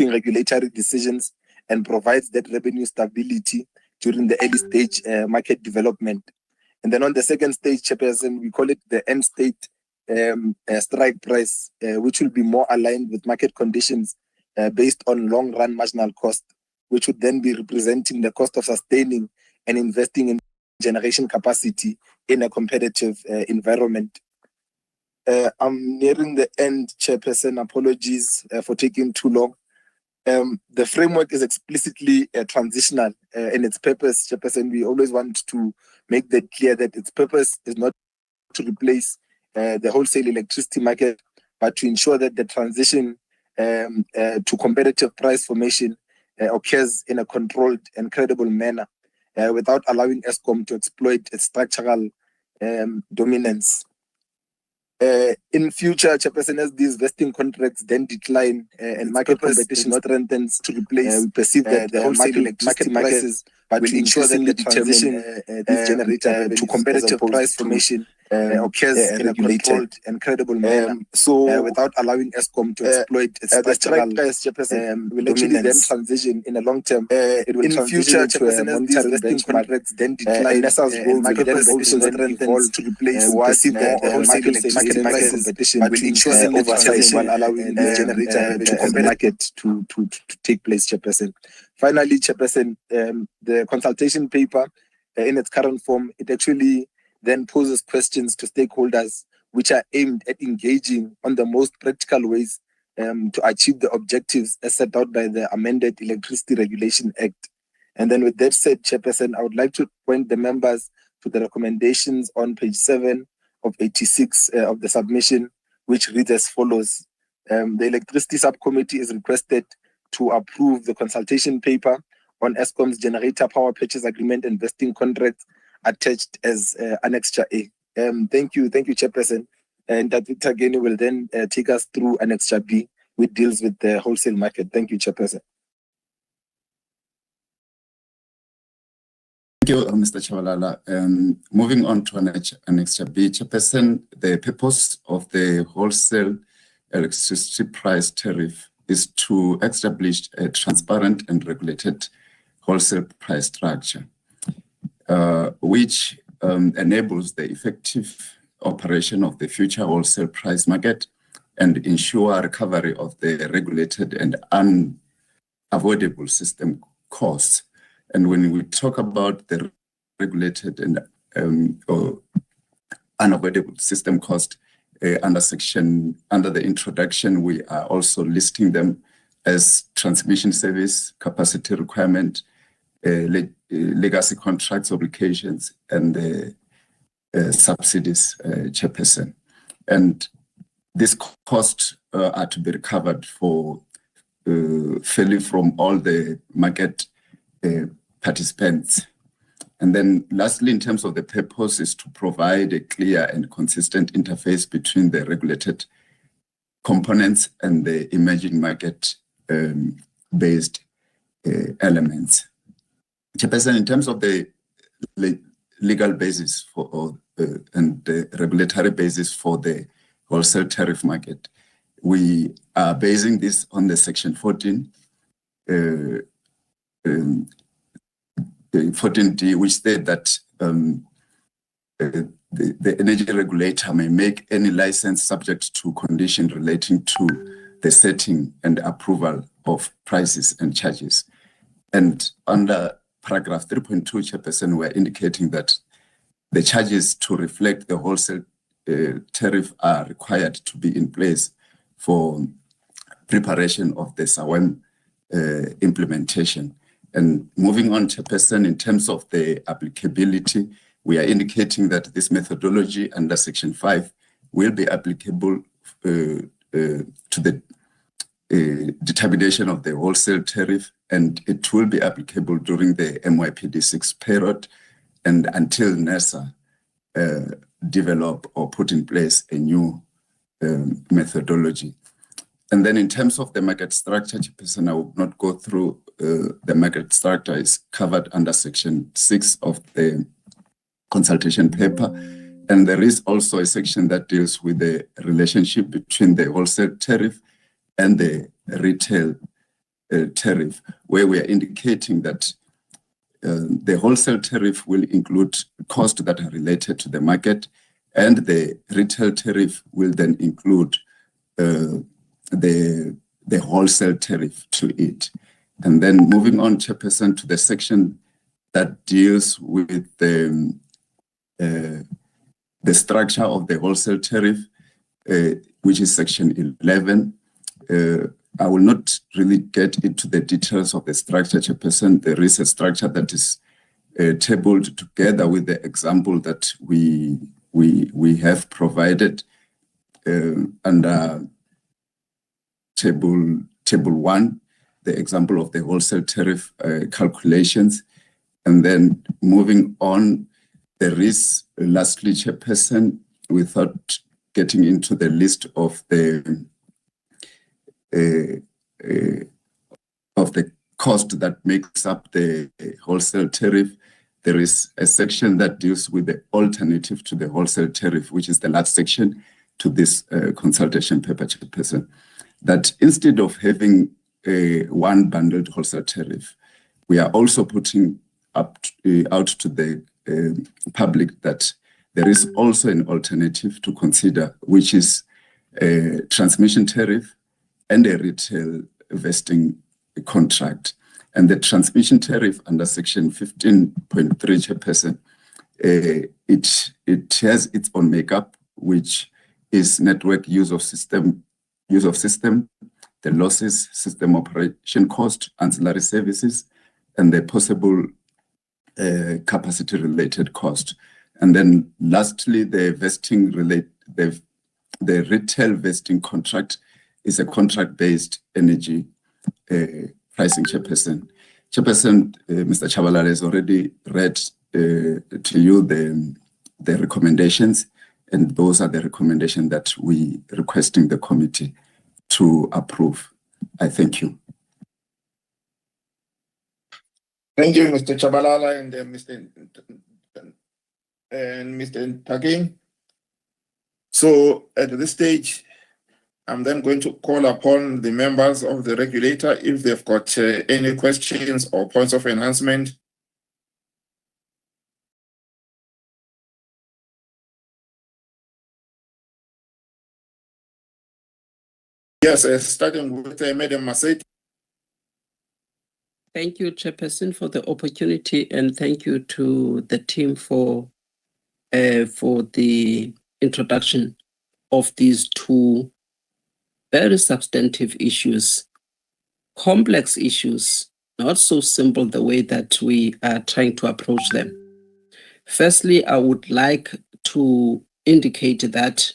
existing regulatory decisions and provides that revenue stability during the early stage market development. And then on the second stage, Chairperson, we call it the end state strike price, which will be more aligned with market conditions based on long-run marginal cost, which would then be representing the cost of sustaining and investing in generation capacity in a competitive environment. I'm nearing the end, Chairperson. Apologies for taking too long. The framework is explicitly transitional in its purpose, Chairperson. We always want to make that clear that its purpose is not to replace the wholesale electricity market, but to ensure that the transition to competitive price formation occurs in a controlled and credible manner without allowing Eskom to exploit its structural dominance. In future, Chairperson, as these vesting contracts then decline and market competition strengthens to replace, we perceive that the wholesale electricity prices, but to ensure that the transition to competitive price formation occurs in a controlled and credible manner. So without allowing Eskom to exploit its structural will actually then transition in a long term. It will in future, Chairperson, as these vesting contracts then decline, and market competition strengthens to replace, we perceive that the wholesale electricity prices competition will ensure that the transition while allowing the generator to market to take place, Chairperson. Finally, Chairperson, the consultation paper in its current form, it actually then poses questions to stakeholders which are aimed at engaging on the most practical ways to achieve the objectives as set out by the amended Electricity Regulation Act. And then with that said, Chairperson, I would like to point the members to the recommendations on page 7 of 86 of the submission, which reads as follows. The Electricity Subcommittee is requested to approve the consultation paper on Eskom's generator power purchase agreement and vesting contracts attached as Annexure A. Thank you, Chairperson. And that Victor again will then take us through Annexure B, which deals with the wholesale market. Thank you, Chairperson. Thank you, Mr. Chabalala. Moving on to Annexure B, Chairperson, the purpose of the wholesale electricity price tariff is to establish a transparent and regulated wholesale price structure, which enables the effective operation of the future wholesale price market and ensure recovery of the regulated and unavoidable system costs. And when we talk about the regulated and or unavoidable system cost under the introduction, we are also listing them as transmission service, capacity requirement, legacy contracts obligations, and subsidies, Chairperson. And these costs are to be recovered for fairly from all the market participants. And then lastly, in terms of the purpose, is to provide a clear and consistent interface between the regulated components and the emerging market based elements. Chairperson, in terms of the legal basis for and the regulatory basis for the wholesale tariff market, we are basing this on the Section 14, 14D, which states that the energy regulator may make any license subject to condition relating to the setting and approval of prices and charges. And under paragraph 3.2, Chairperson, we're indicating that the charges to reflect the wholesale tariff are required to be in place for preparation of the SAWEM implementation. And moving on, Chairperson, in terms of the applicability, we are indicating that this methodology under Section 5 will be applicable to the determination of the wholesale tariff, and it will be applicable during the MYPD6 period and until NERSA develop or put in place a new methodology. And then in terms of the market structure, Chairperson, I will not go through the market structure. Is covered under Section 6 of the consultation paper. And there is also a section that deals with the relationship between the wholesale tariff and the retail tariff, where we are indicating that the wholesale tariff will include costs that are related to the market, and the retail tariff will then include the wholesale tariff to it. And then moving on, Chairperson, to the section that deals with the structure of the wholesale tariff, which is section 11. I will not really get into the details of the structure, Chairperson. There is a structure that is tabled together with the example that we have provided under table 1, the example of the wholesale tariff calculations. And then moving on, there is lastly, Chairperson, without getting into the list of the cost that makes up the wholesale tariff, there is a section that deals with the alternative to the wholesale tariff, which is the last section to this consultation paper, Chairperson, that instead of having one bundled wholesale tariff, we are also putting out to the public that there is also an alternative to consider, which is a transmission tariff and a retail vesting contract. And the transmission tariff under section 15.3, Chairperson, it has its own makeup, which is network use of system, the losses, system operation cost, ancillary services, and the possible capacity related cost. And then lastly, the vesting the retail vesting contract is a contract-based energy pricing, Chairperson. Chairperson, Mr. Chabalala has already read to you the recommendations, and those are the recommendations that we requesting the committee to approve. I thank you. Thank you, Mr. Chabalala and Mr. Ntageng. So at this stage, I'm then going to call upon the members of the regulator if they've got any questions or points of enhancement. Yes, starting with Madam Maseti. Thank you, Chairperson, for the opportunity, and thank you to the team for the introduction of these two very substantive issues, complex issues, not so simple the way that we are trying to approach them. Firstly, I would like to indicate that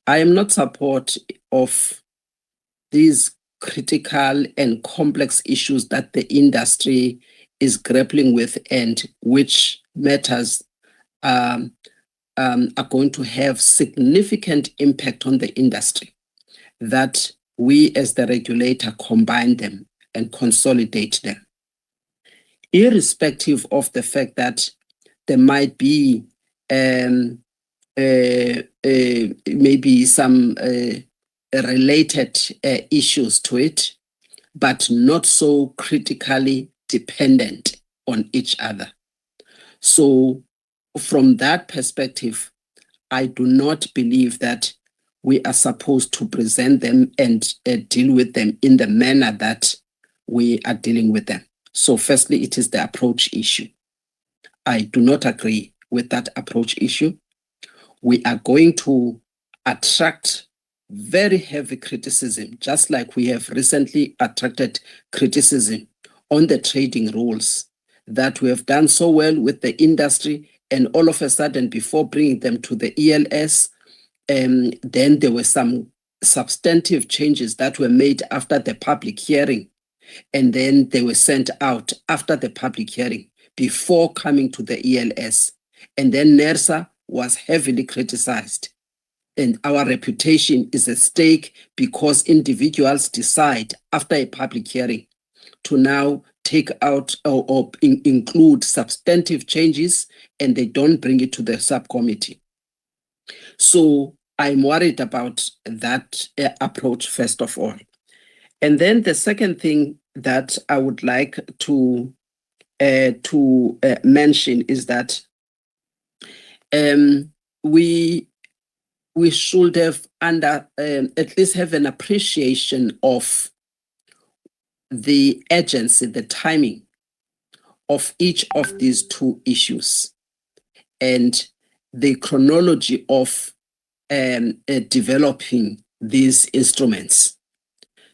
I am not support of these critical and complex issues that the industry is grappling with, and which matters are going to have significant impact on the industry, that we as the regulator combine them and consolidate them. Irrespective of the fact that there might be maybe some related issues to it, but not so critically dependent on each other. So from that perspective, I do not believe that we are supposed to present them and deal with them in the manner that we are dealing with them. So firstly, it is the approach issue. I do not agree with that approach issue. We are going to attract very heavy criticism, just like we have recently attracted criticism on the trading rules, that we have done so well with the industry, and all of a sudden, before bringing them to the ELS, then there were some substantive changes that were made after the public hearing, and then they were sent out after the public hearing before coming to the ELS. And then NERSA was heavily criticized. And our reputation is at stake because individuals decide after a public hearing to now take out or include substantive changes, and they don't bring it to the subcommittee. So I'm worried about that approach, first of all. And then the second thing that I would like to mention is that we should have at least have an appreciation of the urgency, the timing of each of these two issues, and the chronology of developing these instruments.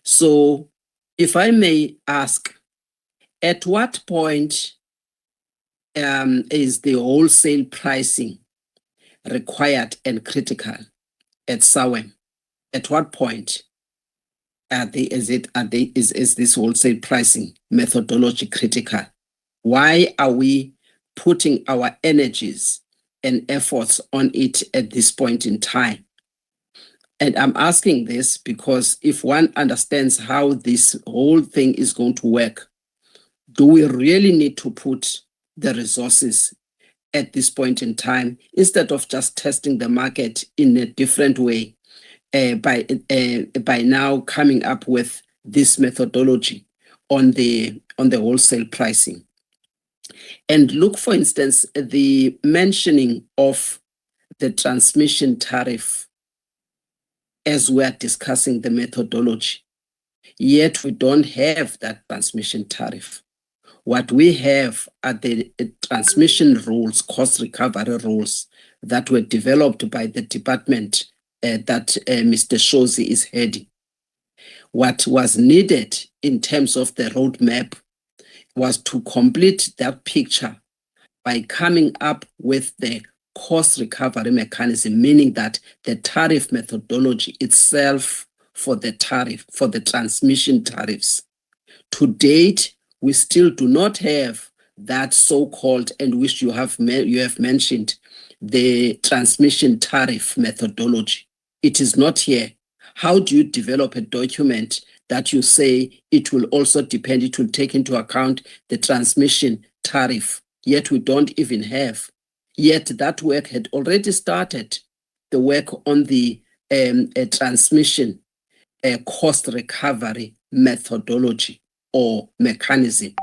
So, if I may ask, at what point is the wholesale pricing required and critical at SAWEM? At what point is this wholesale pricing methodology critical? Why are we putting our energies and efforts on it at this point in time? And I'm asking this because if one understands how this whole thing is going to work, do we really need to put the resources at this point in time instead of just testing the market in a different way by now coming up with this methodology on the wholesale pricing? And look, for instance, the mentioning of the transmission tariff as we are discussing the methodology, yet we don't have that transmission tariff. What we have are the transmission rules, cost recovery rules that were developed by the department that Mr. Shozi is heading. What was needed in terms of the roadmap was to complete that picture by coming up with the cost recovery mechanism, meaning that the tariff methodology itself for the tariff, for the transmission tariffs. To date, we still do not have that so-called, and which you have mentioned, the transmission tariff methodology. It is not here. How do you develop a document that you say it will also depend, it will take into account the transmission tariff, yet we don't even have? Yet that work had already started, the work on the transmission cost recovery methodology or mechanism.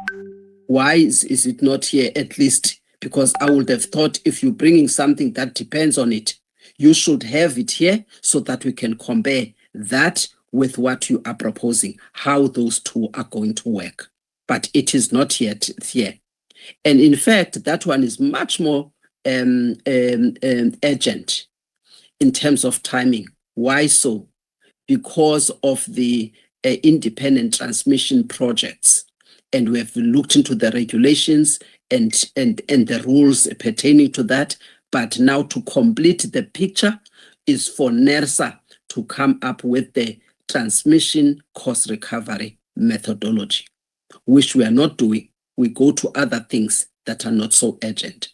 Why is it not here at least? Because I would have thought if you're bringing something that depends on it, you should have it here so that we can compare that with what you are proposing, how those two are going to work. But it is not yet here. And in fact, that one is much more urgent in terms of timing. Why so? Because of the independent transmission projects. And we have looked into the regulations and the rules pertaining to that. But now to complete the picture is for NERSA to come up with the transmission cost recovery methodology, which we are not doing. We go to other things that are not so urgent.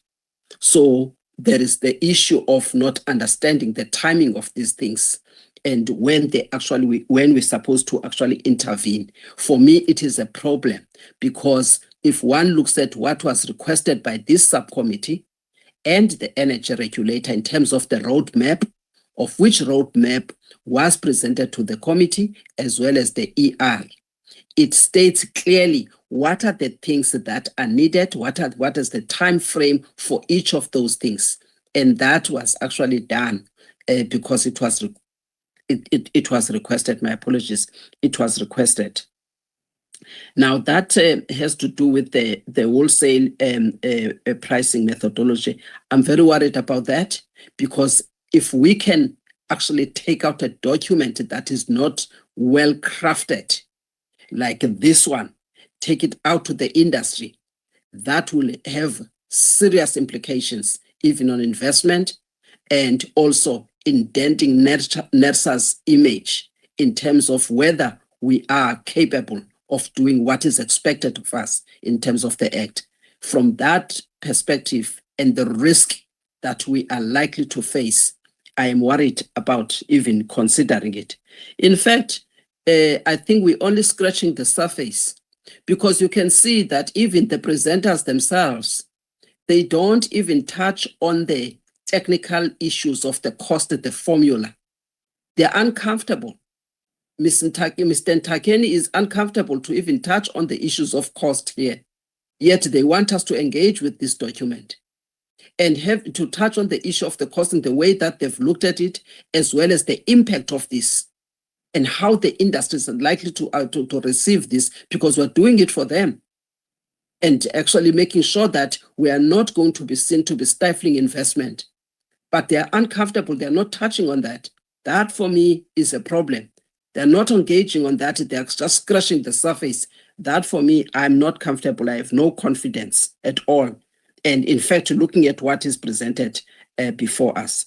So there is the issue of not understanding the timing of these things and when we're supposed to actually intervene. For me, it is a problem because if one looks at what was requested by this subcommittee and the energy regulator in terms of the roadmap, of which roadmap was presented to the committee as well as the ER, it states clearly what are the things that are needed, what is the time frame for each of those things. And that was actually done because it was requested. My apologies. It was requested. Now that has to do with the wholesale pricing methodology. I'm very worried about that because if we can actually take out a document that is not well crafted, like this one, take it out to the industry, that will have serious implications even on investment and also indenting NERSA's image in terms of whether we are capable of doing what is expected of us in terms of the Act. From that perspective and the risk that we are likely to face, I am worried about even considering it. In fact, I think we're only scratching the surface because you can see that even the presenters themselves, they don't even touch on the technical issues of the cost of the formula. They're uncomfortable Mr. Ntakeni is uncomfortable to even touch on the issues of cost here, yet they want us to engage with this document and have to touch on the issue of the cost in the way that they've looked at it, as well as the impact of this and how the industries are likely to receive this, because we're doing it for them. And actually making sure that we are not going to be seen to be stifling investment. But they are uncomfortable, they're not touching on that. That for me is a problem. They're not engaging on that, they're just scratching the surface. That for me, I'm not comfortable, I have no confidence at all. And in fact, looking at what is presented before us,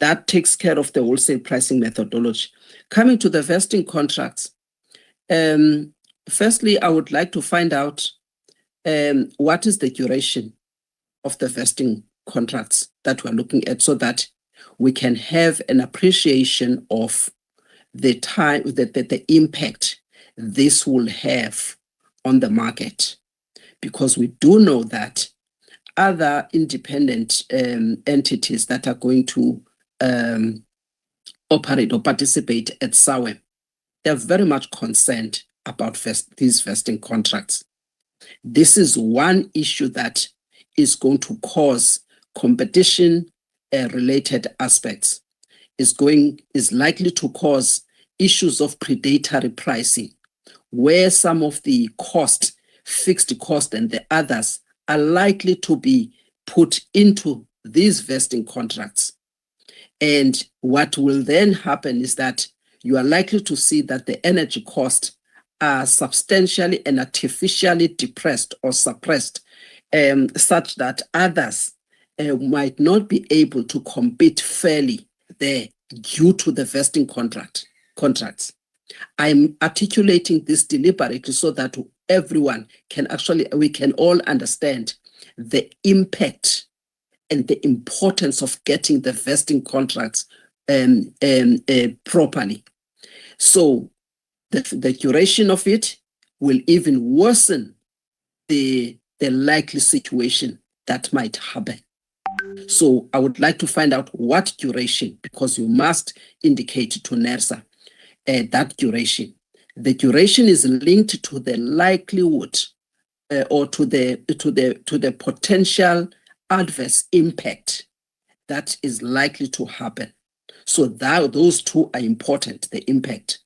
that takes care of the wholesale pricing methodology. Coming to the vesting contracts, firstly, I would like to find out what is the duration of the vesting contracts that we're looking at, so that we can have an appreciation of the time, the impact this will have on the market. Because we do know that other independent entities that are going to operate or participate at SAWEM, they're very much concerned about these vesting contracts. This is one issue that is going to cause competition related aspects. Is likely to cause issues of predatory pricing, where some of the fixed cost and the others are likely to be put into these vesting contracts. And what will then happen is that you are likely to see that the energy costs are substantially and artificially depressed or suppressed, such that others might not be able to compete fairly there due to the vesting contracts. I'm articulating this deliberately so that everyone can we can all understand the impact and the importance of getting the vesting contracts properly. So the duration of it will even worsen the likely situation that might happen. So I would like to find out what duration, because you must indicate to NERSA that duration. The duration is linked to the likelihood or to the potential adverse impact that is likely to happen. So those two are important, the impact.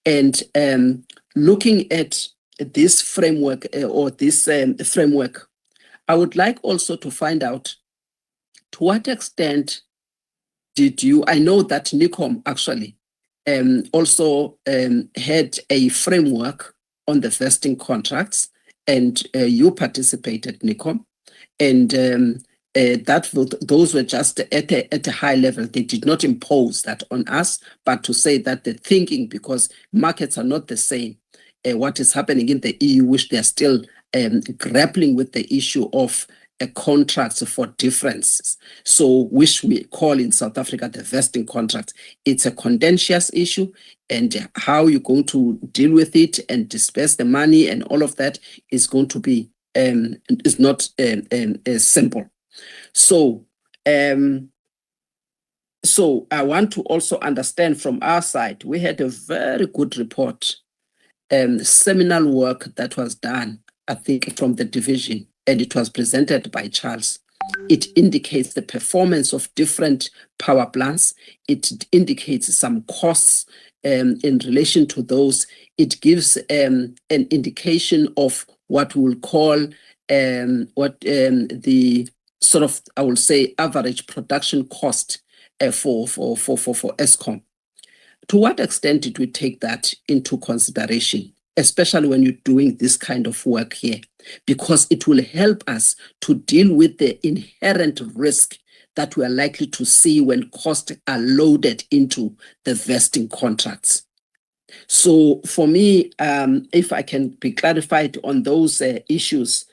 And looking at this framework framework, I would like also to find out to what extent I know that NICOM actually also had a framework on the vesting contracts, and you participated, NICOM, and those were just at a high level. They did not impose that on us, but to say that the thinking, because markets are not the same, what is happening in the EU, which they are still grappling with the issue of contracts for differences, so which we call in South Africa the vesting contracts. It's a contentious issue, and how you're going to deal with it and disperse the money and all of that is going to be is not simple. So so I want to also understand from our side, we had a very good report, seminal work that was done, I think, from the division, and it was presented by Charles. It indicates the performance of different power plants. It indicates some costs in relation to those. It gives an indication of what we'll call the sort of, I will say, average production cost for Eskom. To what extent did we take that into consideration, especially when you're doing this kind of work here? Because it will help us to deal with the inherent risk that we are likely to see when costs are loaded into the vesting contracts. So for me, if I can be clarified on those issues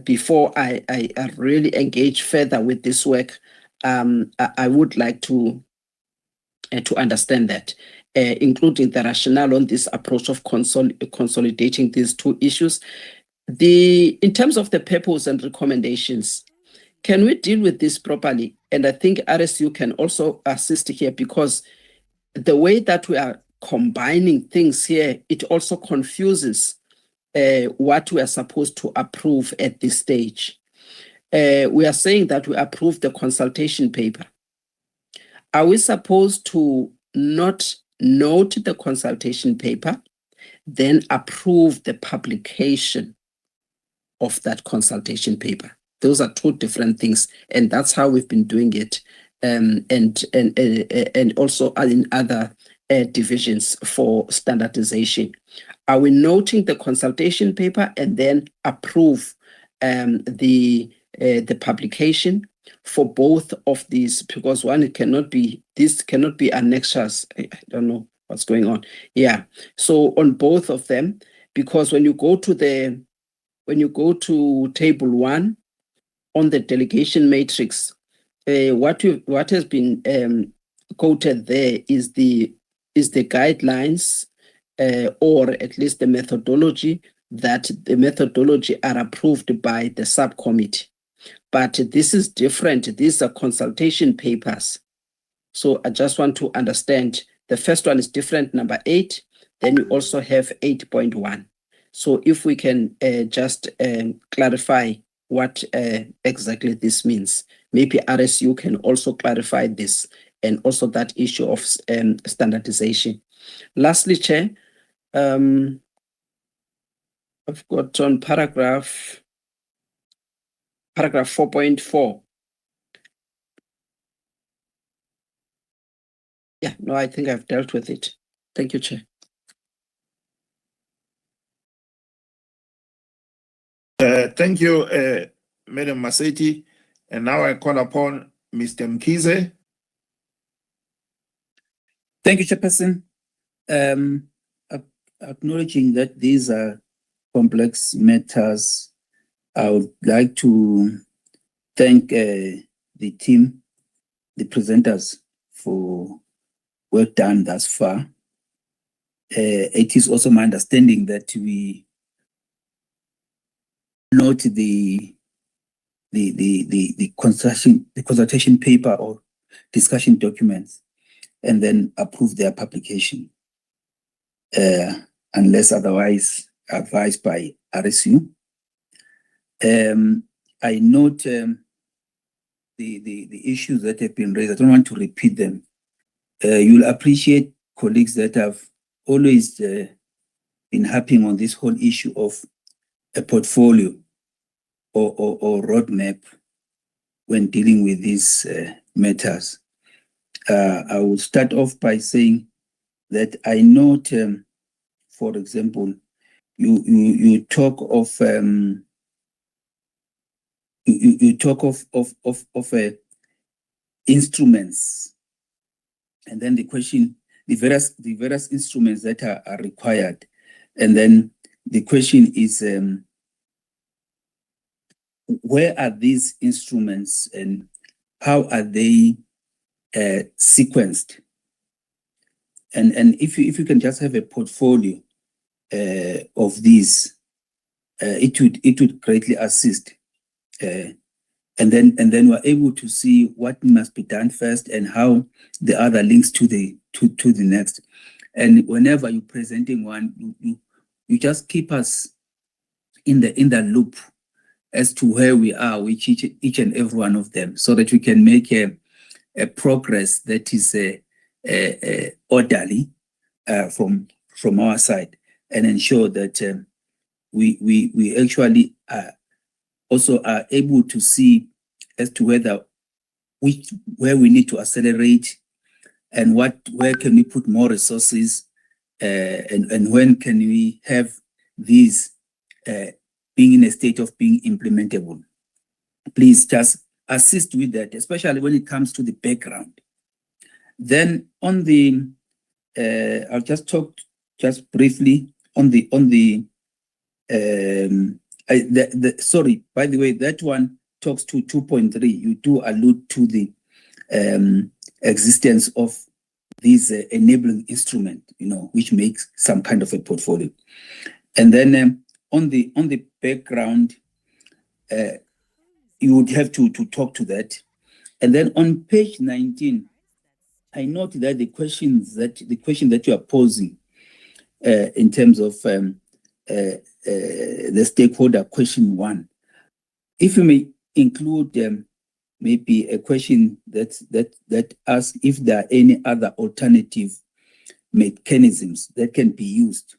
before I really engage further with this work, I would like to understand that, including the rationale on this approach of consolidating these two issues. In terms of the purpose and recommendations, can we deal with this properly? And I think RSU can also assist here, because the way that we are combining things here, it also confuses what we are supposed to approve at this stage. We are saying that we approve the consultation paper. Are we supposed to not note the consultation paper, then approve the publication of that consultation paper? Those are two different things, and that's how we've been doing it, and also in other divisions for standardization. Are we noting the consultation paper and then approve the publication for both of these? Because one, this cannot be annexures. I don't know what's going on. Yeah. So on both of them, because when you go to table 1 on the delegation matrix, what has been quoted there is the guidelines, or at least the methodology, that the methodology are approved by the subcommittee. But this is different. These are consultation papers. So I just want to understand. The first one is different, number 8. Then you also have 8.1. So if we can just clarify what exactly this means. Maybe RSU can also clarify this, and also that issue of standardization. Lastly, Chair, I've got on paragraph 4.4. Yeah, no, I think I've dealt with it. Thank you, Chair. Thank you, Madam Maseti. And now I call upon Mr. Mkize. Thank you, Chairperson. Acknowledging that these are complex matters, I would like to thank the team, the presenters, for work done thus far. It is also my understanding that we note the consultation paper or discussion documents and then approve their publication, unless otherwise advised by RSU. I note the issues that have been raised. I don't want to repeat them. You'll appreciate colleagues that have always been harping on this whole issue of a portfolio or roadmap when dealing with these matters. I will start off by saying that I note, for example, you talk of instruments, and then the question, the various instruments that are required, and then the question is, where are these instruments and how are they sequenced? And if you can just have a portfolio of these, it would greatly assist. And then we're able to see what must be done first and how the other links to the next. And whenever you're presenting one, you just keep us in the loop as to where we are with each and every one of them, so that we can make a progress that is orderly from our side, and ensure that we actually also are able to see as to where we need to accelerate, and where can we put more resources, and when can we have these being in a state of being implementable. Please just assist with that, especially when it comes to the background. Then on the, I'll just talk just briefly on the sorry, by the way, that one talks to 2.3. You do allude to the existence of this enabling instrument, which makes some kind of a portfolio. And then on the background, you would have to talk to that. And then on page 19, I note that the question that you are posing in terms of the stakeholder question 1, if you may include maybe a question that asks if there are any other alternative mechanisms that can be used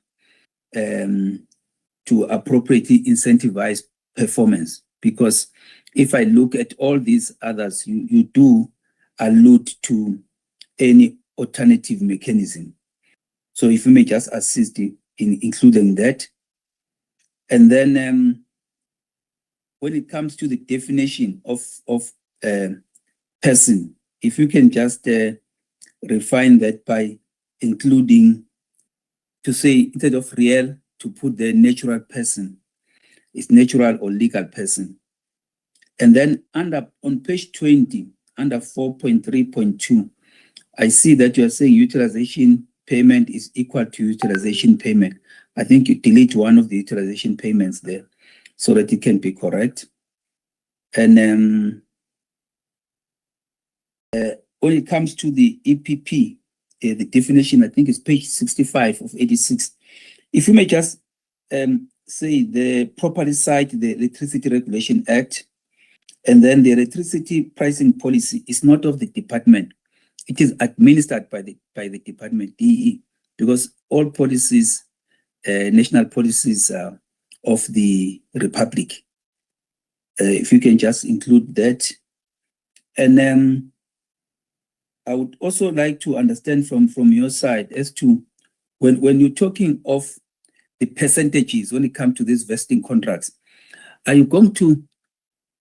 to appropriately incentivize performance. Because if I look at all these others, you do allude to any alternative mechanism. So if you may just assist in including that. And then when it comes to the definition of person, if you can just refine that by including, to say instead of real, to put the natural person, it's natural or legal person. And then on page 20, under 4.3.2, I see that you are saying utilization payment is equal to utilization payment. I think you delete one of the utilization payments there so that it can be correct. And when it comes to the EPP, the definition, I think is page 65 of 86. If you may just say the properly cite the Electricity Regulation Act, and then the electricity pricing policy is not of the department. It is administered by the department, DE, because all policies, national policies of the Republic. If you can just include that. And then I would also like to understand from your side as to when you're talking of the percentages when it comes to these vesting contracts, are you going to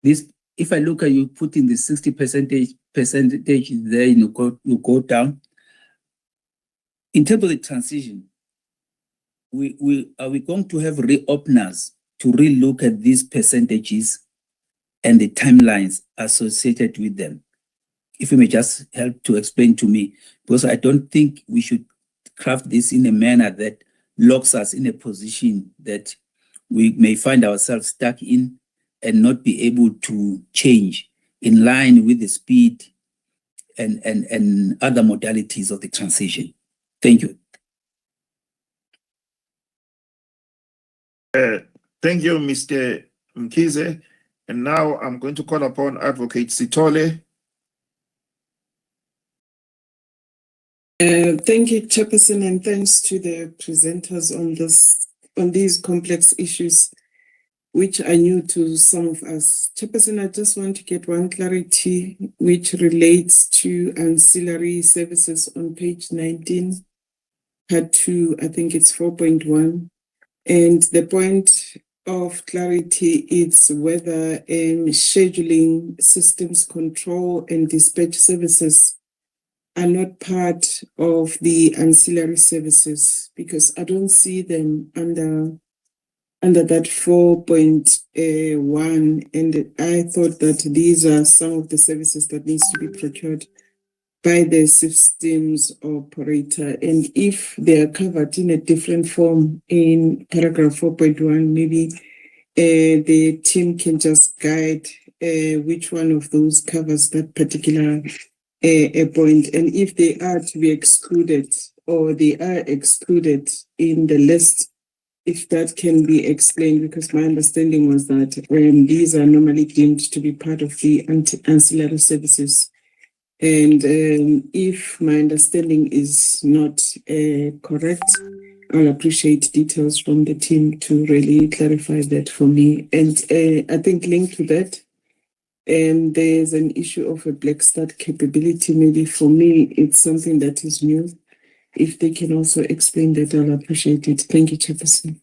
this? If I look at you putting the 60% there, you go down. In terms of the transition, are we going to have reopeners to relook at these percentages and the timelines associated with them? If you may just help to explain to me, because I don't think we should craft this in a manner that locks us in a position that we may find ourselves stuck in and not be able to change in line with the speed and other modalities of the transition. Thank you. Thank you, Mr. Mkize. And now I'm going to call upon Advocate Sithole. Thank you, Chairperson, and thanks to the presenters on these complex issues, which are new to some of us. Chairperson, I just want to get one clarity which relates to ancillary services on page 19, part 2, I think it's 4.1. And the point of clarity is whether scheduling, systems control, and dispatch services are not part of the ancillary services, because I don't see them under that 4.1, and I thought that these are some of the services that needs to be procured by the systems operator. And if they are covered in a different form in paragraph 4.1, maybe the team can just guide which one of those covers that particular point, and if they are to be excluded or they are excluded in the list, if that can be explained, because my understanding was that these are normally deemed to be part of the ancillary services. And if my understanding is not correct, I'll appreciate details from the team to really clarify that for me. And I think linked to that, and there's an issue of a black start capability. Maybe for me, it's something that is new. If they can also explain that, I'll appreciate it. Thank you, Chairperson.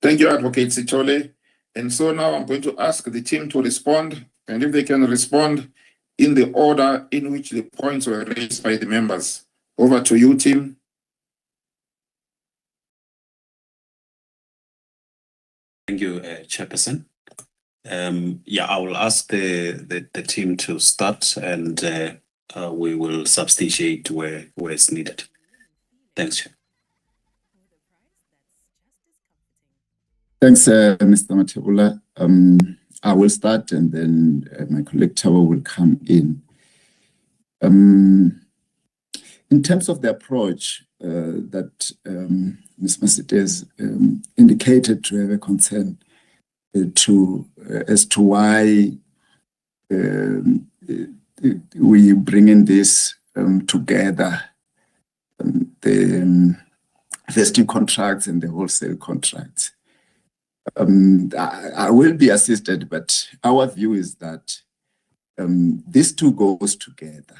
Thank you, Advocate Sithole. And so now I'm going to ask the team to respond, and if they can respond in the order in which the points were raised by the members. Over to you, team. Thank you, Chairperson. Yeah, I will ask the team to start, and we will substantiate where it's needed. Thanks, Chair. Thanks, Mr. Matebula. I will start, and then my colleague Thabo will come in. In terms of the approach that Ms. Masites indicated to have a concern as to why we bring in this together, the vesting contracts and the wholesale contracts. I will be assisted, but our view is that these two goes together,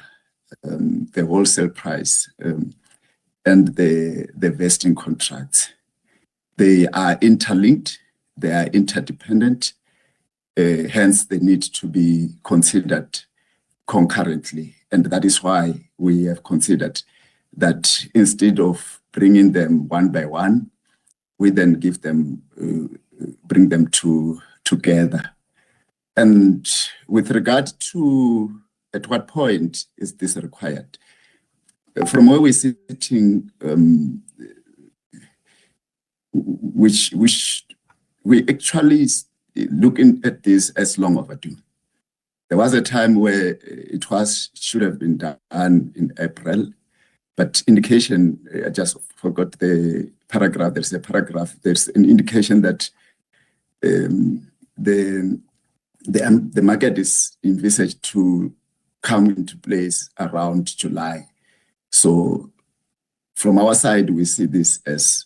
the wholesale price and the vesting contracts. They are interlinked, they are interdependent, hence they need to be considered concurrently. And that is why we have considered that instead of bringing them one by one, we then give them, bring them together. And with regard to at what point is this required? From where we're sitting, which we actually looking at this as long overdue. There was a time where it should have been done in April, but indication, I just forgot the paragraph. There's a paragraph. There's an indication that the market is envisaged to come into place around July. So from our side, we see this as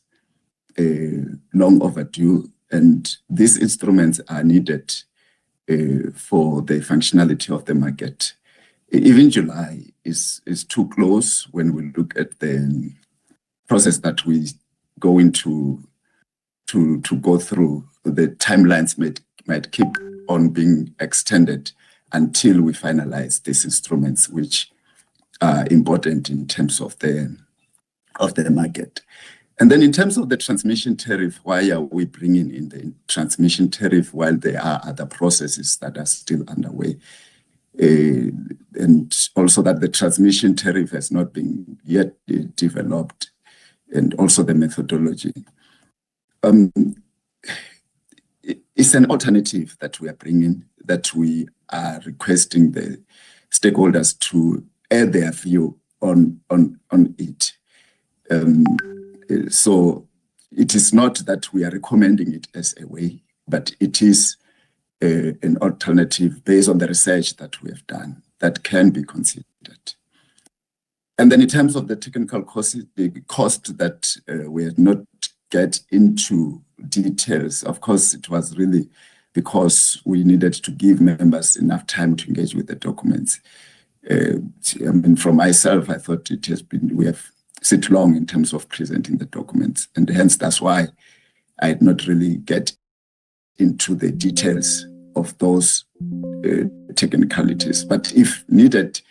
long overdue, and these instruments are needed for the functionality of the market. Even July is too close when we look at the process that we go into to go through. The timelines might keep on being extended until we finalize these instruments, which are important in terms of the market. And then in terms of the transmission tariff, why are we bringing in the transmission tariff while there are other processes that are still underway? And also that the transmission tariff has not been yet developed, and also the methodology. It's an alternative that we are bringing, that we are requesting the stakeholders to add their view on it. So it is not that we are recommending it as a way, but it is an alternative based on the research that we have done that can be considered. And then in terms of the technical cost, the cost that we had not get into details, of course, it was really because we needed to give members enough time to engage with the documents. I mean, from myself, I thought it has been, we have sit long in terms of presenting the documents, and hence that's why I did not really get into the details of those technicalities. But if needed,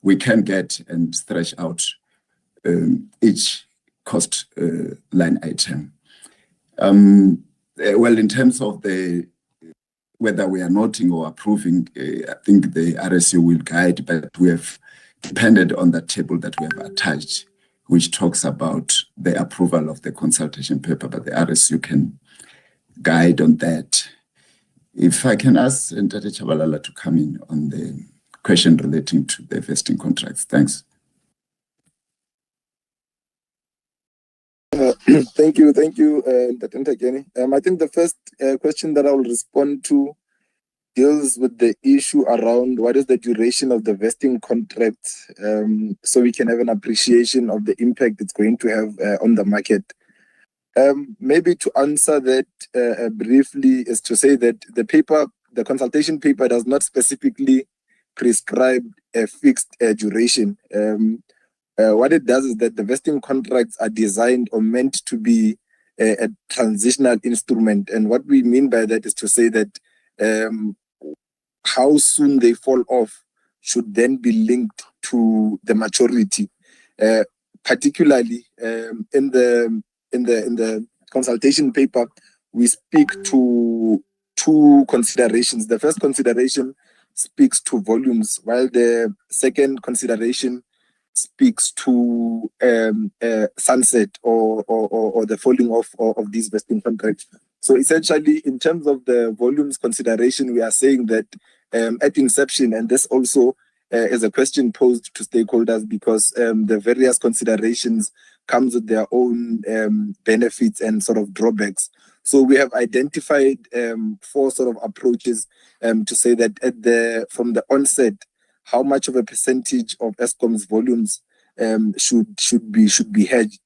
we can get and stretch out each cost line item. Well, in terms of whether we are noting or approving, I think the RSU will guide, but we have depended on that table that we have attached, which talks about the approval of the consultation paper, but the RSU can guide on that. If I can ask Ntate Chabalala to come in on the question relating to the vesting contracts. Thanks. Thank you, Ntate Ntakeni. I think the first question that I will respond to deals with the issue around what is the duration of the vesting contract, so we can have an appreciation of the impact it's going to have on the market. Maybe to answer that briefly is to say that the consultation paper does not specifically prescribe a fixed duration. What it does is that the vesting contracts are designed or meant to be a transitional instrument. And what we mean by that is to say that how soon they fall off should then be linked to the maturity. Particularly in the consultation paper, we speak to two considerations. The first consideration speaks to volumes, while the second consideration speaks to sunset or the falling off of these vesting contracts. So essentially, in terms of the volumes consideration, we are saying that at inception, and this also is a question posed to stakeholders because the various considerations comes with their own benefits and sort of drawbacks. So we have identified 4 sort of approaches to say that from the onset, how much of a percentage of Eskom's volumes should be hedged.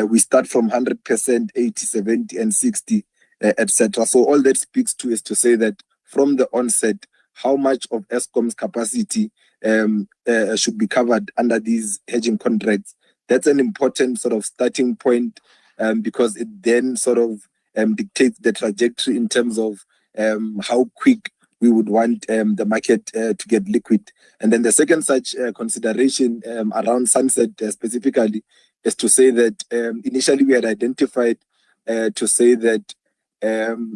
We start from 100%, 80, 70, and 60, etc. So all that speaks to is to say that from the onset, how much of Eskom's capacity should be covered under these hedging contracts. That's an important sort of starting point because it then sort of dictates the trajectory in terms of how quick we would want the market to get liquid. And then the second such consideration around sunset specifically is to say that initially we had identified to say that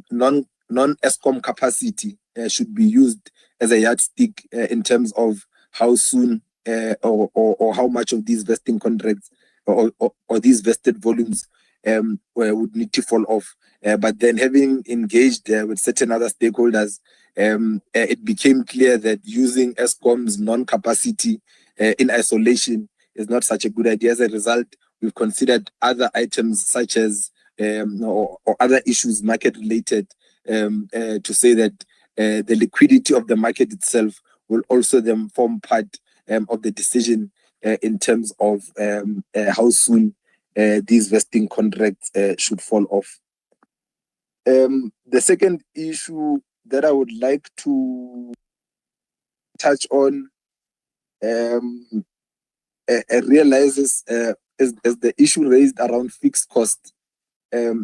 non-Eskom capacity should be used as a yardstick in terms of how soon or how much of these vesting contracts or these vested volumes would need to fall off. But then having engaged with certain other stakeholders, it became clear that using Eskom's non-capacity in isolation is not such a good idea. As a result, we've considered other items such as or other issues market related to say that the liquidity of the market itself will also then form part of the decision in terms of how soon these vesting contracts should fall off. The second issue that I would like to touch on realizes is the issue raised around fixed cost,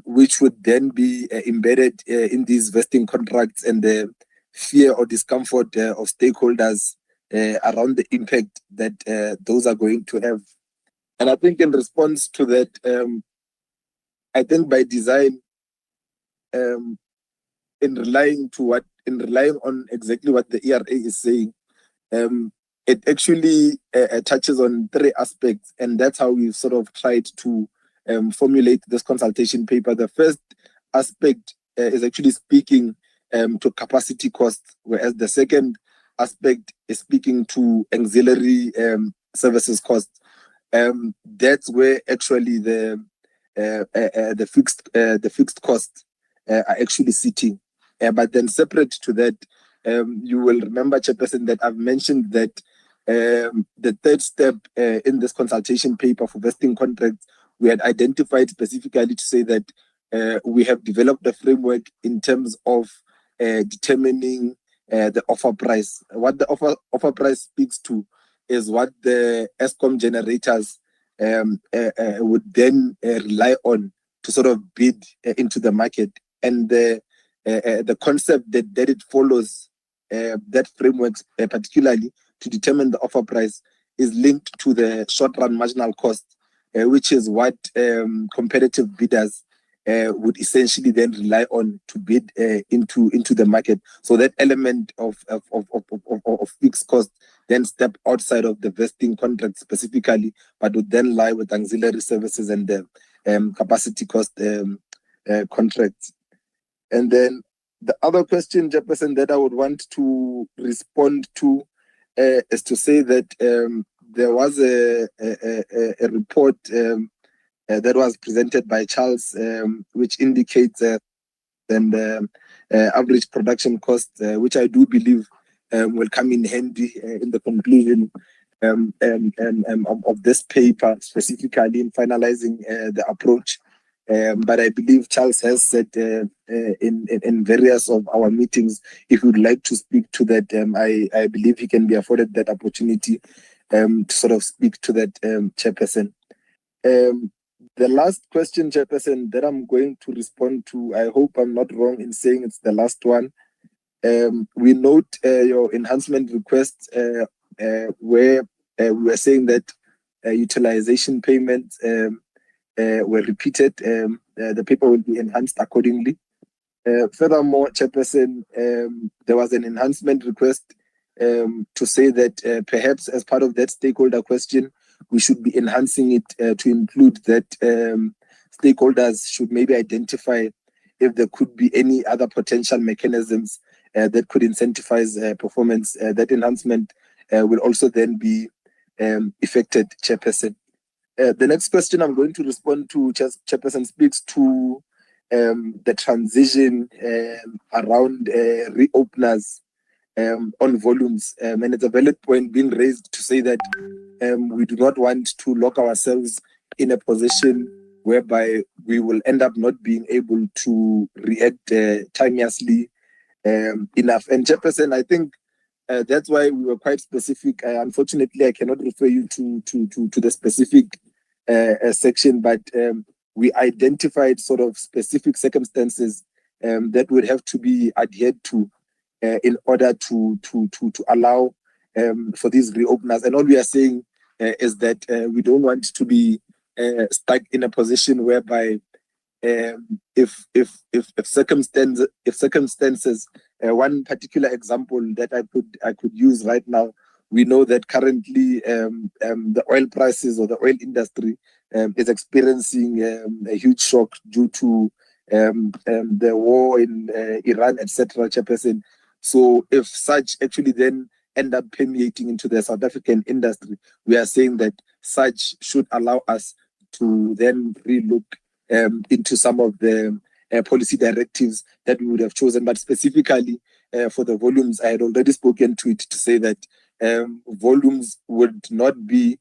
which would then be embedded in these vesting contracts and the fear or discomfort of stakeholders around the impact that those are going to have. And I think in response to that, I think by design, in relying on exactly what the ERA is saying, it actually touches on 3 aspects, and that's how we've sort of tried to formulate this consultation paper. The first aspect is actually speaking to capacity costs, whereas the second aspect is speaking to auxiliary services costs. That's where actually the fixed costs are actually sitting. But then separate to that, you will remember, Chairperson, that I've mentioned that the third step in this consultation paper for vesting contracts, we had identified specifically to say that we have developed a framework in terms of determining the offer price. What the offer price speaks to is what the Eskom generators would then rely on to sort of bid into the market. And the concept that it follows that framework, particularly to determine the offer price, is linked to the short-run marginal cost, which is what competitive bidders would essentially then rely on to bid into the market. So that element of fixed cost then step outside of the vesting contract specifically, but would then lie with auxiliary services and the capacity cost contracts. And then the other question, Jefferson, that I would want to respond to is to say that there was a report that was presented by Charles, which indicates the average production cost, which I do believe will come in handy in the conclusion of this paper, specifically in finalizing the approach. But I believe Charles has said in various of our meetings, if you'd like to speak to that, I believe he can be afforded that opportunity to sort of speak to that, Chairperson. The last question, Chairperson, that I'm going to respond to, I hope I'm not wrong in saying it's the last one. We note your enhancement request where we were saying that utilization payments were repeated. The paper will be enhanced accordingly. Furthermore, Chairperson, there was an enhancement request to say that perhaps as part of that stakeholder question, we should be enhancing it to include that stakeholders should maybe identify if there could be any other potential mechanisms that could incentivize performance. That enhancement will also then be effected, Chairperson. The next question I'm going to respond to, Chairperson, speaks to the transition around reopeners on volumes. And it's a valid point being raised to say that we do not want to lock ourselves in a position whereby we will end up not being able to react timeously enough. And Chairperson, I think that's why we were quite specific. Unfortunately, I cannot refer you to the specific section, but we identified sort of specific circumstances that would have to be adhered to in order to allow for these reopeners. And all we are saying is that we don't want to be stuck in a position whereby if circumstances, one particular example that I could use right now, we know that currently the oil prices or the oil industry is experiencing a huge shock due to the war in Iran, etc., Chairperson. So if such actually then end up permeating into the South African industry, we are saying that such should allow us to then relook into some of the policy directives that we would have chosen. But specifically for the volumes, I had already spoken to it to say that volumes would not be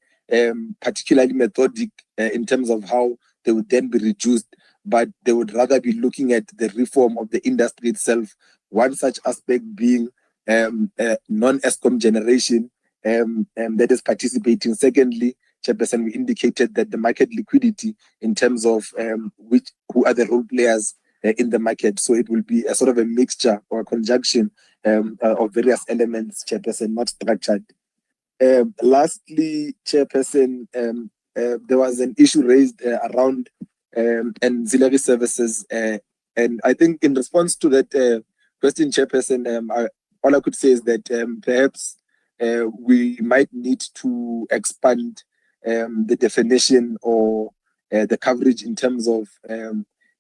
particularly methodic in terms of how they would then be reduced, but they would rather be looking at the reform of the industry itself. One such aspect being non-Eskom generation that is participating. Secondly, Chairperson, we indicated that the market liquidity in terms of who are the role players in the market. So it will be a sort of a mixture or a conjunction of various elements, Chairperson, not structured. Lastly, Chairperson, there was an issue raised around ancillary services. And I think in response to that question, Chairperson, all I could say is that perhaps we might need to expand the definition or the coverage in terms of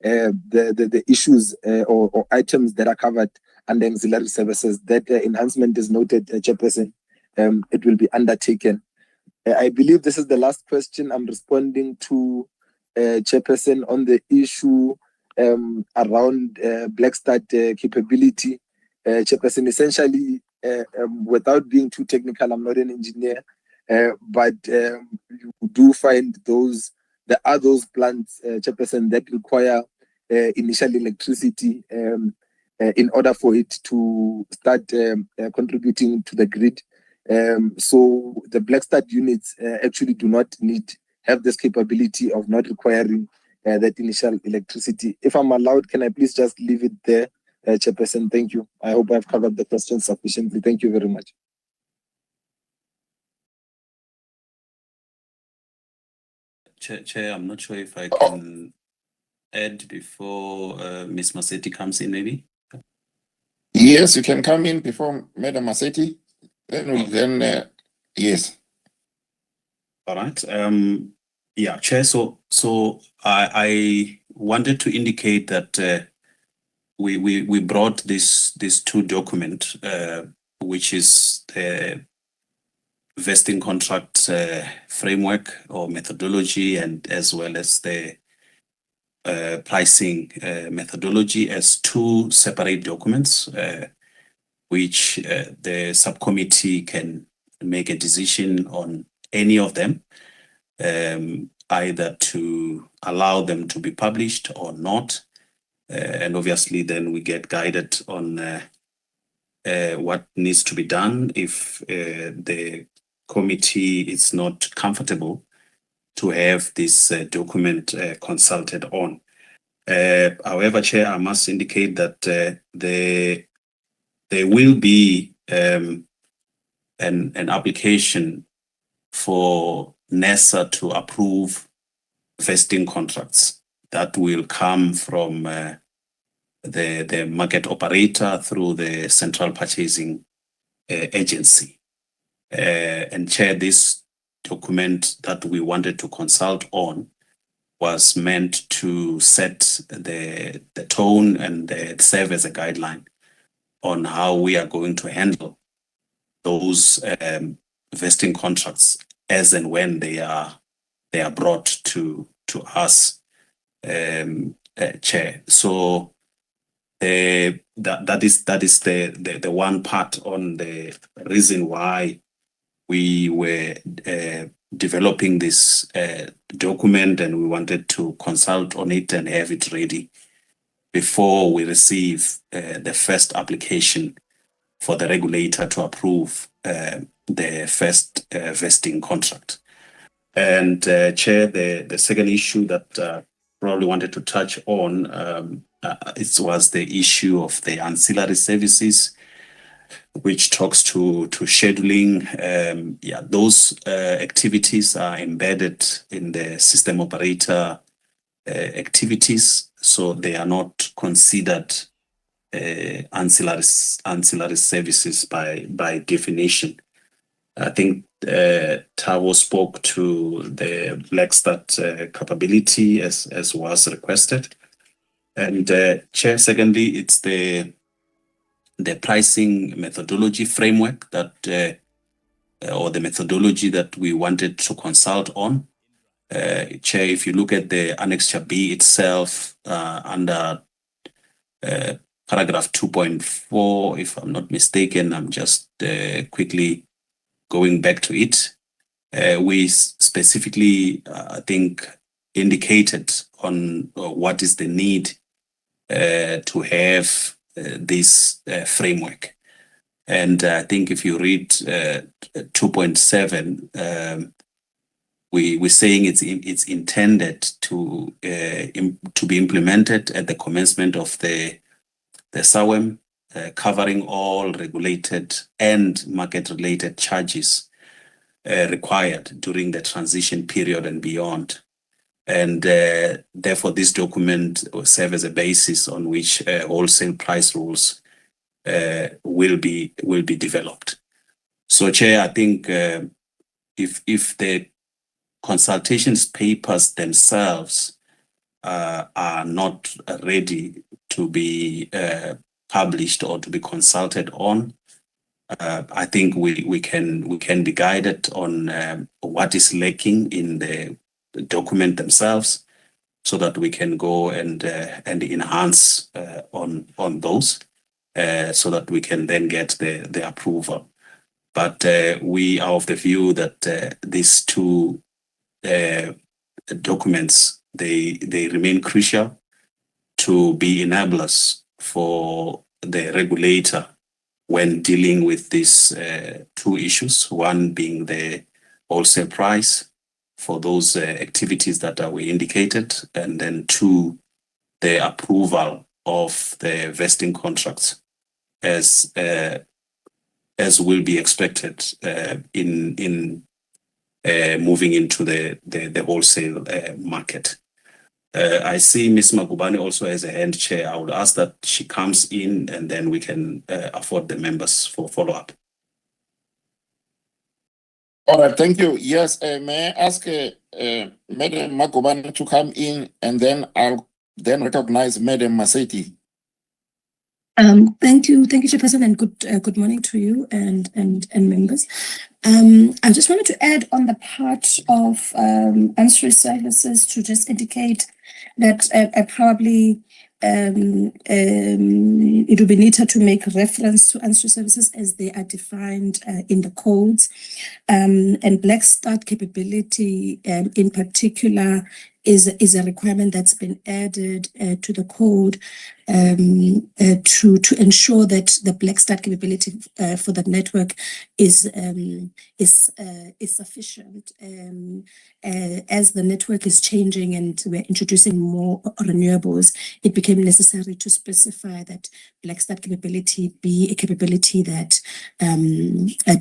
the issues or items that are covered under ancillary services. That enhancement is noted, Chairperson. It will be undertaken. I believe this is the last question I'm responding to, Chairperson, on the issue around Black Start capability. Chairperson, essentially, without being too technical, I'm not an engineer, but you do find there are those plants, Chairperson, that require initial electricity in order for it to start contributing to the grid. So the Black Start units actually do not have this capability of not requiring that initial electricity. If I'm allowed, can I please just leave it there, Chairperson? Thank you. I hope I've covered the question sufficiently. Thank you very much. Chair, I'm not sure if I can add before Ms. Masetti comes in, maybe. Yes, you can come in before Madam Masetti. Then yes. All right. Yeah, Chair. So I wanted to indicate that we brought this two document, which is the vesting contract framework or methodology, and as well as the pricing methodology, as two separate documents, which the subcommittee can make a decision on any of them, either to allow them to be published or not. And obviously then we get guided on what needs to be done if the committee is not comfortable to have this document consulted on. However, Chair, I must indicate that there will be an application for NESA to approve vesting contracts that will come from the market operator through the central purchasing agency. And Chair, this document that we wanted to consult on was meant to set the tone and serve as a guideline on how we are going to handle those vesting contracts as and when they are brought to us, Chair. So that is the one part on the reason why we were developing this document, and we wanted to consult on it and have it ready before we receive the first application for the regulator to approve the first vesting contract. And Chair, the second issue that probably wanted to touch on it was the issue of the ancillary services, which talks to scheduling. Those activities are embedded in the system operator activities, so they are not considered ancillary services by definition. I think Tavo spoke to the Black Start capability as was requested. And Chair, secondly, it's the pricing methodology framework that or the methodology that we wanted to consult on. Chair, if you look at the Annexure B itself under paragraph 2.4, if I'm not mistaken, I'm just quickly going back to it. We specifically, I think, indicated on what is the need to have this framework. And I think if you read 2.7, we're saying it's intended to be implemented at the commencement of the SAWEM, covering all regulated and market-related charges required during the transition period and beyond. And therefore, this document will serve as a basis on which wholesale price rules will be developed. So, Chair, I think if the consultations papers themselves are not ready to be published or to be consulted on, I think we can be guided on what is lacking in the document themselves, so that we can go and enhance on those, so that we can then get the approval. But we are of the view that these two documents, they remain crucial to be enablers for the regulator when dealing with these two issues, one being the wholesale price for those activities that we indicated, and then two, the approval of the vesting contracts as will be expected in moving into the wholesale market. I see Ms. Magubane also has a hand, Chair. I would ask that she comes in and then we can afford the members for follow-up. All right, thank you. Yes, may I ask Madam Magubane to come in, and then I'll then recognize Madam Maseti. Thank you, Chairperson, and good morning to you and members. I just wanted to add on the part of ancillary services to just indicate that probably it will be neater to make reference to ancillary services as they are defined in the codes, and Black Start capability in particular is a requirement that's been added to the code to ensure that the Black Start capability for the network is sufficient. As the network is changing and we're introducing more renewables, it became necessary to specify that Black Start capability be a capability that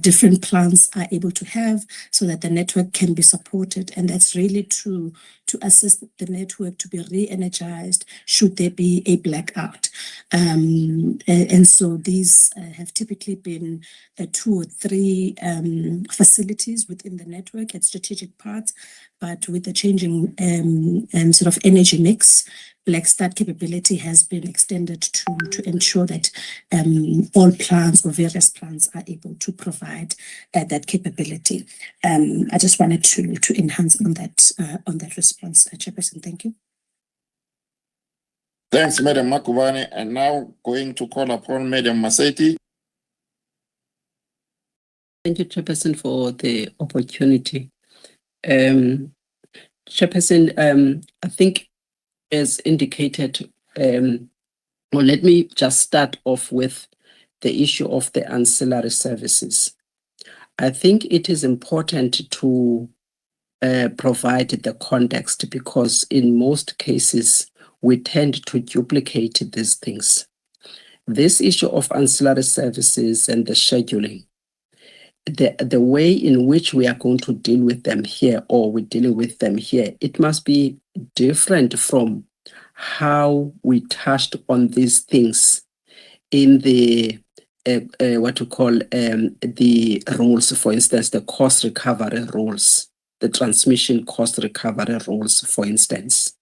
different plants are able to have, so that the network can be supported. And that's really to assist the network to be re-energized should there be a blackout out. And so these have typically been 2 or 3 facilities within the network at strategic parts, but with the changing sort of energy mix, Black Start capability has been extended to ensure that all plants or various plants are able to provide that capability. I just wanted to enhance on that response, Chairperson. Thank you. Thanks, Madam Makubane. And now going to call upon Madam Maseti. Thank you, Chairperson, for the opportunity. Chairperson, I think as indicated, well, let me just start off with the issue of the ancillary services. I think it is important to provide the context because in most cases, we tend to duplicate these things. This issue of ancillary services and the scheduling, the way in which we are going to deal with them here, or we're dealing with them here, it must be different from how we touched on these things in the what we call the rules, for instance, the cost recovery rules, the transmission cost recovery rules, for instance,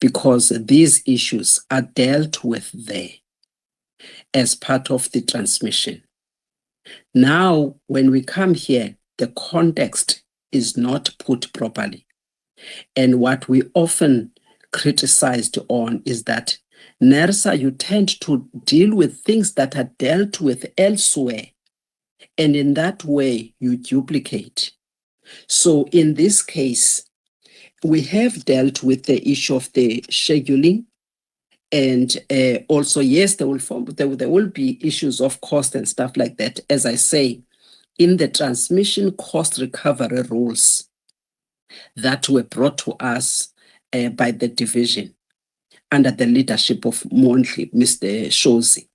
because these issues are dealt with there as part of the transmission. Now, when we come here, the context is not put properly. And what we often criticized on is that NERSA, you tend to deal with things that are dealt with elsewhere. And in that way, you duplicate. So in this case, we have dealt with the issue of the scheduling. And also, yes, there will be issues of cost and stuff like that. As I say, in the transmission cost recovery rules that were brought to us by the division under the leadership of Monthly, Mr. Shozi,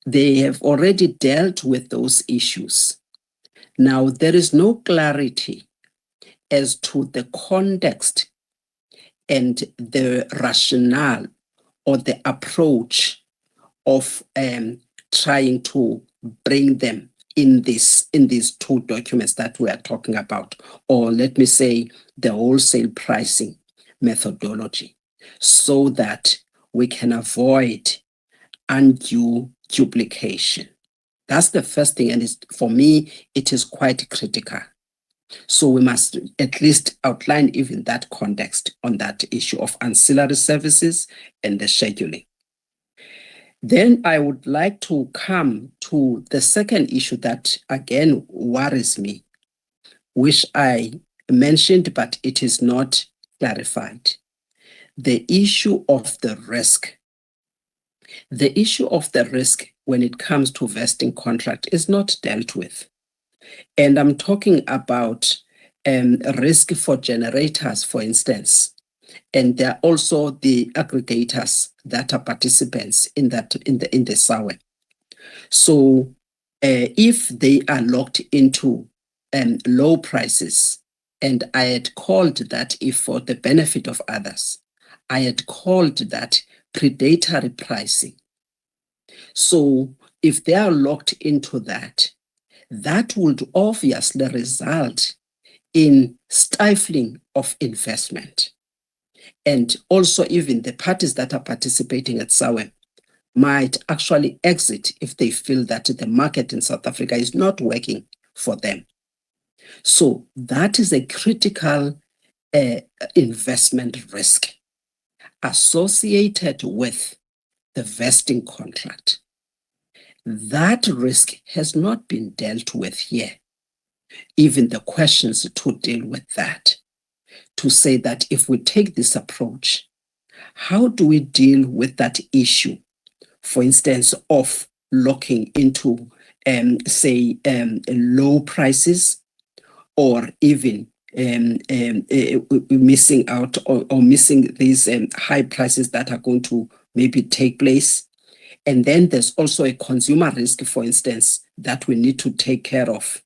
they have already dealt with those issues. Now, there is no clarity as to the context and the rationale or the approach of trying to bring them in these 2 documents that we are talking about, or let me say the wholesale pricing methodology, so that we can avoid undue duplication. That's the first thing, and for me, it is quite critical. So we must at least outline even that context on that issue of ancillary services and the scheduling. Then I would like to come to the second issue that again worries me, which I mentioned, but it is not clarified. The issue of the risk. The issue of the risk when it comes to vesting contract is not dealt with. And I'm talking about risk for generators, for instance. And there are also the aggregators that are participants in the SAWE. So if they are locked into low prices, and I had called that, if for the benefit of others, I had called that predatory pricing. So if they are locked into that, that would obviously result in stifling of investment. And also even the parties that are participating at SAWE might actually exit if they feel that the market in South Africa is not working for them. So that is a critical investment risk associated with the vesting contract. That risk has not been dealt with here. Even the questions to deal with that, to say that if we take this approach, how do we deal with that issue, for instance, of locking into, say, low prices, or even missing out or missing these high prices that are going to maybe take place. And then there's also a consumer risk, for instance, that we need to take care of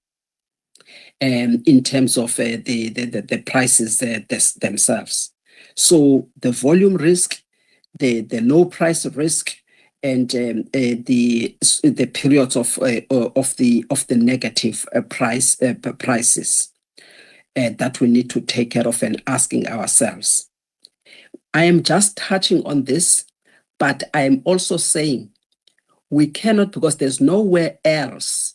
in terms of the prices themselves. So the volume risk, the low price risk and the periods of the negative prices that we need to take care of and asking ourselves. I am just touching on this, but I am also saying we cannot, because there's nowhere else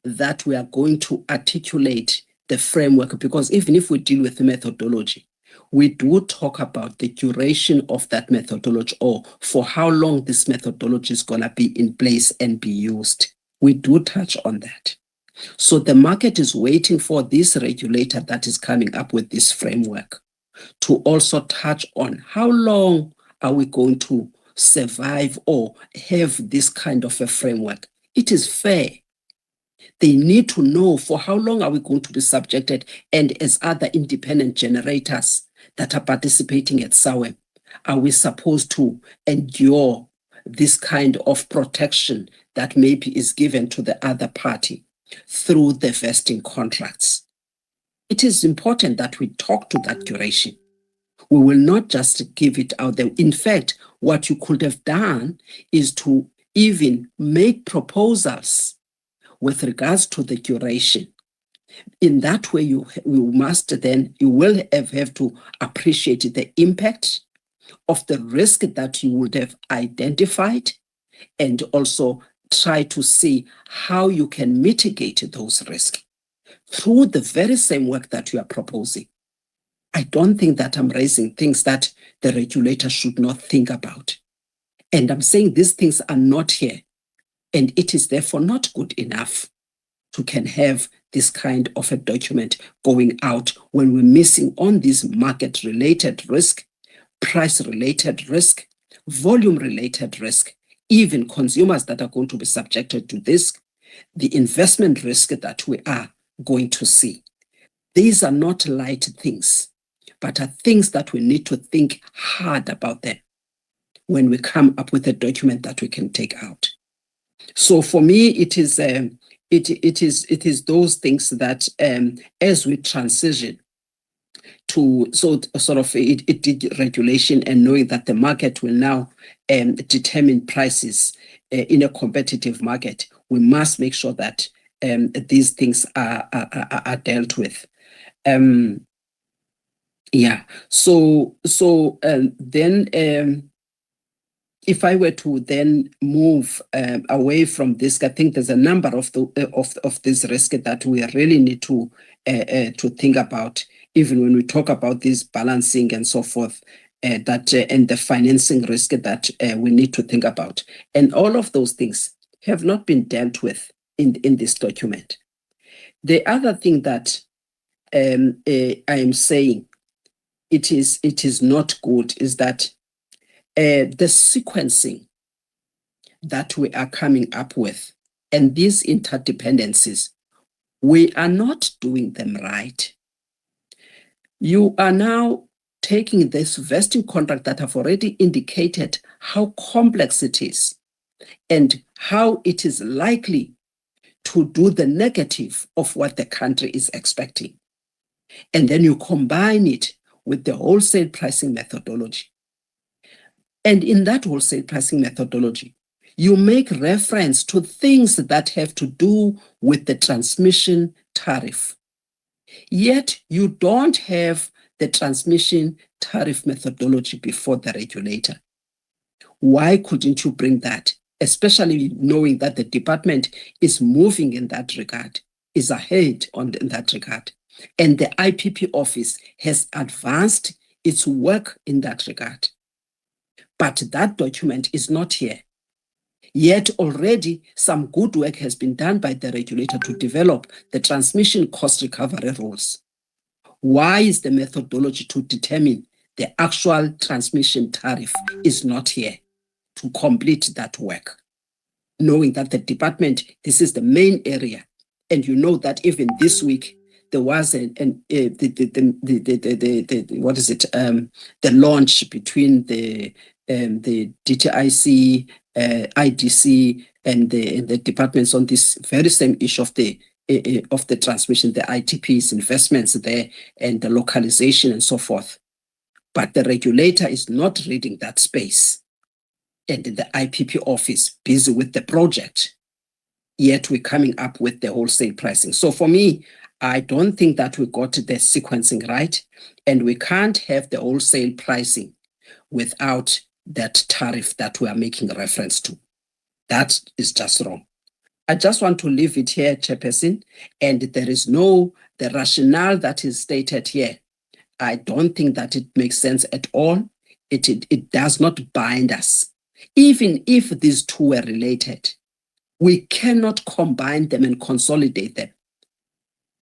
that we are going to articulate the framework, because even if we deal with the methodology, we do talk about the duration of that methodology, or for how long this methodology is going to be in place and be used. We do touch on that. So the market is waiting for this regulator that is coming up with this framework to also touch on how long are we going to survive or have this kind of a framework. It is fair. They need to know for how long are we going to be subjected, and as other independent generators that are participating at SAWEM, are we supposed to endure this kind of protection that maybe is given to the other party through the vesting contracts? It is important that we talk to that duration. We will not just give it out there. In fact, what you could have done is to even make proposals with regards to the duration. In that way, you will have to appreciate the impact of the risk that you would have identified, and also try to see how you can mitigate those risks through the very same work that you are proposing. I don't think that I'm raising things that the regulator should not think about. And I'm saying these things are not here, and it is therefore not good enough to can have this kind of a document going out when we're missing on this market-related risk, price-related risk, volume-related risk, even consumers that are going to be subjected to this, the investment risk that we are going to see. These are not light things, but are things that we need to think hard about them when we come up with a document that we can take out. So for me, it is those things that as we transition to regulation, and knowing that the market will now determine prices in a competitive market, we must make sure that these things are dealt with. Then if I were to then move away from this, I think there's a number of this risk that we really need to think about, even when we talk about this balancing and so forth, and the financing risk that we need to think about. And all of those things have not been dealt with in this document. The other thing that I am saying it is not good is that the sequencing that we are coming up with and these interdependencies, we are not doing them right. You are now taking this vesting contract that I've already indicated how complex it is and how it is likely to do the negative of what the country is expecting. And then you combine it with the wholesale pricing methodology. And in that wholesale pricing methodology, you make reference to things that have to do with the transmission tariff. Yet you don't have the transmission tariff methodology before the regulator. Why couldn't you bring that? Especially knowing that the department is moving in that regard, is ahead in that regard. And the IPP office has advanced its work in that regard. But that document is not here. Yet already some good work has been done by the regulator to develop the transmission cost recovery rules. Why is the methodology to determine the actual transmission tariff is not here to complete that work? Knowing that the department, this is the main area, and you know that even this week there was the launch between the DTIC, IDC, and the departments on this very same issue of the transmission, the ITPs, investments there, and the localization and so forth. But the regulator is not reading that space. and the IPP office busy with the project, yet we're coming up with the wholesale pricing. So for me, I don't think that we got the sequencing right, and we can't have the wholesale pricing without that tariff that we are making reference to. That is just wrong. I just want to leave it here, Chairperson, and there is the rationale that is stated here. I don't think that it makes sense at all. It does not bind us. Even if these two were related, we cannot combine them and consolidate them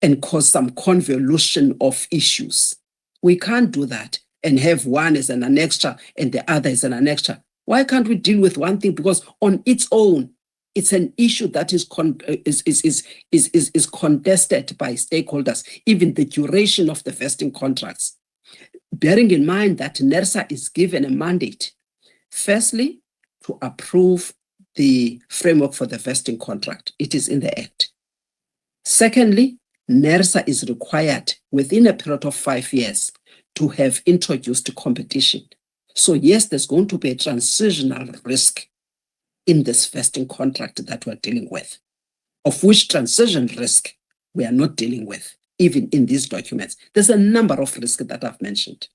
and cause some convolution of issues. We can't do that and have one as an annexure and the other as an annexure. Why can't we deal with one thing? Because on its own, it's an issue that is contested by stakeholders, even the duration of the vesting contracts. Bearing in mind that NERSA is given a mandate, firstly, to approve the framework for the vesting contract. It is in the Act. Secondly, NERSA is required within a period of 5 years to have introduced competition. So yes, there's going to be a transitional risk in this vesting contract that we're dealing with, of which transition risk we are not dealing with, even in these documents. There's a number of risks that I've mentioned.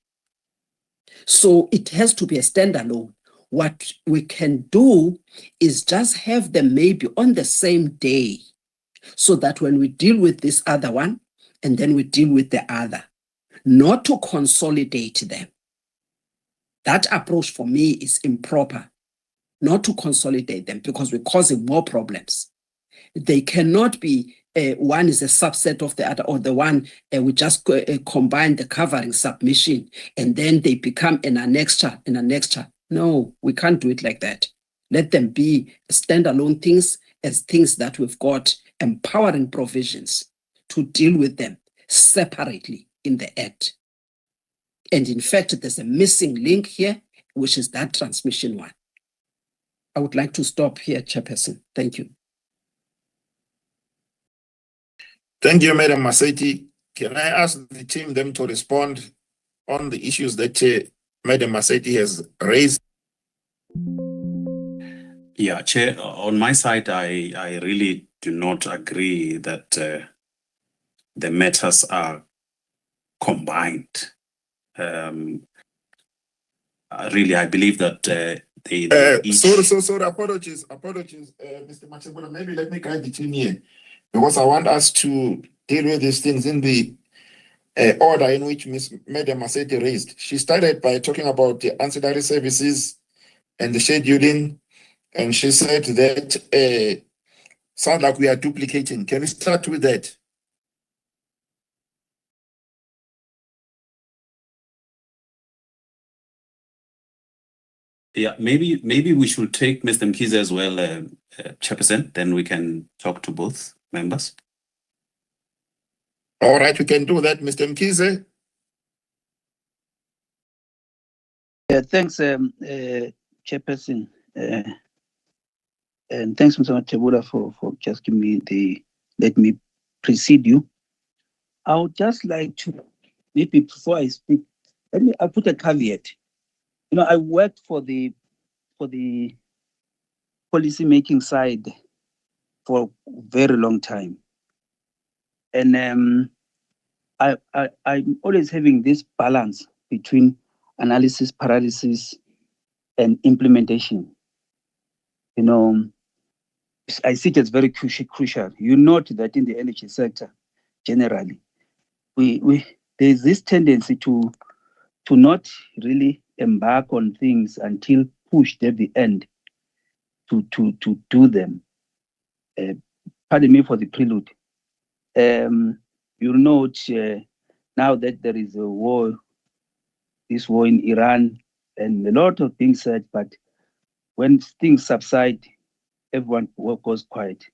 So it has to be a standalone. What we can do is just have them maybe on the same day, so that when we deal with this other one, and then we deal with the other, not to consolidate them. That approach for me is improper, not to consolidate them, because we're causing more problems. They cannot be, one is a subset of the other, or the one we just combine the covering submission, and then they become an annexure. No, we can't do it like that. Let them be standalone things, as things that we've got empowering provisions to deal with them separately in the Act. And in fact, there's a missing link here, which is that transmission one. I would like to stop here, Chairperson. Thank you. Thank you, Madam Maseti. Can I ask the team them to respond on the issues that Madam Maseti has raised? Yeah, Chair, on my side, I really do not agree that the matters are combined. Really, I believe that Sorry, apologies, Mr. Machibula. Maybe let me guide the team here, because I want us to deal with these things in the order in which Madam Maseti raised. She started by talking about the ancillary services and the scheduling, and she said that sounds like we are duplicating. Can we start with that? Yeah, maybe we should take Mr. Mkhize as well, Chairperson, then we can talk to both members. All right, we can do that, Mr. Mkhize. Thanks, Chairperson. And thanks, Mr. Machibula, for just giving me let me precede you. I would just like to, maybe before I speak, I'll put a caveat. You know, I worked for the policy making side for a very long time. And I'm always having this balance between analysis, paralysis, and implementation. You know, I see it as very crucial. You note that in the energy sector, generally, there's this tendency to not really embark on things until pushed at the end to do them. Pardon me for the prelude. You'll note now that there is a war, this war in Iran, and a lot of things said, but when things subside, everyone goes quiet.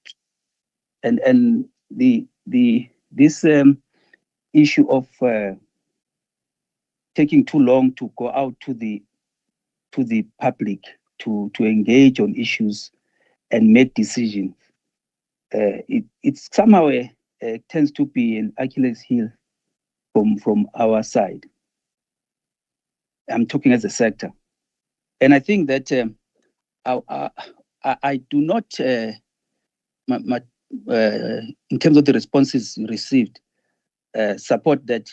And this issue of taking too long to go out to the public to engage on issues and make decisions, it's somehow tends to be an Achilles heel from our side. I'm talking as a sector, and I think that I do not, in terms of the responses received, support that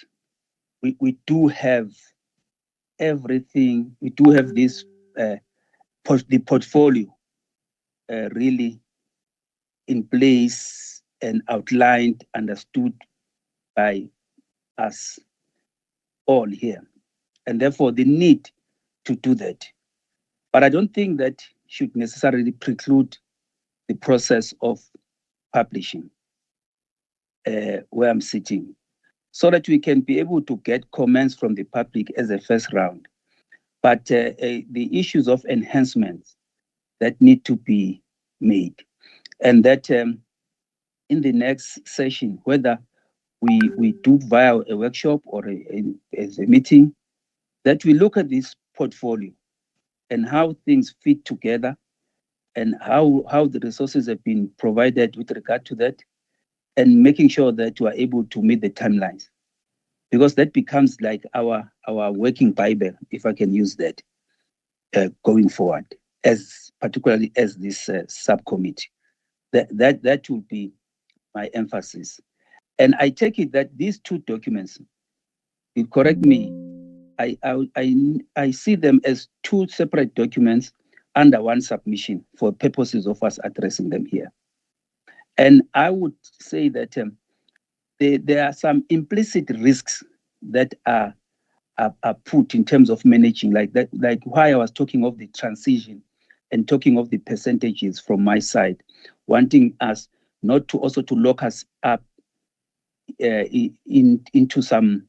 we do have everything. We do have this, the portfolio really in place and outlined, understood by us all here. And therefore the need to do that. But I don't think that should necessarily preclude the process of publishing where I'm sitting, so that we can be able to get comments from the public as a first round. But the issues of enhancements that need to be made, and that in the next session, whether we do via a workshop or as a meeting, that we look at this portfolio and how things fit together, and how the resources have been provided with regard to that, and making sure that we are able to meet the timelines, because that becomes like our working Bible, if I can use that, going forward, as particularly as this subcommittee. That will be my emphasis. And I take it that these two documents, you correct me, I see them as two separate documents under one submission for purposes of us addressing them here. And I would say that there are some implicit risks that are put in terms of managing, like that, like why I was talking of the transition and talking of the percentages from my side, wanting us not to also to lock us up into some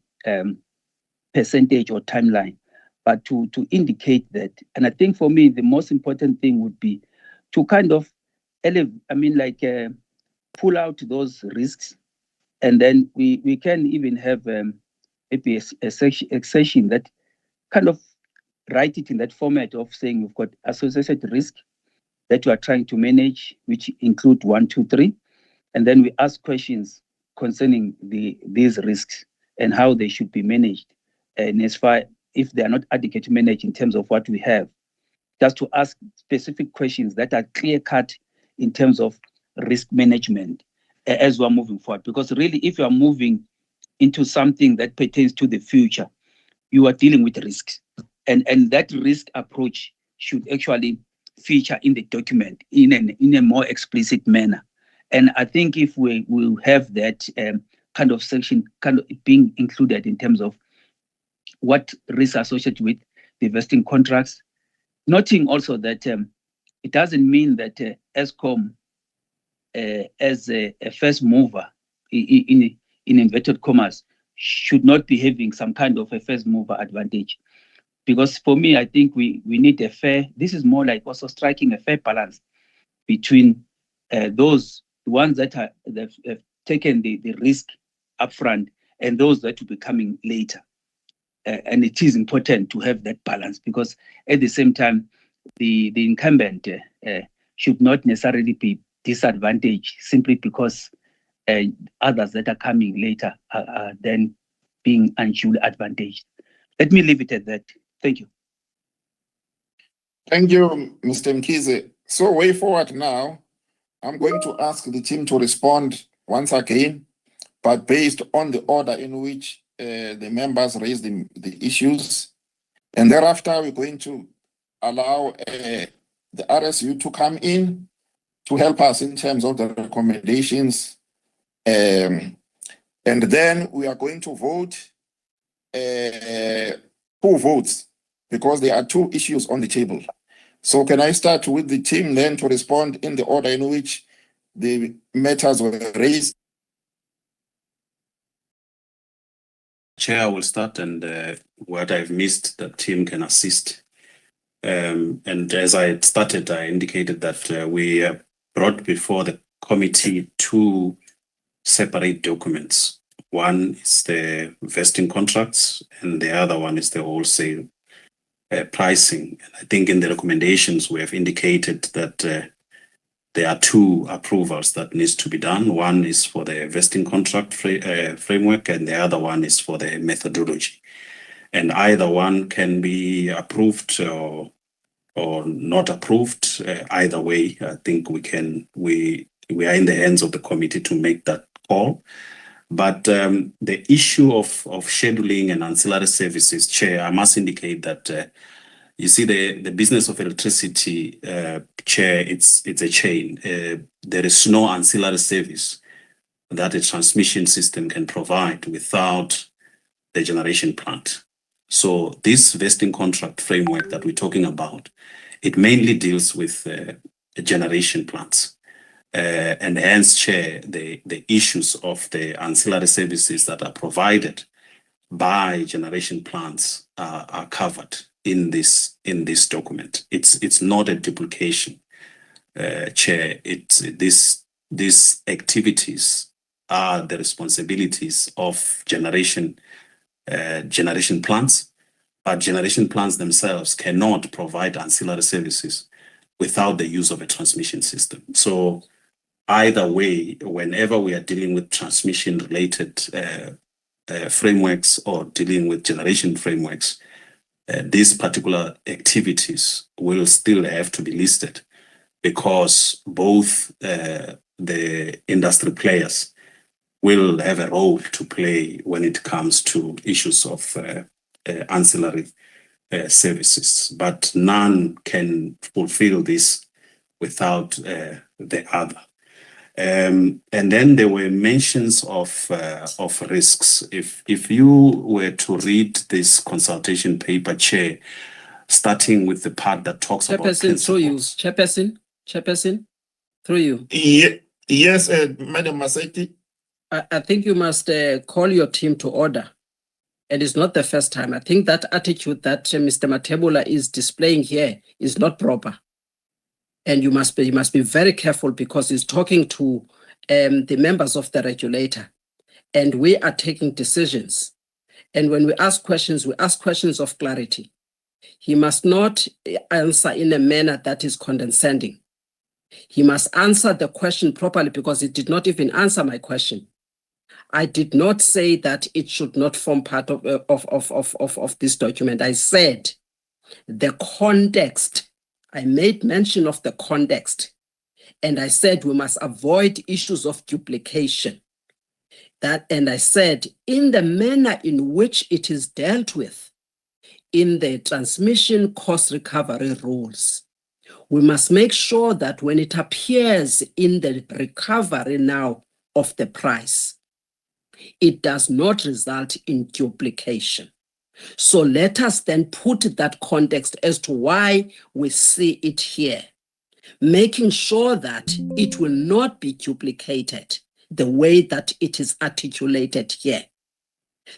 percentage or timeline, but to indicate that. And I think for me, the most important thing would be to kind of, pull out those risks, and then we can even have maybe a section that kind of write it in that format of saying we've got associated risk that you are trying to manage, which include 1, 2, 3, and then we ask questions concerning these risks and how they should be managed, and as far if they are not adequately managed in terms of what we have, just to ask specific questions that are clear cut in terms of risk management as we're moving forward. Because really, if you are moving into something that pertains to the future, you are dealing with risks, and that risk approach should actually feature in the document in a more explicit manner. And I think if we will have that kind of section kind of being included in terms of what risks associated with the vesting contracts, noting also that it doesn't mean that ESCOM as a first mover in inverted commas should not be having some kind of a first mover advantage. Because for me, I think we need a fair, this is more like also striking a fair balance between those ones that have taken the risk upfront and those that will be coming later. And it is important to have that balance, because at the same time, the incumbent should not necessarily be disadvantaged simply because others that are coming later are then being unduly advantaged. Let me leave it at that. Thank you. Thank you, Mr. Mkhize. So way forward now, I'm going to ask the team to respond once again, but based on the order in which the members raised the issues. And thereafter, we're going to allow the RSU to come in to help us in terms of the recommendations. And then we are going to vote. Who votes? Because there are two issues on the table. So can I start with the team then to respond in the order in which the matters were raised? Chair will start, and what I've missed, the team can assist. And as I had started, I indicated that we brought before the committee two separate documents. One is the vesting contracts, and the other one is the wholesale pricing. And I think in the recommendations, we have indicated that there are two approvals that needs to be done. One is for the vesting contract framework, and the other one is for the methodology. And either one can be approved or or not approved. Either way, I think we are in the hands of the committee to make that call. But the issue of scheduling and ancillary services, Chair, I must indicate that you see the business of electricity, Chair, it's a chain. There is no ancillary service that a transmission system can provide without the generation plant. So this vesting contract framework that we're talking about, it mainly deals with generation plants. And hence, Chair, the issues of the ancillary services that are provided by generation plants are covered in this document. It's not a duplication, Chair. These activities are the responsibilities of generation plants, but generation plants themselves cannot provide ancillary services without the use of a transmission system. So either way, whenever we are dealing with transmission-related frameworks or dealing with generation frameworks, these particular activities will still have to be listed, because both the industry players will have a role to play when it comes to issues of ancillary services, but none can fulfill this without the other. And then there were mentions of risks. If you were to read this consultation paper, Chair, starting with the part that talks about Chairperson, through you. Chairperson, through you. Yes, Madam Maseti. I think you must call your team to order. And it's not the first time. I think that attitude that Mr. Matebula is displaying here is not proper. And you must be very careful, because he's talking to the members of the regulator, and we are taking decisions. And when we ask questions of clarity. He must not answer in a manner that is condescending. He must answer the question properly, because he did not even answer my question. I did not say that it should not form part of this document. I said the context. I made mention of the context, and I said we must avoid issues of duplication. And I said in the manner in which it is dealt with in the transmission cost recovery rules, we must make sure that when it appears in the recovery now of the price, it does not result in duplication. So let us then put that context as to why we see it here, making sure that it will not be duplicated the way that it is articulated here.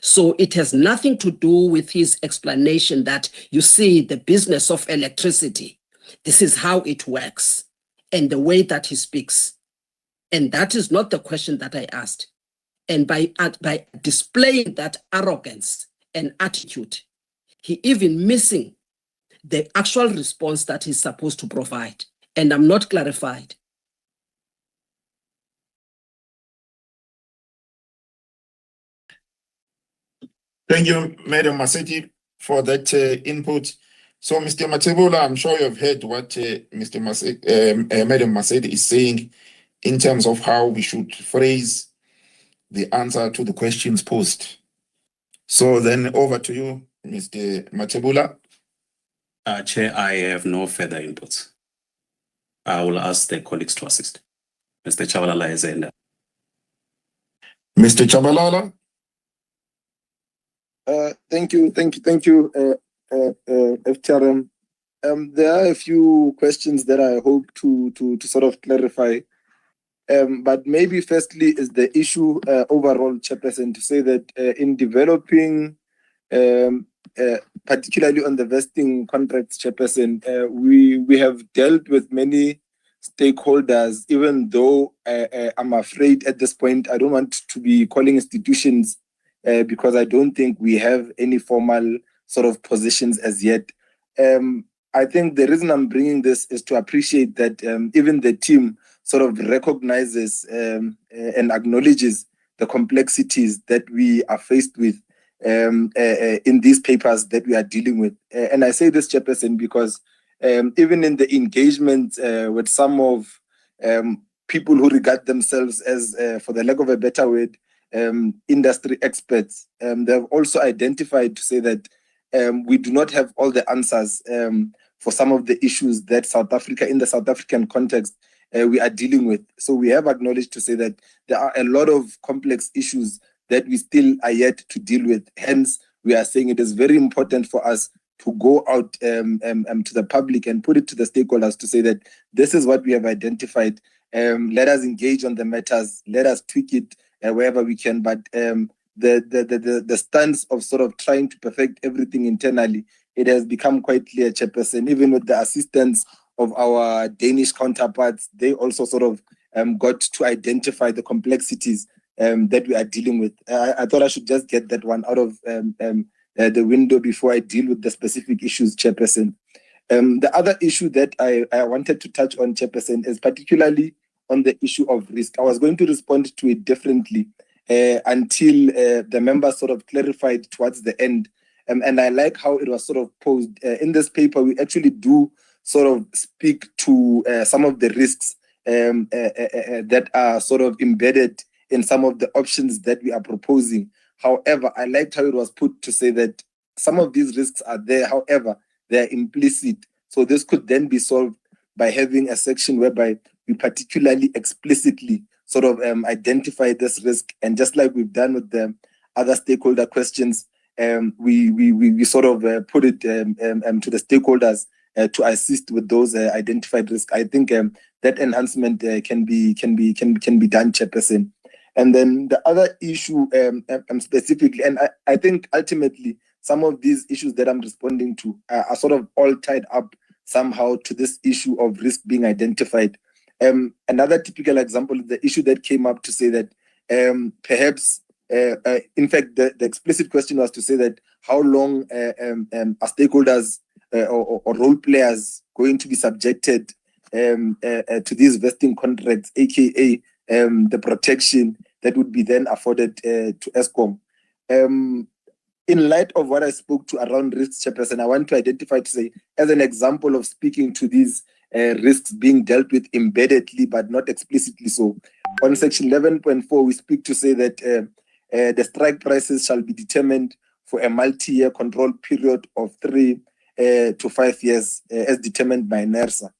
So it has nothing to do with his explanation that, you see, the business of electricity, this is how it works, and the way that he speaks. And that is not the question that I asked. And by displaying that arrogance and attitude, he even missing the actual response that he's supposed to provide. And I'm not clarified. Thank you, Madam Maseti, for that input. So, Mr. Matebula, I'm sure you've heard what Madam Maseti is saying in terms of how we should phrase the answer to the questions posed. So then over to you, Mr. Matebula. Chair, I have no further inputs. I will ask the colleagues to assist. Mr. Chabalala is in there. Mr. Chabalala. Thank you, FTRM. There are a few questions that I hope to sort of clarify. But maybe firstly is the issue overall, Chairperson, to say that in developing, particularly on the vesting contracts, Chairperson, we have dealt with many stakeholders, even though I'm afraid at this point I don't want to be calling institutions because I don't think we have any formal sort of positions as yet. I think the reason I'm bringing this is to appreciate that even the team sort of recognizes and acknowledges the complexities that we are faced with in these papers that we are dealing with. And I say this, Chairperson, because even in the engagement with some of people who regard themselves as, for the lack of a better word, industry experts. They've also identified to say that we do not have all the answers for some of the issues that South Africa, in the South African context, we are dealing with. So we have acknowledged to say that there are a lot of complex issues that we still are yet to deal with. Hence, we are saying it is very important for us to go out to the public and put it to the stakeholders to say that this is what we have identified. Let us engage on the matters. Let us tweak it wherever we can. But the stance of sort of trying to perfect everything internally, it has become quite clear, Chairperson, even with the assistance of our Danish counterparts, they also sort of got to identify the complexities that we are dealing with. I thought I should just get that one out of the window before I deal with the specific issues, Chairperson. The other issue that I wanted to touch on, Chairperson, is particularly on the issue of risk. I was going to respond to it differently until the members sort of clarified towards the end. And I like how it was sort of posed. In this paper, we actually do sort of speak to some of the risks that are sort of embedded in some of the options that we are proposing. However, I liked how it was put to say that some of these risks are there, however, they're implicit. So this could then be solved by having a section whereby we particularly explicitly sort of identify this risk. And just like we've done with the other stakeholder questions, we sort of put it to the stakeholders to assist with those identified risks. I think that enhancement can be done, Chairperson. And then the other issue specifically, and I think ultimately some of these issues that I'm responding to are sort of all tied up somehow to this issue of risk being identified. Another typical example is the issue that came up to say that perhaps, in fact, the explicit question was to say that how long are stakeholders or role players going to be subjected to these vesting contracts, aka the protection that would be then afforded to Eskom. In light of what I spoke to around risks, Chairperson, I want to identify to say, as an example of speaking to these risks being dealt with embeddedly but not explicitly so. On section 11.4, we speak to say that the strike prices shall be determined for a multi-year control period of 3 to 5 years as determined by NERSA.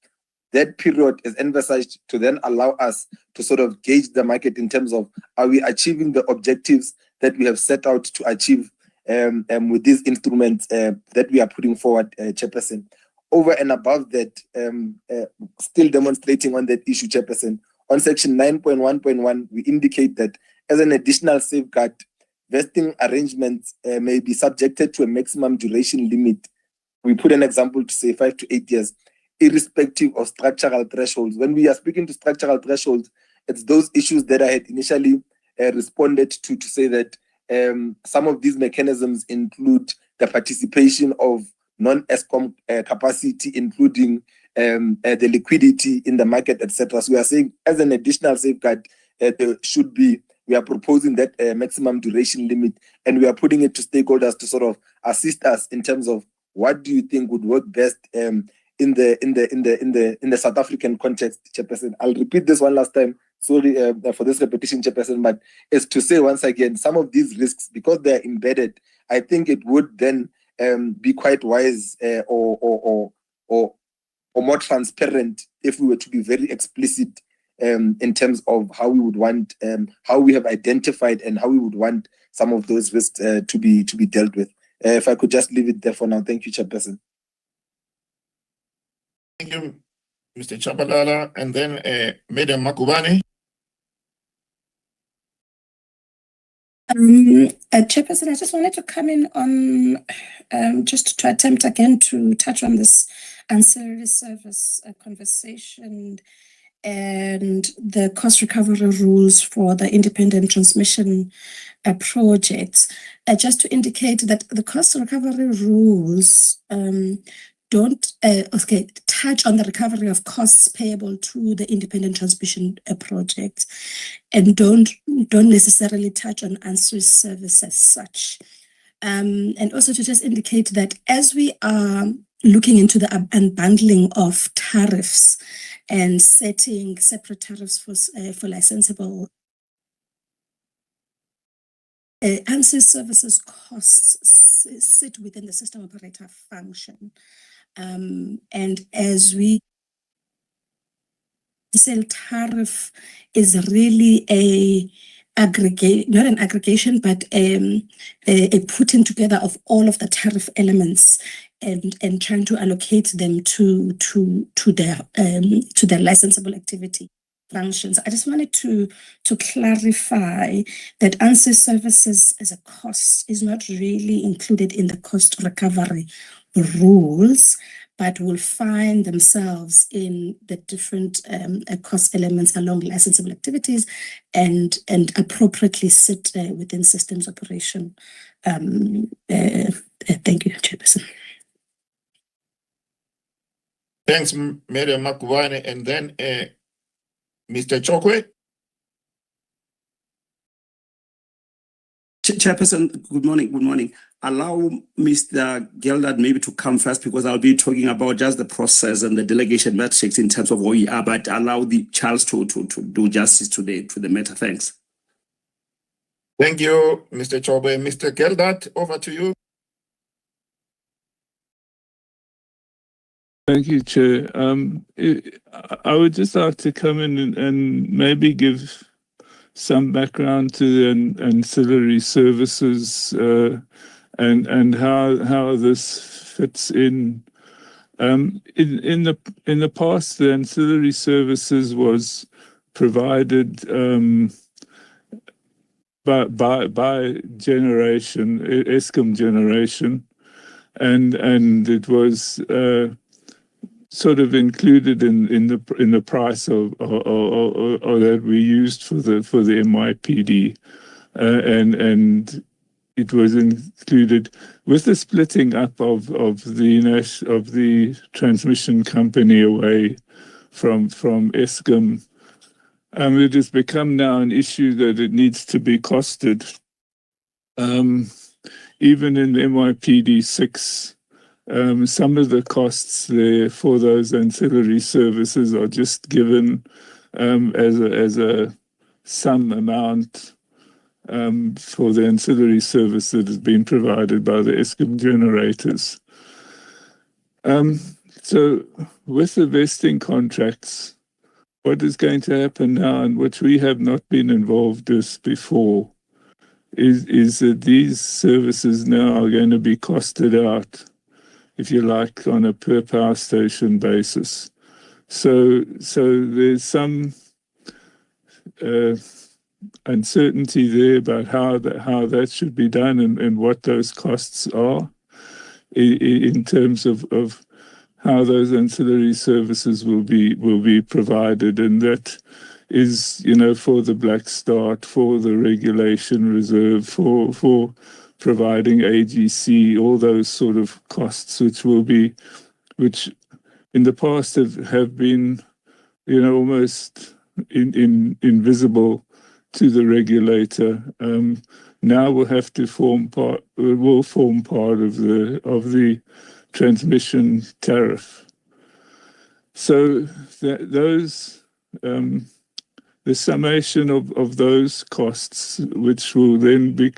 That period is envisaged to then allow us to sort of gauge the market in terms of, are we achieving the objectives that we have set out to achieve with these instruments that we are putting forward, Chairperson. Over and above that, still demonstrating on that issue, Chairperson, on section 9.1.1, we indicate that as an additional safeguard, vesting arrangements may be subjected to a maximum duration limit. We put an example to say 5 to 8 years, irrespective of structural thresholds. When we are speaking to structural thresholds, it's those issues that I had initially responded to say that some of these mechanisms include the participation of non-Eskom capacity, including the liquidity in the market, etc. So we are saying as an additional safeguard, there should be, we are proposing that maximum duration limit, and we are putting it to stakeholders to sort of assist us in terms of what do you think would work best in the South African context, Chairperson. I'll repeat this one last time. Sorry for this repetition, Chairperson, but it's to say once again, some of these risks, because they're embedded, I think it would then be quite wise or more transparent if we were to be very explicit in terms of how we would want, how we have identified and how we would want some of those risks to be dealt with. If I could just leave it there for now. Thank you, Chairperson. Thank you, Mr. Chabalala. And then Madam Makubane. Chairperson, I just wanted to come in on just to attempt again to touch on this ancillary service conversation and the cost recovery rules for the independent transmission projects. Just to indicate that the cost recovery rules don't touch on the recovery of costs payable to the independent transmission project, and don't necessarily touch on ancillary service as such. And also to just indicate that as we are looking into the unbundling of tariffs and setting separate tariffs for licensable ANSYS services costs sit within the system operator function. And as we sell tariff is really not an aggregation, but a putting together of all of the tariff elements and trying to allocate them to their licensable activity functions. I just wanted to clarify that ANSYS services as a cost is not really included in the cost recovery rules, but will find themselves in the different cost elements along licensable activities and appropriately sit within systems operation. Thank you, Chairperson. Thanks, Madam Makubane. And then Mr. Chokwe. Chairperson, good morning. Good morning. Allow Mr. Geldad maybe to come first because I'll be talking about just the process and the delegation metrics in terms of where we are, but allow the Charles to do justice to the matter. Thanks. Thank you, Mr. Chobe. Mr. Geldad, over to you. Thank you, Chair. I would just like to come in and maybe give some background to the ancillary services and how this fits in. In the past, the ancillary services was provided by generation, Eskom generation, and it was sort of included in the price or that we used for the MYPD, and it was included with the splitting up of the transmission company away from Eskom. It has become now an issue that it needs to be costed. Even in MYPD 6. Some of the costs there for those ancillary services are just given as a sum amount for the ancillary service that has been provided by the Eskom generators. So with the vesting contracts, what is going to happen now, and which we have not been involved with before, is that these services now are going to be costed out, if you like, on a per power station basis. So there's some uncertainty there about how that should be done and what those costs are in terms of how those ancillary services will be provided, and that is, for the Black Start, for the regulation reserve, for providing AGC, all those sort of costs, which in the past have been, almost invisible to the regulator. Now will have to form part of the transmission tariff. So the summation of those costs, which will then be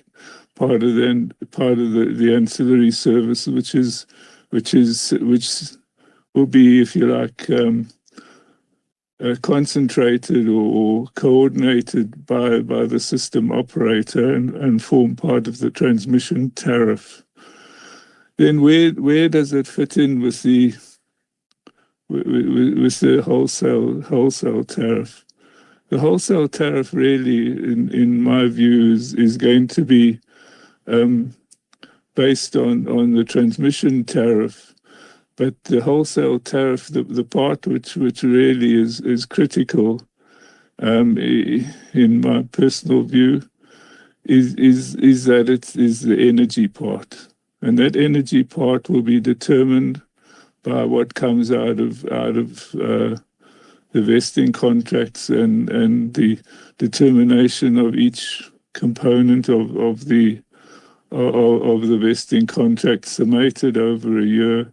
part of the ancillary service, which will be, if you like, concentrated or coordinated by the system operator and form part of the transmission tariff. Then where does it fit in with the wholesale tariff? The wholesale tariff really, in my view, is going to be based on the transmission tariff, but the wholesale tariff, the part which really is critical, in my personal view, is that it is the energy part, and that energy part will be determined by what comes out of the vesting contracts and the determination of each component of the vesting contract summated over a year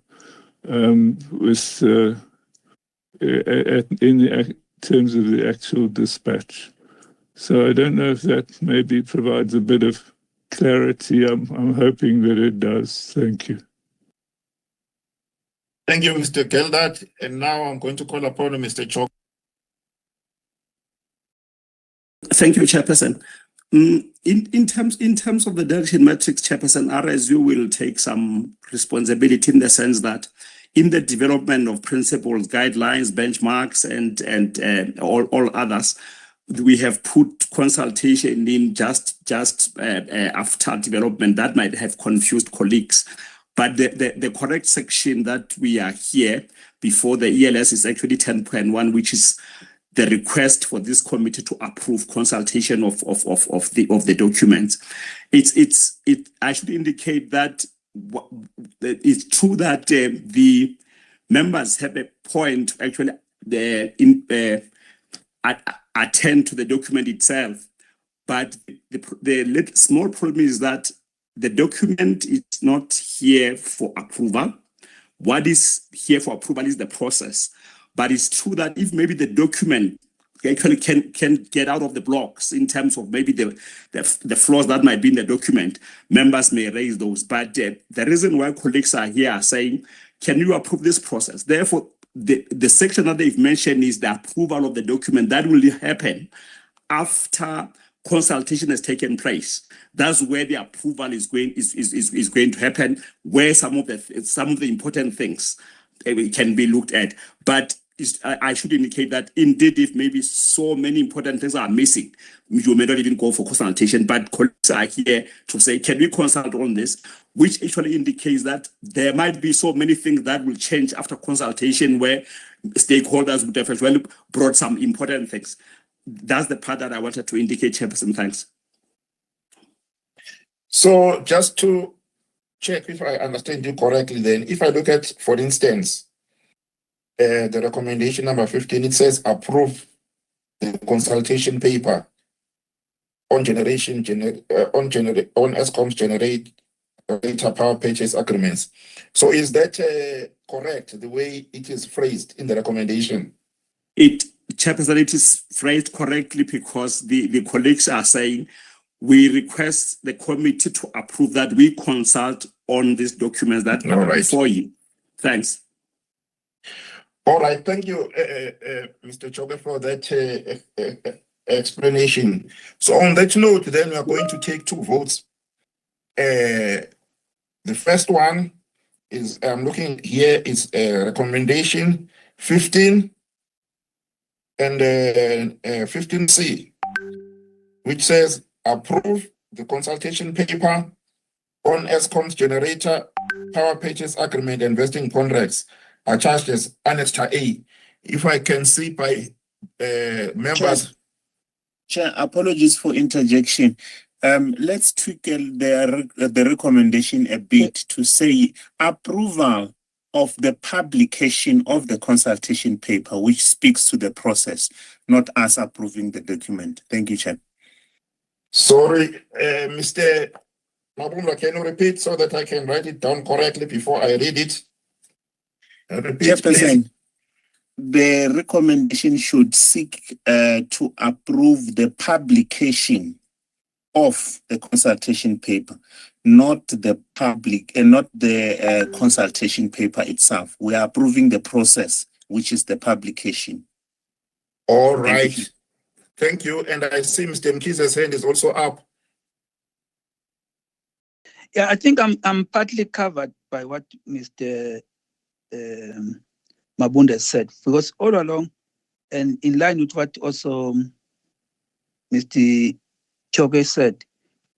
with in terms of the actual dispatch. So I don't know if that maybe provides a bit of clarity. I'm hoping that it does. Thank you. Thank you, Mr. Geldart. And now I'm going to call upon Mr. Chok. Thank you, Chairperson. In terms of the direction matrix, Chairperson, RSU will take some responsibility in the sense that in the development of principles, guidelines, benchmarks, and all others, we have put consultation in just after development. That might have confused colleagues. But the correct section that we are here before the ELS is actually 10.1, which is the request for this committee to approve consultation of the documents. I should indicate that it's true that the members have a point to actually attend to the document itself, but the small problem is that the document is not here for approval. What is here for approval is the process. But it's true that if maybe the document actually can get out of the blocks in terms of maybe the flaws that might be in the document, members may raise those. But the reason why colleagues are here are saying, can you approve this process? Therefore, the section that they've mentioned is the approval of the document. That will happen after consultation has taken place. That's where the approval is going to happen, where some of the important things can be looked at. But I should indicate that indeed, if maybe so many important things are missing, you may not even go for consultation, but colleagues are here to say, can we consult on this? Which actually indicates that there might be so many things that will change after consultation where stakeholders would have actually brought some important things. That's the part that I wanted to indicate, Chairperson. Thanks. So just to check if I understand you correctly, then if I look at, for instance, the recommendation number 15, it says approve the consultation paper on Eskom's generator power purchase agreements. So is that correct, the way it is phrased in the recommendation? Chairperson, it is phrased correctly because the colleagues are saying we request the committee to approve that we consult on these documents that are before you. Thanks. All right, thank you, Mr. Choge, for that explanation. So on that note, then we are going to take two votes. The first one is, I'm looking here, is recommendation 15 and 15C, which says approve the consultation paper on Eskom's generator power purchase agreement and vesting contracts are charged as Annex A. If I can see by members. Chair, apologies for interjection. Let's tweak the recommendation a bit to say approval of the publication of the consultation paper, which speaks to the process, not us approving the document. Thank you, Chair. Sorry, Mr. Mabumba, can you repeat so that I can write it down correctly before I read it? Chairperson, the recommendation should seek to approve the publication of the consultation paper, not the public and not the consultation paper itself. We are approving the process, which is the publication. All right. Thank you. And I see Mr. Mkiza's hand is also up. Yeah, I think I'm partly covered by what Mr. Mabunda said, because all along, and in line with what also Mr. Choge said,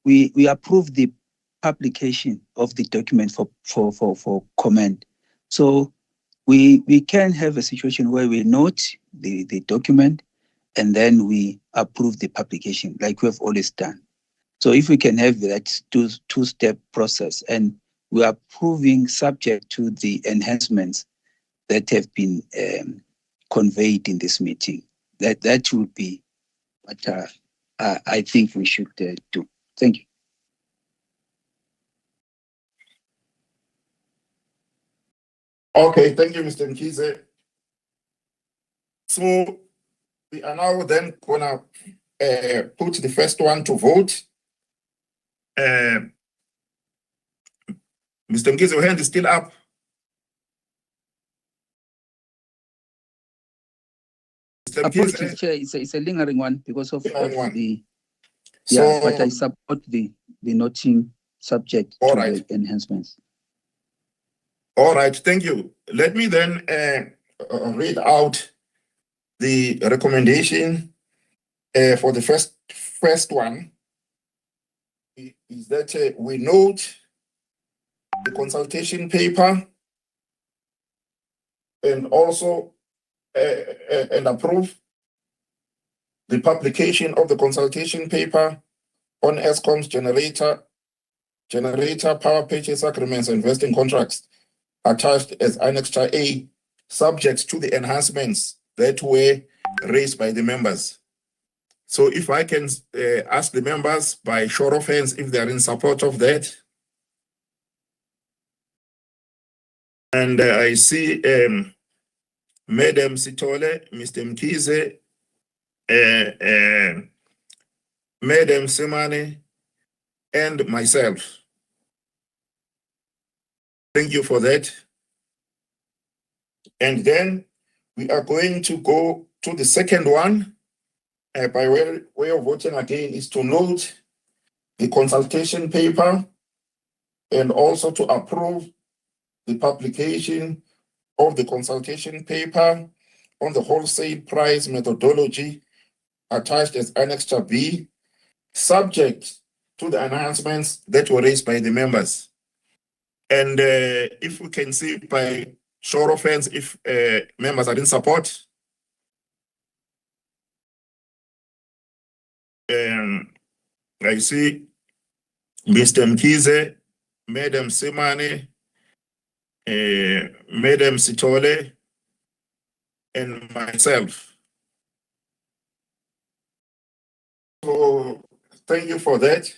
we approve the publication of the document for comment. So we can have a situation where we note the document and then we approve the publication like we have always done. So if we can have that two-step process, and we are approving subject to the enhancements that have been conveyed in this meeting, that would be what I think we should do. Thank you. Okay, thank you, Mr. Mkhize. So we are now then gonna put the first one to vote. Mr. Mkhize, your hand is still up. Mr. Apologies, Mkhize, Chair, it's a lingering one because of lingering one. the So, yeah, but I support the noting subject all to right. the enhancements. All right, thank you. Let me then read out the recommendation for the first one. Is that we note the consultation paper and also and approve the publication of the consultation paper on ESCOM's generator power purchase agreements and vesting contracts attached as Annexure A, subject to the enhancements that were raised by the members. So if I can ask the members by show of hands if they are in support of that. And I see Madam Sitole, Mr. Mkhize, Madam Semane, and myself. Thank you for that. And then we are going to go to the second one. By way of voting again is to note the consultation paper and also to approve the publication of the consultation paper on the wholesale price methodology attached as Annexure B, subject to the enhancements that were raised by the members. And if we can see by show of hands if members are in support. I see Mr. Mkhize, Madam Semane, Madam Sitole, and myself. So thank you for that.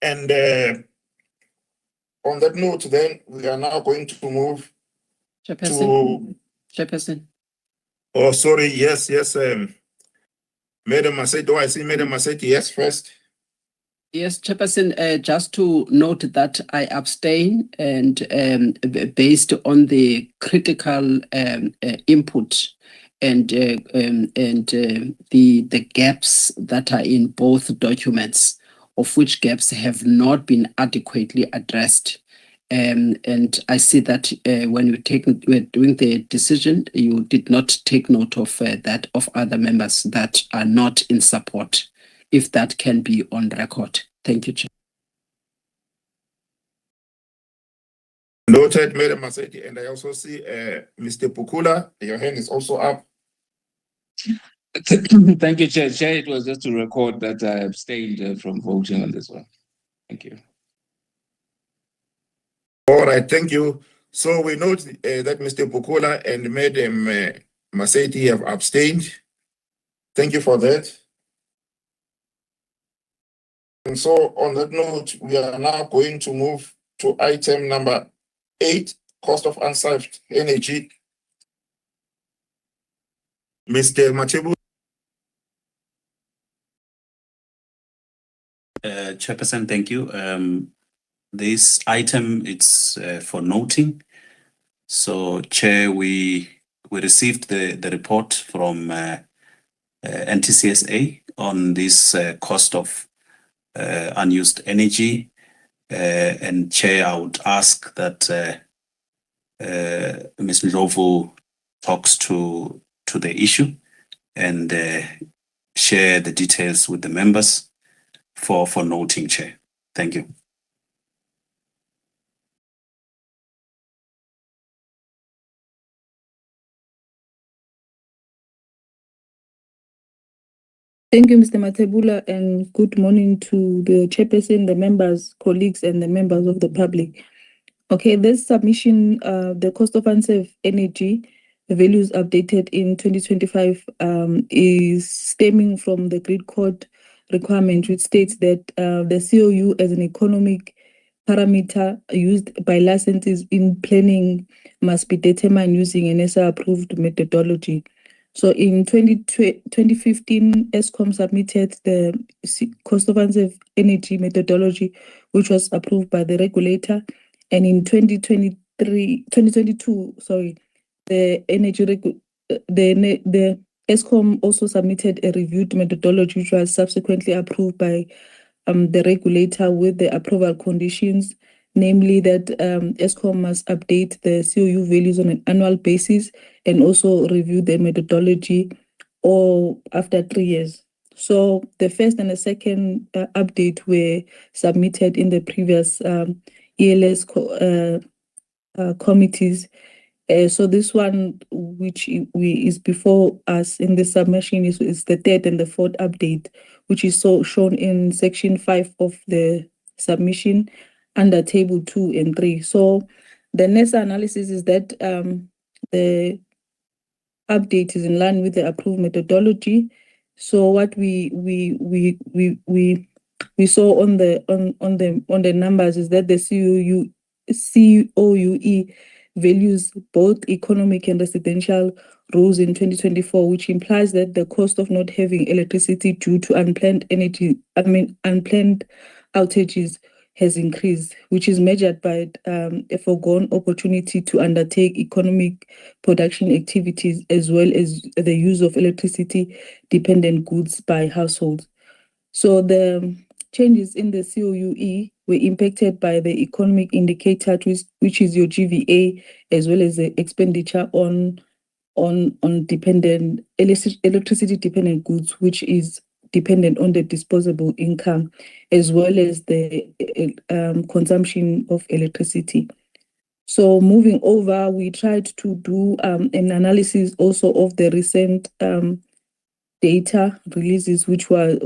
And on that note, then we are now going to move Chairperson. Oh, sorry. Yes. Madam Maseti, I see Madam Maseti, yes, first. Yes, Chairperson, just to note that I abstain and based on the critical input and the gaps that are in both documents, of which gaps have not been adequately addressed. And I see that when you were doing the decision, you did not take note of that of other members that are not in support. If that can be on record. Thank you, Chair. Noted, Madam Maseti, and I also see Mr. Pukula, your hand is also up. Thank you, Chair. Chair, it was just to record that I abstained from voting on this one. Thank you. All right, thank you. So we note that Mr. Pukula and Madam Maseti have abstained. Thank you for that. And so on that note, we are now going to move to item number 8, cost of unsafe energy. Mr. Machebu. Chairperson, thank you. This item, it's for noting. So, Chair, we received the report from NTCSA on this cost of unused energy. And Chair, I would ask that Ms. Ndlovu talks to the issue and share the details with the members for noting, Chair. Thank you. Thank you, Mr. Matebula, and good morning to the chairperson, the members, colleagues, and the members of the public. Okay, this submission, the cost of unsafe energy, the values updated in 2025, is stemming from the grid code requirement, which states that the COU as an economic parameter used by licenses in planning must be determined using an NSA-approved methodology. So in 2015, ESCOM submitted the cost-offensive energy methodology, which was approved by the regulator. And in 2022, the ESCOM also submitted a reviewed methodology, which was subsequently approved by the regulator with the approval conditions, namely that ESCOM must update the COU values on an annual basis and also review the methodology or after 3 years. So the first and the second update were submitted in the previous ELS committees. So this one, which is before us in the submission, is the third and the fourth update, which is shown in section 5 of the submission under table 2 and 3. So the next analysis is that the update is in line with the approved methodology. So what we saw on the numbers is that the COUE values both economic and residential rose in 2024, which implies that the cost of not having electricity due to unplanned outages has increased, which is measured by a foregone opportunity to undertake economic production activities as well as the use of electricity-dependent goods by households. So the changes in the COUE were impacted by the economic indicator, which is your GVA, as well as the expenditure on electricity-dependent goods, which is dependent on the disposable income, as well as the consumption of electricity. So moving over, we tried to do an analysis also of the recent data releases, which was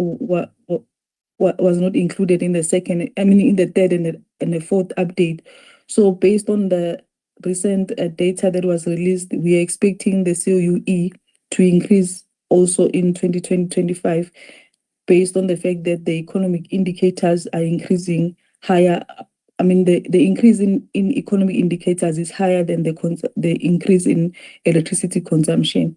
not included in the in the third and the fourth update. So based on the recent data that was released, we are expecting the COUE to increase also in 2025, based on the fact that the economic indicators are increasing higher. The increase in economic indicators is higher than the increase in electricity consumption.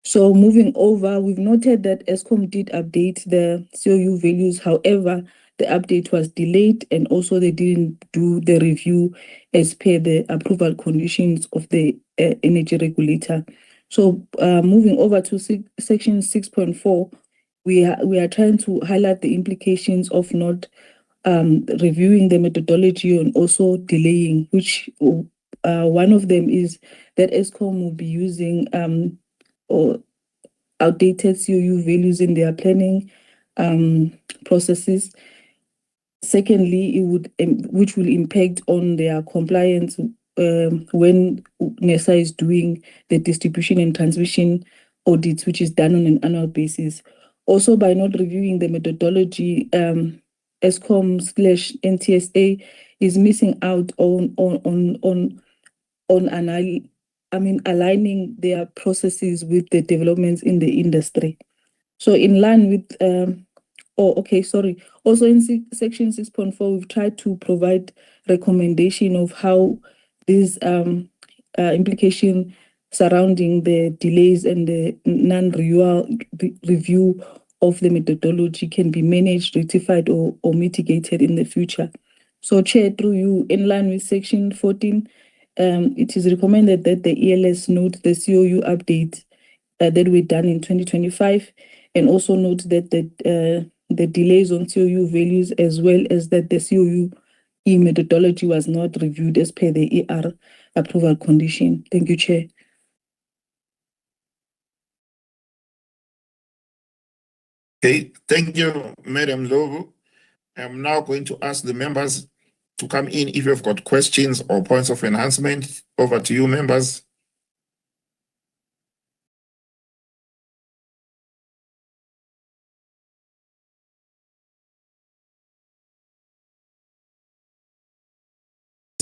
So moving over, we've noted that ESCOM did update the COU values. However, the update was delayed, and also they didn't do the review as per the approval conditions of the energy regulator. So moving over to section 6.4, we are trying to highlight the implications of not reviewing the methodology and also delaying, which one of them is that ESCOM will be using or outdated COU values in their planning processes. Secondly, which will impact on their compliance when NESA is doing the distribution and transmission audits, which is done on an annual basis. Also, by not reviewing the methodology, ESCOM/NTSA is missing out on aligning their processes with the developments in the industry. So in line with, also in section 6.4, we've tried to provide recommendation of how these implication surrounding the delays and the non-review of the methodology can be managed, rectified, or mitigated in the future. So Chair, through you, in line with section 14, it is recommended that the ELS note the COU updates that were done in 2025, and also note that the delays on COU values, as well as that the COU methodology was not reviewed as per the ER approval condition. Thank you, Chair. Okay, thank you, Madam Lovu. I'm now going to ask the members to come in if you've got questions or points of enhancement. Over to you, members.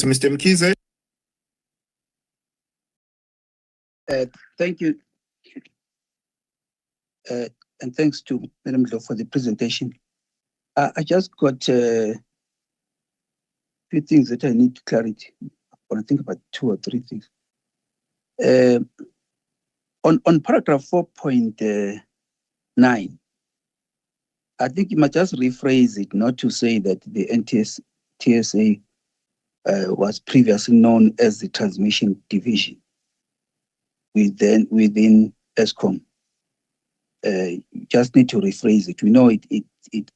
Mr. Mkize. Thank you. And thanks to Madam Lo for the presentation. I just got few things that I need clarity. I want to think about 2 or 3 things. On paragraph 4.9, I think you must just rephrase it, not to say that the TSA was previously known as the transmission division within ESCOM. Just need to rephrase it. We know it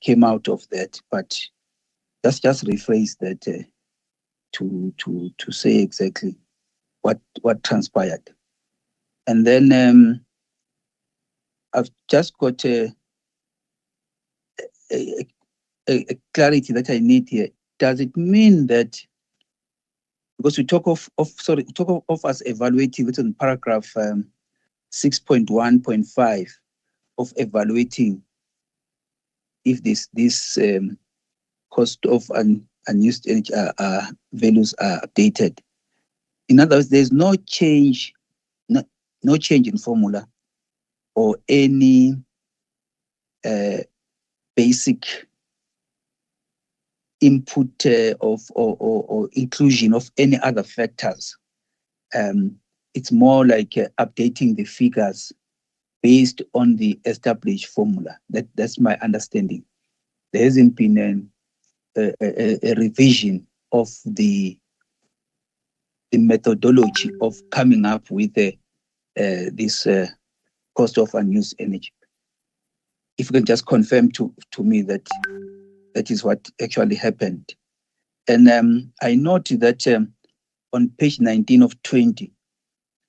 came out of that, but just rephrase that to say exactly what transpired. And then I've just got a clarity that I need here. Does it mean that, because we talk of us evaluating it in paragraph 6.1.5 of evaluating if this cost of unused energy values are updated. In other words, there's no change in formula or any basic input or inclusion of any other factors. It's more like updating the figures based on the established formula. That's my understanding. There hasn't been a revision of the methodology of coming up with this cost of unused energy. If you can just confirm to me that that is what actually happened. And I note that on page 19 of 20,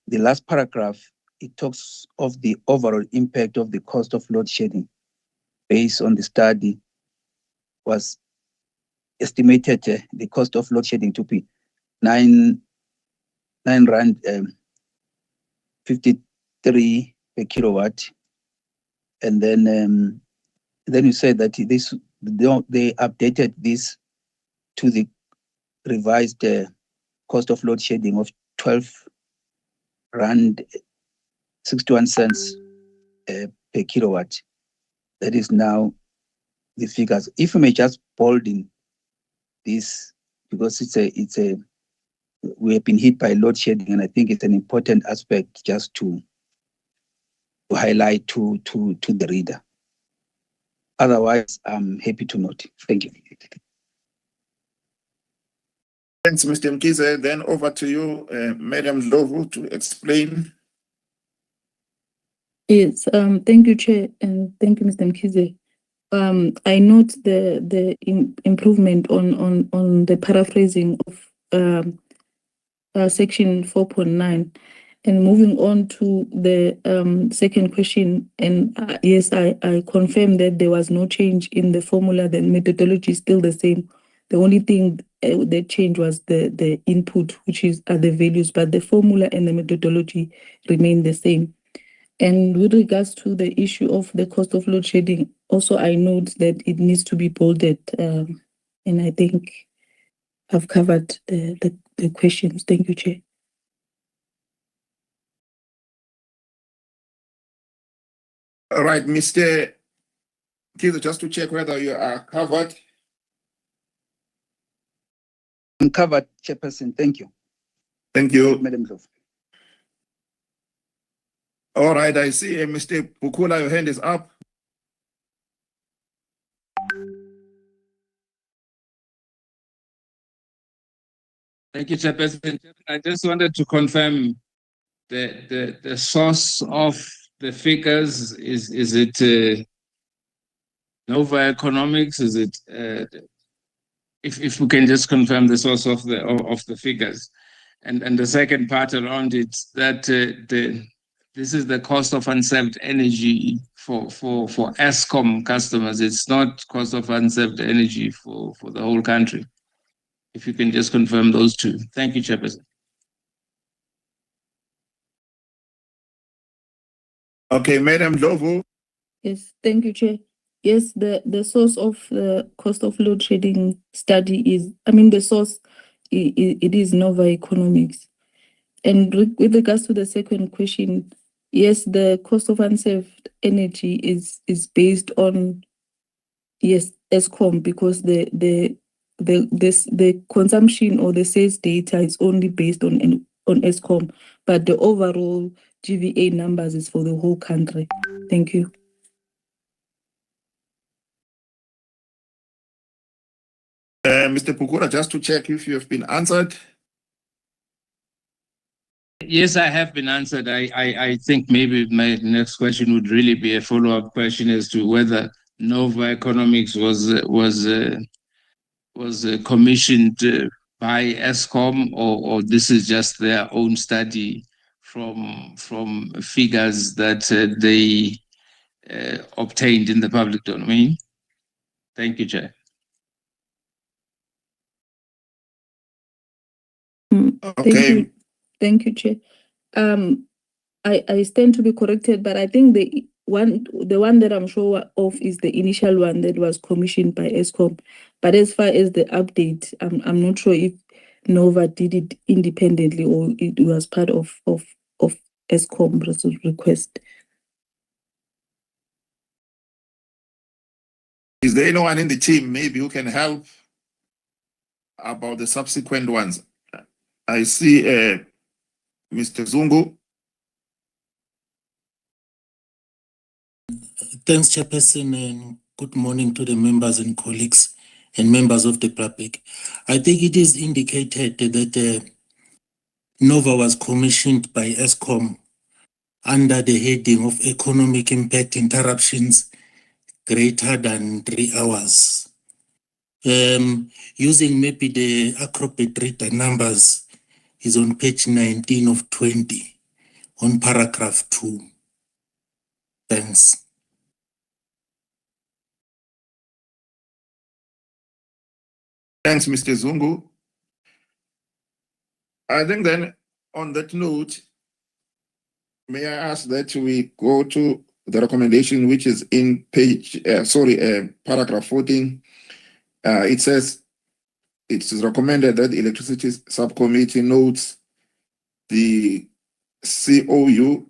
the last paragraph, it talks of the overall impact of the cost of load shedding based on the study was estimated the cost of load shedding to be 9 rand 53 per kilowatt. And then you said that they updated this to the revised cost of load shedding of 12 rand 61 cents per kilowatt. That is now the figures. If you may just bolden this, because we have been hit by load shedding, and I think it's an important aspect just to highlight to the reader. Otherwise, I'm happy to note. Thank you. Thanks, Mr. Mkize. Then over to you, Madam Ndlovu, to explain. Yes, thank you, Chair, and thank you, Mr. Mkize. I note the improvement on the paraphrasing of section 4.9, and moving on to the second question. And yes, I confirm that there was no change in the formula. The methodology is still the same. The only thing that changed was the input, which are the values, but the formula and the methodology remain the same. And with regards to the issue of the cost of load shedding, also I note that it needs to be bolded, and I think I've covered the questions. Thank you, Chair. All right, Mr. Mkize, just to check whether you are covered. I'm covered, Chairperson. Thank you. Thank you, Madam Ndlovu. All right, I see Mr. Bukula, your hand is up. Thank you, Chairperson. I just wanted to confirm the source of the figures. Is it Nova Economics? Is it if we can just confirm the source of the figures, and the second part around it, that this is the cost of unserved energy for ESCOM customers. It's not cost of unserved energy for the whole country. If you can just confirm those two. Thank you, Chairperson. Okay, Madam Ndlovu. Yes, thank you, Chair. Yes, the source of the cost of load shedding study is, the source, it is Nova Economics. And with regards to the second question, yes, the cost of unserved energy is based on, yes, ESCOM, because the the consumption or the sales data is only based on ESCOM, but the overall GVA numbers is for the whole country. Thank you. Mr. Pukura, just to check if you have been answered. Yes, I have been answered. I think maybe my next question would really be a follow-up question as to whether Nova Economics was commissioned by ESCOM, or this is just their own study from figures that they obtained in the public domain. Thank you, Chair. Okay. Thank you, Chair. I stand to be corrected, but I think the one that I'm sure of is the initial one that was commissioned by ESCOM. But as far as the update, I'm not sure if Nova did it independently or it was part of ESCOM's request. Is there anyone in the team maybe who can help about the subsequent ones? I see Mr. Zungu. Thanks, Chairperson, and good morning to the members and colleagues and members of the public. I think it is indicated that Nova was commissioned by ESCOM under the heading of economic impact interruptions greater than 3 hours. Using maybe the Acrobat reader numbers is on page 19 of 20 on paragraph 2. Thanks. Thanks, Mr. Zungu. I think then on that note, may I ask that we go to the recommendation which is in paragraph 14. It says it is recommended that the electricity subcommittee notes the COU